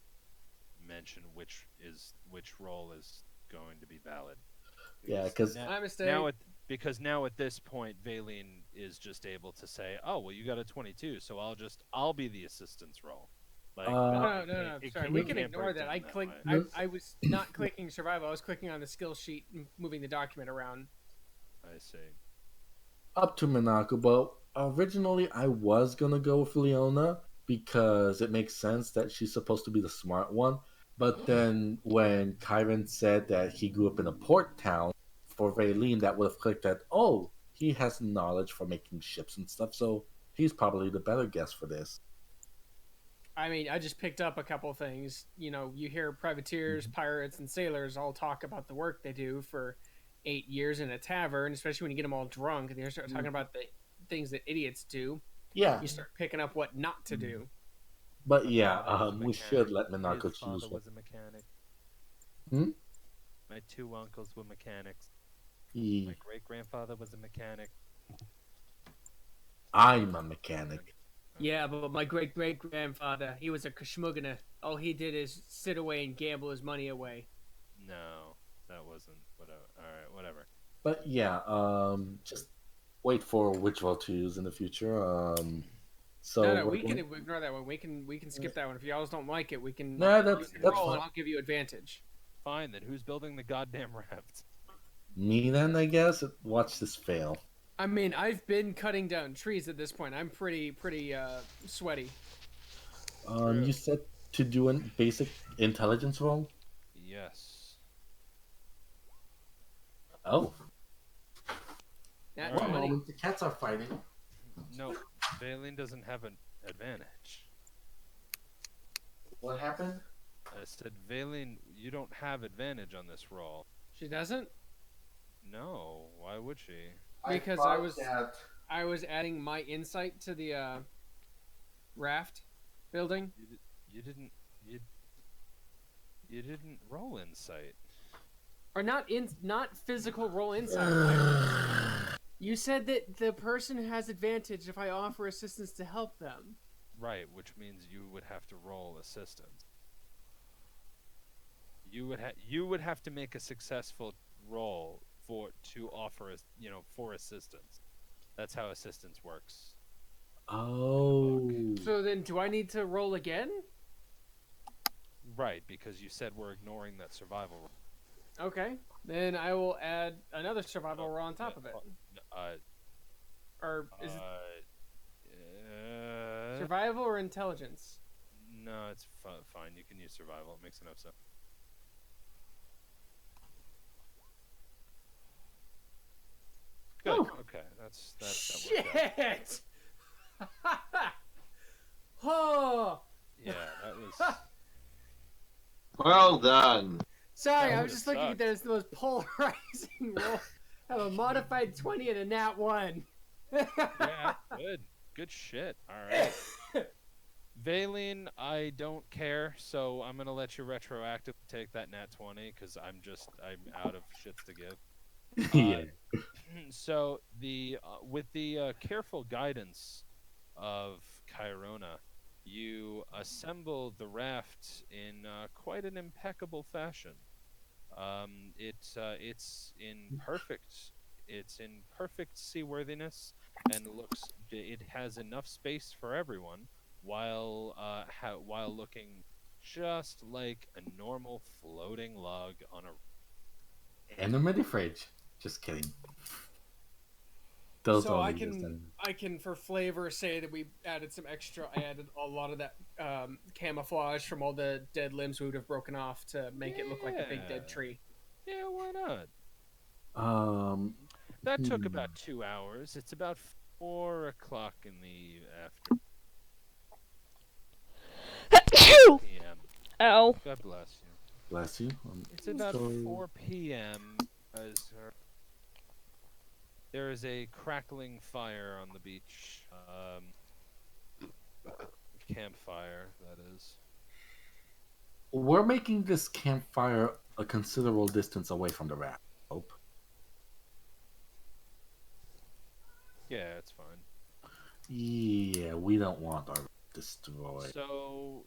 mention which roll is going to be valid. Yeah, because My mistake. Because now at this point, Valine is just able to say, "Oh, well, you got a 22, so I'll be the assistance roll." Like, No. Sorry, we can ignore that. I clicked. I was not clicking survival. I was clicking on the skill sheet and moving the document around. I see. up to Minako, but originally I was gonna go with Leona because it makes sense that she's supposed to be the smart one. But then when Kyron said that he grew up in a port town, for Raylene that would have clicked that, oh, he has knowledge for making ships and stuff, so he's probably the better guess for this. I mean, I just picked up a couple of things. You know, you hear privateers, pirates, and sailors all talk about the work they do for 8 years in a tavern, especially when you get them all drunk and they start talking about the things that idiots do. Yeah, You start picking up what not to do. but My yeah, father was a we mechanic. should let Minako His choose father one. was a mechanic. Hmm? My two uncles were mechanics. Ye- My great grandfather was a mechanic. I'm a mechanic. Yeah, but my great great grandfather, he was a kashmugana. All he did is sit away and gamble his money away. No, that wasn't. Whatever. All right, whatever. But yeah, just wait for which role to use in the future. So No, we're we can going- ignore that one. We can skip that one. If y'all don't like it, we can. Nah, You that's can that's roll, fine. and I'll give you advantage. Fine then. Who's building the goddamn raft? Me then, I guess. Watch this fail. I mean, I've been cutting down trees at this point. I'm pretty sweaty. You said to do a basic intelligence roll. Yes. Oh, Nat All right. 20. the cats are fighting. No, Valine doesn't have an advantage. What happened? I said, Valine, you don't have advantage on this roll. She doesn't? No, why would she? Because thought I was adding my insight to the raft building. You didn't. You didn't roll insight. Or not physical roll insight. You said that the person has advantage if I offer assistance to help them. Right, which means you would have to roll assistance. You would have to make a successful roll to offer for assistance. That's how assistance works. Oh. So then, do I need to roll again? Right, because you said we're ignoring that survival roll. Okay, then I will add another survival roll on top of it. Or is it survival or intelligence? No, it's fine. You can use survival. It makes enough sense. Good. Oh. Okay, that Shit! Oh! Yeah, that was. Well done. Sorry, That I was just looking at sucked. that as the most polarizing roll. I have a modified 20 and a nat 1. Yeah, good shit. All right. Valine, I don't care, so I'm gonna let you retroactively take that nat 20 because I'm out of shits to give. Yeah. So with the careful guidance of Chirona, you assemble the raft in quite an impeccable fashion. It's in perfect seaworthiness and it has enough space for everyone while looking just like a normal floating log on a. And a mini fridge. Just kidding. Those So only used in. I can for flavor say that we added some extra. I added a lot of that camouflage from all the dead limbs we would have broken off to make it look like a big dead tree. Yeah, why not? That took about 2 hours. It's about 4 o'clock in the afternoon. PM. Oh. God bless you. Bless you. It's about 4 p.m. as there is a crackling fire on the beach. Campfire, that is. We're making this campfire a considerable distance away from the raft. Hope. Yeah, it's fine. Yeah, we don't want our destroyed. So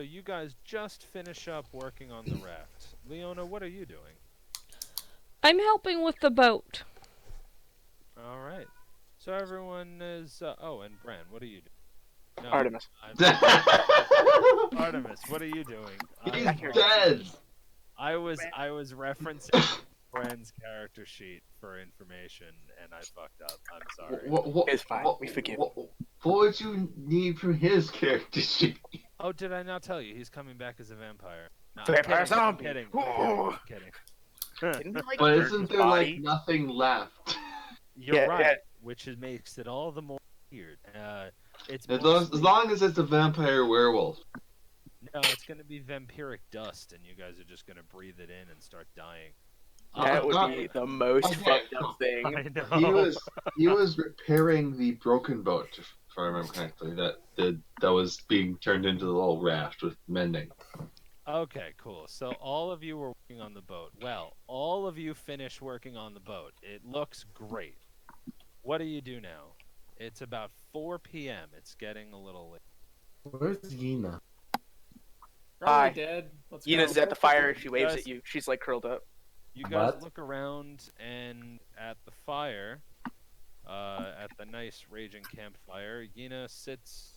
you guys just finish up working on the raft. Leona, what are you doing? I'm helping with the boat. All right. So everyone is. Oh, and Bran, what are you doing? No, Artemis. Artemis, what are you doing? He's dead. I was referencing Bran's character sheet for information, and I fucked up. I'm sorry. It's fine. We forgive. What would you need from his character sheet? Oh, did I not tell you? He's coming back as a vampire. No, Vampire I'm zombie. kidding. Ooh. I'm kidding. But isn't there like nothing left? You're right, which makes it all the more weird. It's As long as it's a vampire werewolf. No, it's going to be vampiric dust, and you guys are just going to breathe it in and start dying. That would be the most fucked up thing. I know. He was repairing the broken boat, if I remember correctly. That was being turned into the little raft with mending. Okay, cool. So all of you were working on the boat. Well, all of you finished working on the boat. It looks great. What do you do now? It's about 4 p.m. It's getting a little late. Where's Yina? Probably dead. Let's go. Yina's at the fire. She waves at you. She's like curled up. You guys What? look around, and at the fire, at the nice raging campfire, Yina sits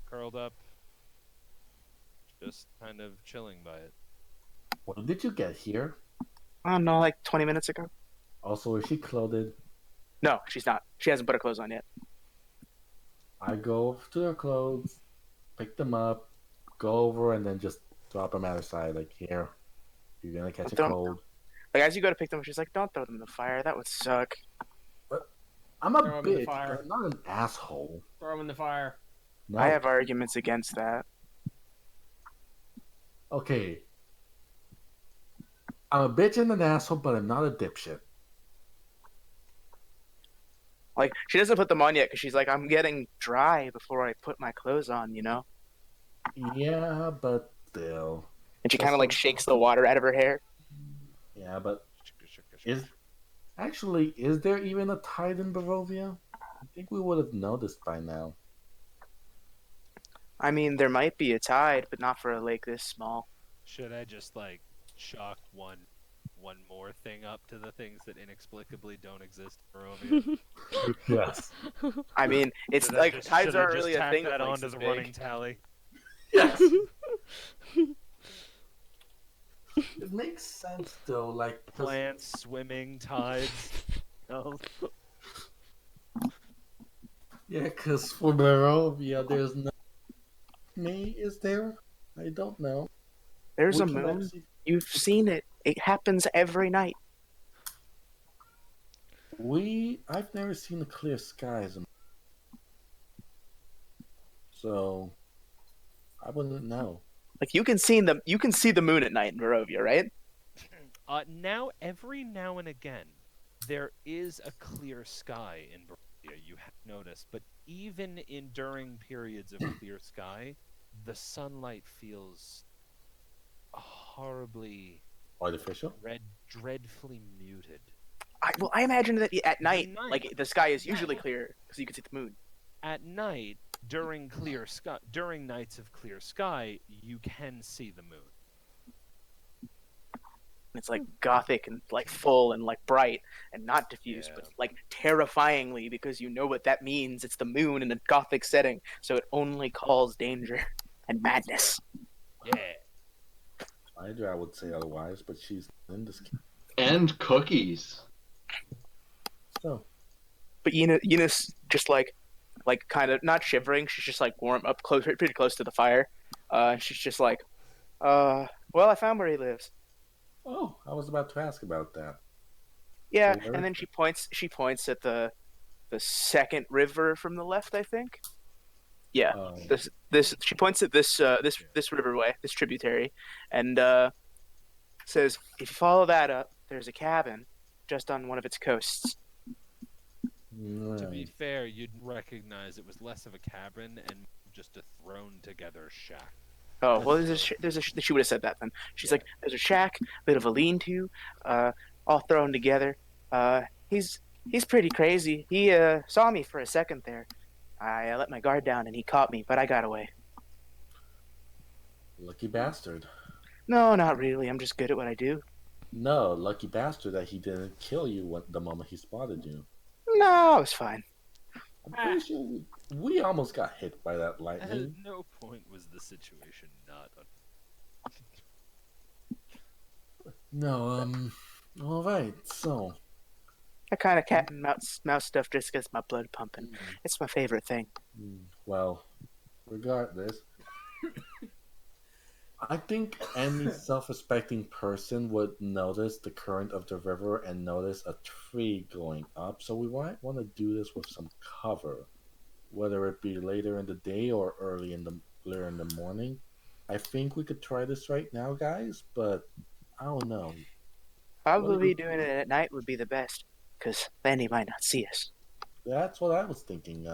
curled up, just kind of chilling by it. When did you get here? I don't know, like 20 minutes ago. Also, is she clothed? No, she's not. She hasn't put her clothes on yet. I go to her clothes, pick them up, go over, and then just drop them at her side. Like, here, you're gonna catch a cold. Like, as you go to pick them up, she's like, don't throw them in the fire. That would suck. I'm a Throw 'em in the bitch, fire. but I'm not an asshole. Throw him in the fire. No. I have arguments against that. Okay. I'm a bitch and an asshole, but I'm not a dipshit. Like, she doesn't put them on yet because she's like, I'm getting dry before I put my clothes on, you know? Yeah, but still. And she kind Just of like a, shakes the water out of her hair. yeah, but is actually is there even a tide in Barovia? I think we would have noticed by now. I mean, there might be a tide, but not for a lake this small. Should I just like chalk one more thing up to the things that inexplicably don't exist in Barovia? Yes. I mean, it's like tides Should I aren't just really a tack thing with that lakes onto this the big. running tally? Yes. It makes sense though, like 'cause- Plants, swimming, tides. No. yeah, because for Barovia, there's no me. Is there? I don't know. There's We a can moon. actually You've seen it. It happens every night. I've never seen a clear skies, so I wouldn't know. Like you can see the moon at night in Barovia, right? Now, every now and again, there is a clear sky in Barovia, you have noticed, but even in during periods of clear sky, the sunlight feels horribly Artificial. dreadfully muted. I imagine that at night, night. like the sky is usually clear because you can see the moon. At night, during nights of clear sky, you can see the moon. It's like gothic and like full and like bright and not diffuse, but like terrifyingly because you know what that means. It's the moon in a gothic setting, so it only calls danger and madness. Yeah. I would say otherwise, but she's in this. And cookies. So, But Eunice just like kind of not shivering. She's just like warm up close, pretty close to the fire. And she's just like, well, I found where he lives. oh, I was about to ask about that. Yeah, So where- and then she points at the second river from the left, I think. Yeah, Oh, this she points at this this riverway, this tributary, and says if you follow that up, there's a cabin just on one of its coasts. To be right. fair, you'd recognize it was less of a cabin and just a thrown together shack. Oh well, she would have said that then. She's like, there's a shack, bit of a lean-to, all thrown together. He's pretty crazy. He saw me for a second there. I let my guard down and he caught me, but I got away. Lucky bastard. No, not really. I'm just good at what I do. No, lucky bastard that he didn't kill you the moment he spotted you. No, I was fine. I'm pretty sure we almost got hit by that At lightning. no point was the situation not. No, all right. So, That kind of cat and mouse stuff just gets my blood pumping. It's my favorite thing. well, regardless, I think any self-respecting person would notice the current of the river and notice a tree going up. So we might want to do this with some cover, whether it be later in the day or later in the morning. I think we could try this right now, guys, but I don't know. Probably doing it at night would be the best, because then he might not see us. That's what I was thinking.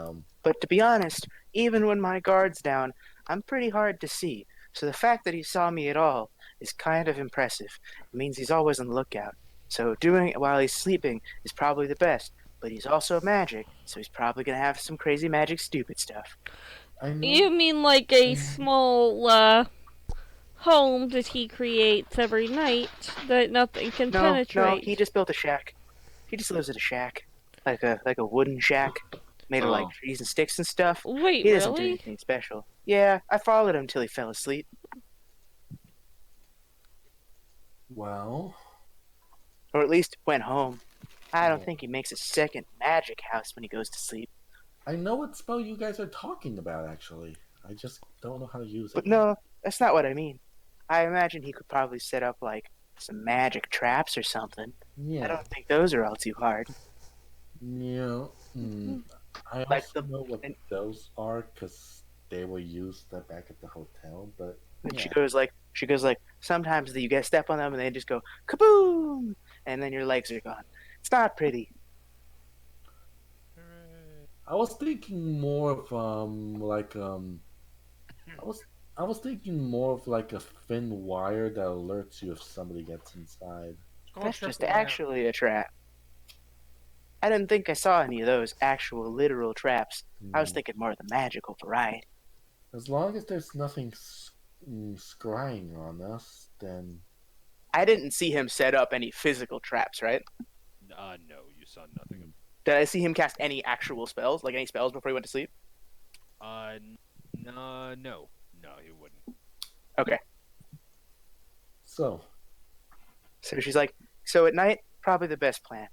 But to be honest, even when my guard's down, I'm pretty hard to see. So the fact that he saw me at all is kind of impressive. It means he's always on the lookout. So doing it while he's sleeping is probably the best. But he's also magic, so he's probably gonna have some crazy magic stupid stuff. I know. You mean like a small home that he creates every night that nothing can No, penetrate? he just built a shack. He just lives at a shack, like a wooden shack made of like Oh. trees and sticks and stuff. Wait, He doesn't do really? anything special. Yeah, I followed him till he fell asleep. Well, Or at least went home. I don't think he makes a second magic house when he goes to sleep. I know what spell you guys are talking about, actually. I just don't know how to use it. But no, that's not what I mean. I imagine he could probably set up like some magic traps or something. Yeah. I don't think those are all too hard. Yeah. I Like also know what those are because they were used back at the hotel. But And yeah. she goes like sometimes you get step on them and they just go kaboom, and then your legs are gone. It's not pretty. I was thinking more of I was thinking more of like a thin wire that alerts you if somebody gets inside. It's called That's just tripwire. actually a trap. I didn't think I saw any of those actual literal traps. I was Hmm. thinking more of the magical variety. As long as there's nothing scrying on us, then I didn't see him set up any physical traps, right? No, you saw nothing. Did I see him cast any actual spells, like any spells before he went to sleep? No, he wouldn't. Okay. so So she's like, so at night, probably the best plan.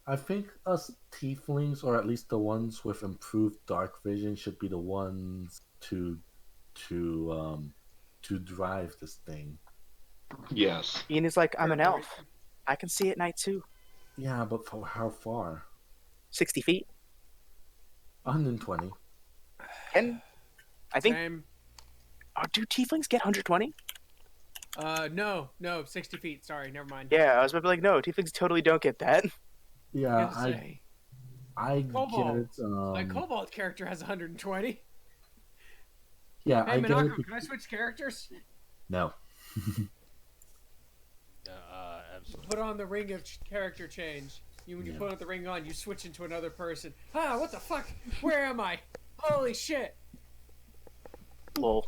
I think us tieflings, or at least the ones with improved dark vision, should be the ones to to drive this thing. Yes. Ian is like, I'm an elf. I can see at night too. Yeah, but for how far? 60 feet. 120. And I think, Same. do tieflings get 120? No, 60 feet. Sorry, never mind. Yeah, I was about to be like, no, tieflings totally don't get that. Yeah, Gonna say. I get Cobalt. it. My Cobalt character has 120. Yeah, Hey, I get it. Minako, can I switch characters? No. Absolutely. Put on the ring of character change. When you put the ring on, you switch into another person. Ah, what the fuck? Where am I? Holy shit! Lol.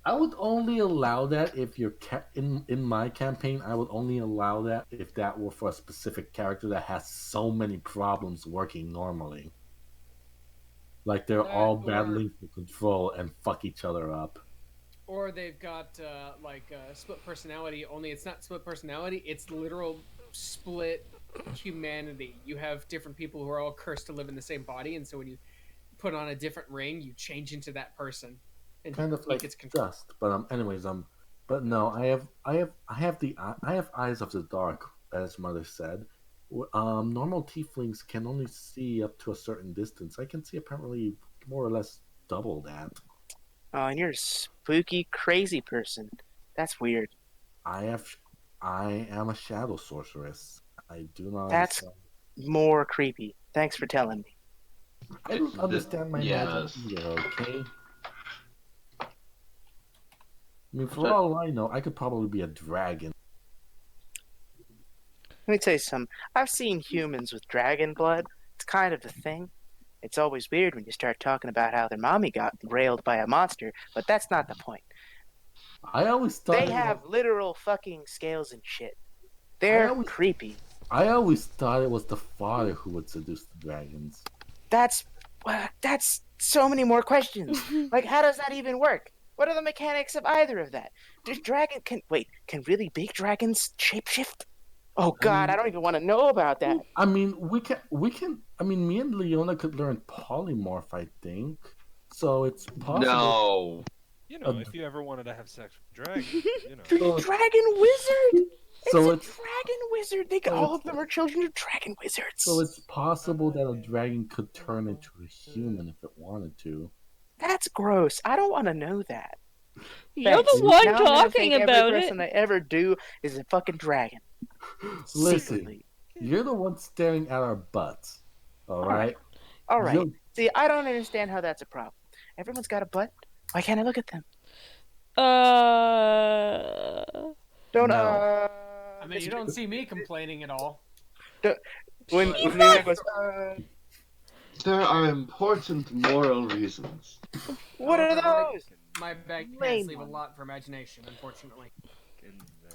I would only allow that if you're in my campaign. I would only allow that if that were for a specific character that has so many problems working normally. Like they're That, all or- battling for control and fuck each other up. Or they've got split personality. Only it's not split personality. It's literal split humanity. You have different people who are all cursed to live in the same body, and so when you put on a different ring, you change into that person. And Kind of like gets control. Dust, but anyways, but no, I have eyes of the dark, as Mother said. Normal tieflings can only see up to a certain distance. I can see apparently more or less double that. Oh, and you're a spooky, crazy person. That's weird. I am a shadow sorceress. I do not That's understand. more creepy. Thanks for telling me. I don't understand my magic Yes. either, okay? I mean, for But- all I know, I could probably be a dragon. Let me tell you something. I've seen humans with dragon blood. It's kind of a thing. It's always weird when you start talking about how their mommy got railed by a monster, but that's not the point. I always thought They have literal fucking scales and shit. They're creepy. I always thought it was the father who would seduce the dragons. That's so many more questions. Like, how does that even work? What are the mechanics of either of that? Can really big dragons shapeshift? Oh God, I don't even want to know about that. I mean, we can. I mean, me and Leona could learn polymorph, I think. So it's possible. No. You know, if you ever wanted to have sex with dragons, you know. The dragon wizard. So it's a dragon wizard. All of them are children of dragon wizards. So it's possible that a dragon could turn into a human if it wanted to. That's gross. I don't want to know that. You're Thanks. the one Now I'm gonna talking think about every it. person I ever do is a fucking dragon. Listen, Secretly. you're the one staring at our butts. All right. All right. You'll- See, I don't understand how that's a problem. Everyone's got a butt. Why can't I look at them? Don't. No. I mean, you don't see me complaining at all. When Leona goes, There are important moral reasons. what are However, those? My bag Lame pants leave a one. lot for imagination, unfortunately. And that's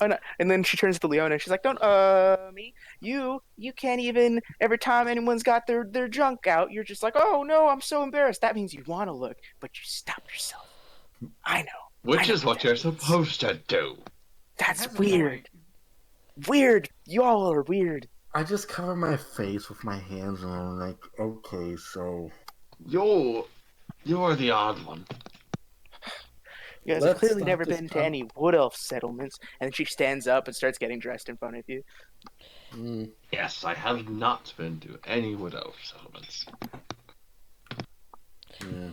Oh, no. And then she turns to Leona. She's like, "Don't me. You can't even. Every time anyone's got their junk out, you're just like, oh no, I'm so embarrassed. That means you want to look, but you stop yourself. I know. Which I know is what that you're means. supposed to do. That's That's a weird. Weird. Y'all are weird. I just cover my face with my hands and I'm like, okay, so You're the odd one. You guys have Let's clearly stop never this been to con- any wood elf settlements. And then she stands up and starts getting dressed in front of you. Yes, I have not been to any wood elf settlements. yeah.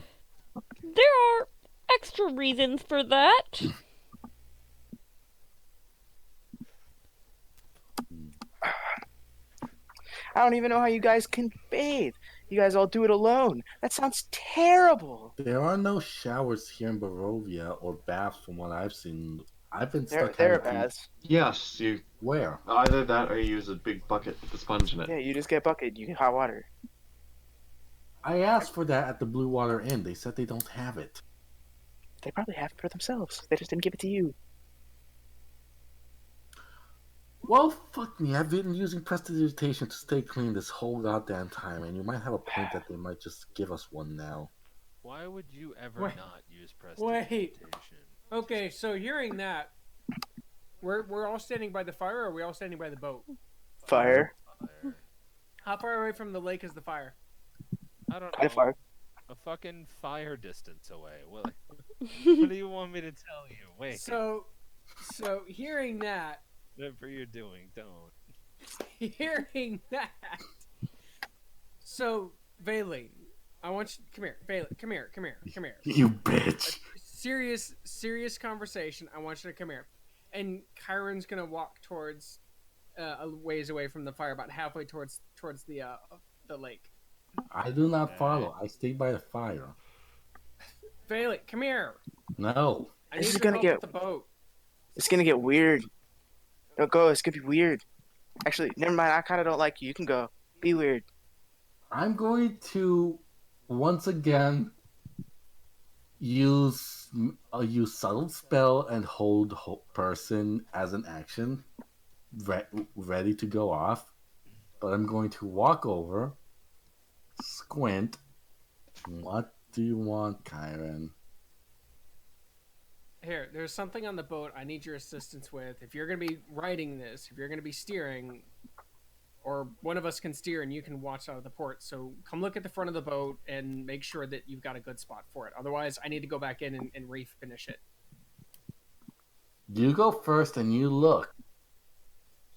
There are extra reasons for that. I don't even know how you guys can bathe. You guys all do it alone. That sounds terrible. There are no showers here in Barovia or baths from what I've seen. I've been There, stuck there are having to baths. Yes, you where? either that or you use a big bucket with a sponge in it. Yeah, you just get a bucket. You get hot water. I asked for that at the Blue Water Inn. They said they don't have it. They probably have it for themselves. They just didn't give it to you. Well, fuck me. I've been using prestidigitation to stay clean this whole goddamn time, and you might have a point that they might just give us one now. Why would you ever Wait. not use Wait. prestidigitation? Okay, so hearing that, we're all standing by the fire, or are we all standing by the boat? Fire. Fire. How far away from the lake is the fire? I don't High know. fire. A fucking fire distance away. What do you want me to tell you? Wait. So hearing that, Whatever you're doing, don't. hearing that. So, Valine, I want you come here. Valine, come here. You bitch. Serious conversation. I want you to come here. And Chiron's gonna walk towards a ways away from the fire, about halfway towards the lake. I do not follow. I stay by the fire. Valine, come here. No. I This need is your gonna help get- with the boat. It's gonna get weird. Don't go. It's gonna be weird. Actually, never mind. I kind of don't like you. You can go. Be weird. I'm going to once again use subtle spell and hold person as an action, ready to go off. But I'm going to walk over, squint. What do you want, Chiron? Here, there's something on the boat I need your assistance with. If you're going to be riding this, if you're going to be steering, or one of us can steer and you can watch out of the port. So come look at the front of the boat and make sure that you've got a good spot for it. Otherwise, I need to go back in and refinish it. You go first and you look.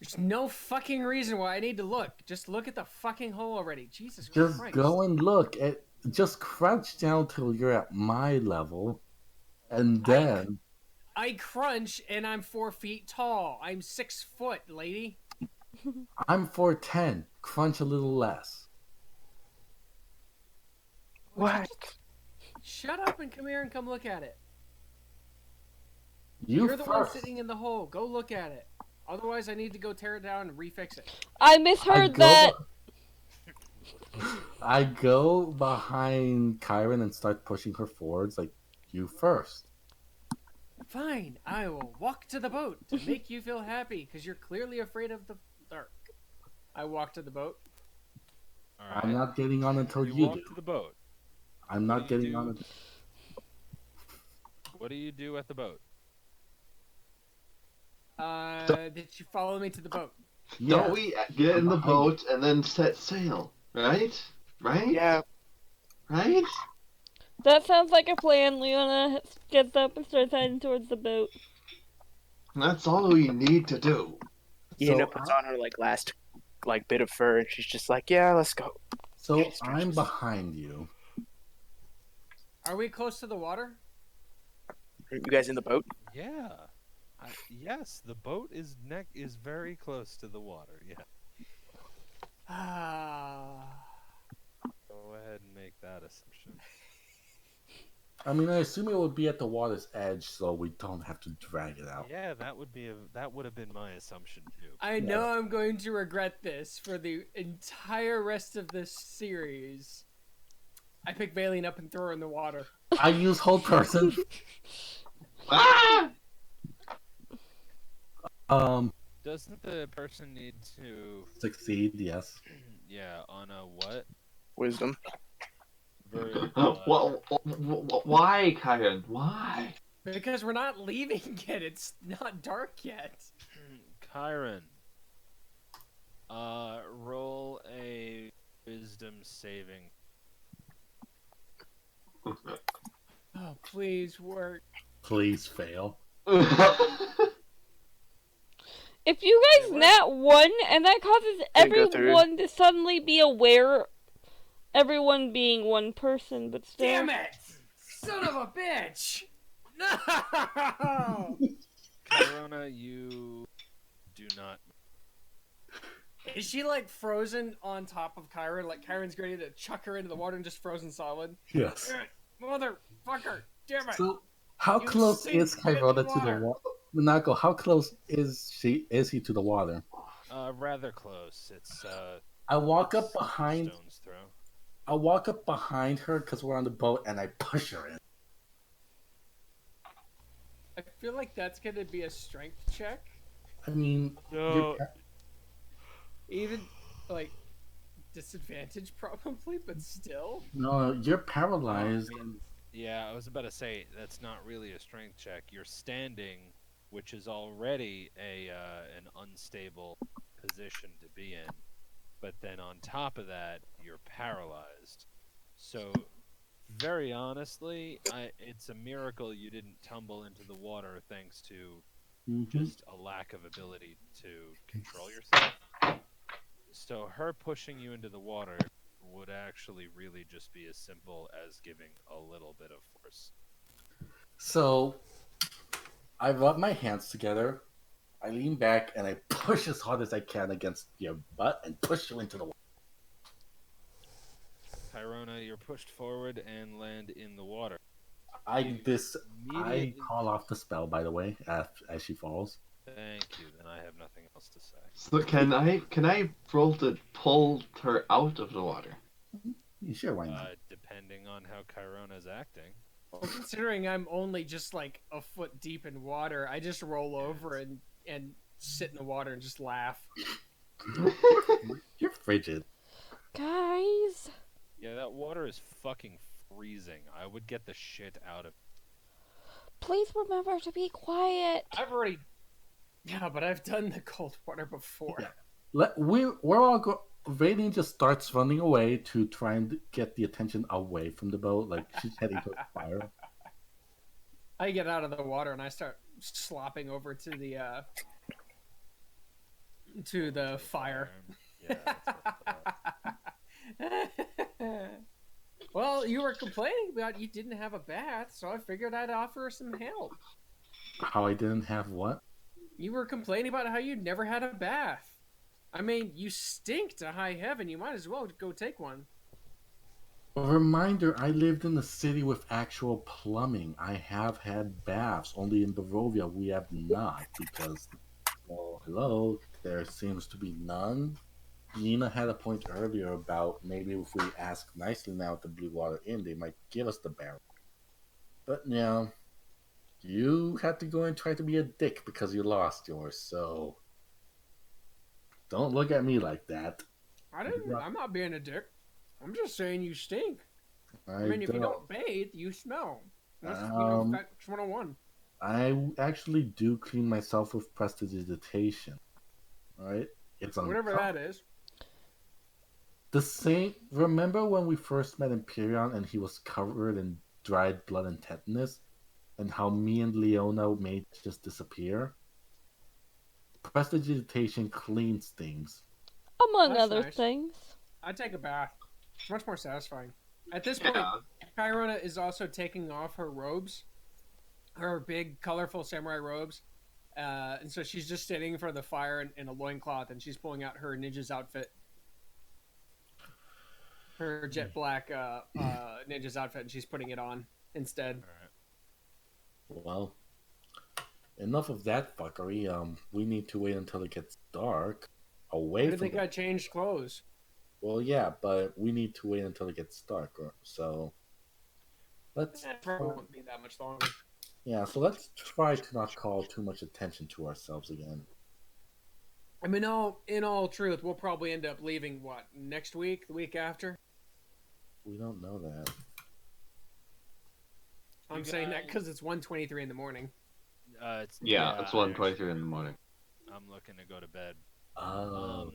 There's no fucking reason why I need to look. Just look at the fucking hole already. Jesus Just Christ. go and look. Just crouch down till you're at my level, and then I crunch and I'm 4 feet tall. I'm 6 foot, lady. I'm 4'10". Crunch a little less. What? Shut up and come here and come look at it. You You're the one first. sitting in the hole. Go look at it. Otherwise, I need to go tear it down and refix it. I misheard that. I go behind Chiron and start pushing her forwards, like, you first. Fine, I will walk to the boat to make you feel happy, because you're clearly afraid of the dark. I walk to the boat. All right. I'm not getting on until You you walk do. to the boat. I'm What not do you getting do? on until... What do you do at the boat? Did you follow me to the boat? Don't we get in the boat and then set sail? Right? Right? Yeah. Right? That sounds like a plan. Leona gets up and starts heading towards the boat. That's all we need to do. Iana puts on her last bit of fur, and she's just like, "Yeah, let's go." So She stretches. I'm behind you. Are we close to the water? Are you guys in the boat? Yeah. Yes, the boat is very close to the water. Yeah. Ah. Go ahead and make that assumption. I mean, I assume it would be at the water's edge, so we don't have to drag it out. Yeah, that would have been my assumption too. I know I'm going to regret this for the entire rest of this series. I pick Valine up and throw her in the water. I use whole person. Ah! Doesn't the person need to Succeed, yes. yeah, on a what? Wisdom. Why, Chiron? Why? Because we're not leaving yet. It's not dark yet. Chiron. Roll a wisdom saving. Oh, please work. Please fail. If you guys nat 1 and that causes Didn't go through. everyone to suddenly be aware, everyone being one person, but still. Damn it! Son of a bitch! No! Corona, you do not. Is she like frozen on top of Kyron? Like Kyron's ready to chuck her into the water and just frozen solid? Yes. Motherfucker! Damn it! So, how You close sink is in Kyrona to the water. water? Nako, how close is he to the water? Rather close. It's I walk up it's a behind. stone's throw. I walk up behind her because we're on the boat, and I push her in. I feel like that's gonna be a strength check. I mean, No. Even like disadvantage probably, but still. you're paralyzed. I mean, yeah, I was about to say that's not really a strength check. You're standing, which is already an unstable position to be in. But then on top of that, you're paralyzed. So, very honestly, it's a miracle you didn't tumble into the water thanks to just a lack of ability to control yourself. So, her pushing you into the water would actually really just be as simple as giving a little bit of force. So, I rub my hands together. I lean back and I push as hard as I can against your butt and push you into the water. Tyrona, you're pushed forward and land in the water. I Immediately. call off the spell, by the way, as she falls. Thank you. Then I have nothing else to say. So can I roll to pull her out of the water? Sure, why not? Depending on how Chirona's acting. Well, considering I'm only just like a foot deep in water, I just roll over and sit in the water and just laugh. You're frigid. Guys, Yeah, that water is fucking freezing. I would get the shit out of it. please remember to be quiet. Yeah, but I've done the cold water before. Yeah. We're all Raiden just starts running away to try and get the attention away from the boat, like she's heading to the fire. I get out of the water and I start slopping over to the fire. Yeah, that's Well, you were complaining about you didn't have a bath, so I figured I'd offer some help. How I didn't have what? You were complaining about how you'd never had a bath. I mean, you stink to high heaven. You might as well go take one. A reminder, I lived in a city with actual plumbing. I have had baths. Only in Barovia we have not, because, well, hello, there seems to be none. Nina had a point earlier about maybe if we ask nicely now at the Blue Water Inn, they might give us the barrel. But yeah, you had to go and try to be a dick because you lost yours, so don't look at me like that. I'm not being a dick. I'm just saying you stink. I mean, if you don't bathe, you smell. That's, that's 101. I actually do clean myself with prestidigitation. Alright? It's Whatever that is. The same. Remember when we first met Empyrean and he was covered in dried blood and tetanus? And how me and Leona made just disappear? Prestidigitation cleans things. Among That's other nice. things. I'd take a bath. It's much more satisfying. At this point, Kyrona is also taking off her robes, her big, colorful samurai robes. And so she's just sitting in front of the fire in a loincloth, and she's pulling out her ninja's outfit. Her jet black ninja's outfit, and she's putting it on instead. Well, enough of that fuckery. We need to wait until it gets dark. Away I from think I changed clothes. Well, yeah, but we need to wait until it gets dark. So let's. Probably won't be that much longer. Yeah, so let's try to not call too much attention to ourselves again. I mean, in all truth, we'll probably end up leaving next week, the week after. We don't know that. I'm saying that because it's 1:23 in the morning. It's 1:23 in the morning. I'm looking to go to bed. Oh.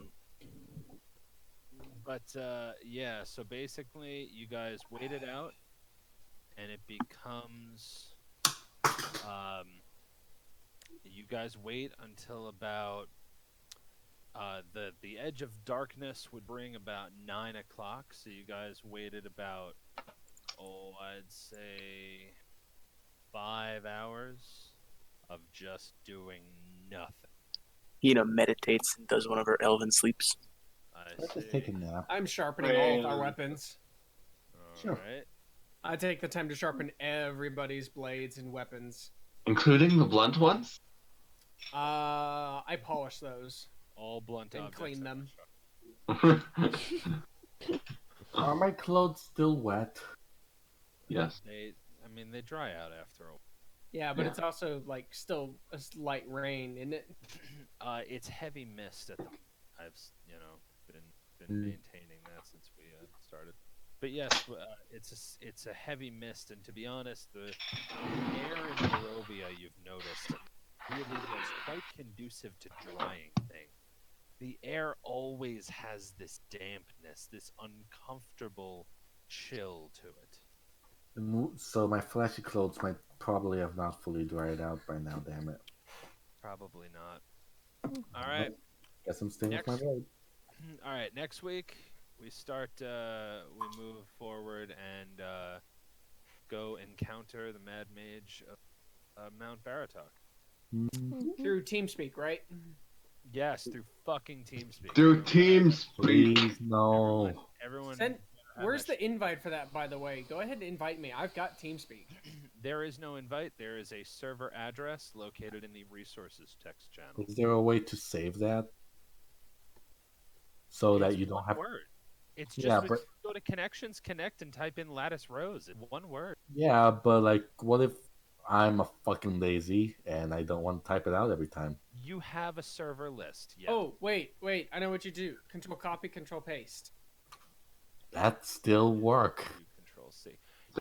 But yeah, so basically, you guys wait it out, and it becomes. You guys wait until about. The edge of darkness would bring about 9 o'clock, so you guys waited about, I'd say 5 hours of just doing nothing. meditates and does one of her elven sleeps. I Let's just see. take a nap. I'm sharpening all of our weapons. Sure. Alright. I take the time to sharpen everybody's blades and weapons. Including the blunt ones? I polish those All blunt and objects. clean them. Are my clothes still wet? Yes. They dry out after a while. Yeah, but Yeah. it's also like still a light rain, isn't it? It's heavy mist at the. I've been maintaining that since we started. But yes, it's a heavy mist, and to be honest, the air in Barovia, you've noticed, really was quite conducive to drying things. The air always has this dampness, this uncomfortable chill to it. So my flashy clothes might probably have not fully dried out by now, damn it. Probably not. All right. Guess I'm staying with my Next. blade. All right. Next week we start. We move forward and go encounter the Mad Mage of Mount Baratok. Through TeamSpeak, right? Yes, through fucking TeamSpeak. Through TeamSpeak. Please, no. Everyone. Where's the invite for that, by the way? Go ahead and invite me. I've got TeamSpeak. There is no invite. There is a server address located in the resources text channel. Is there a way to save that? So It's that you don't one have. word. It's just Yeah, but go to Connections Connect and type in Lattice Rose. It's one word. yeah, but like, what if I'm a fucking lazy and I don't want to type it out every time? You have a server list. Yeah. Oh, wait. I know what you do. Control copy, control paste. That still work. You Control C.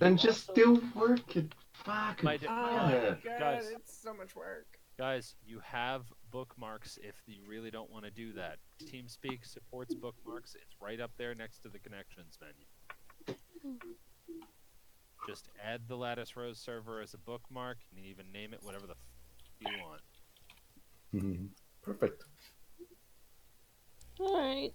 Then You just also- do work it. Fuck. My Oh, Yeah. God, it's so much work. Guys, you have bookmarks if you really don't want to do that. TeamSpeak supports bookmarks. It's right up there next to the connections menu. Just add the Lattice Rose server as a bookmark. You can even name it whatever the you want. Perfect. Alright.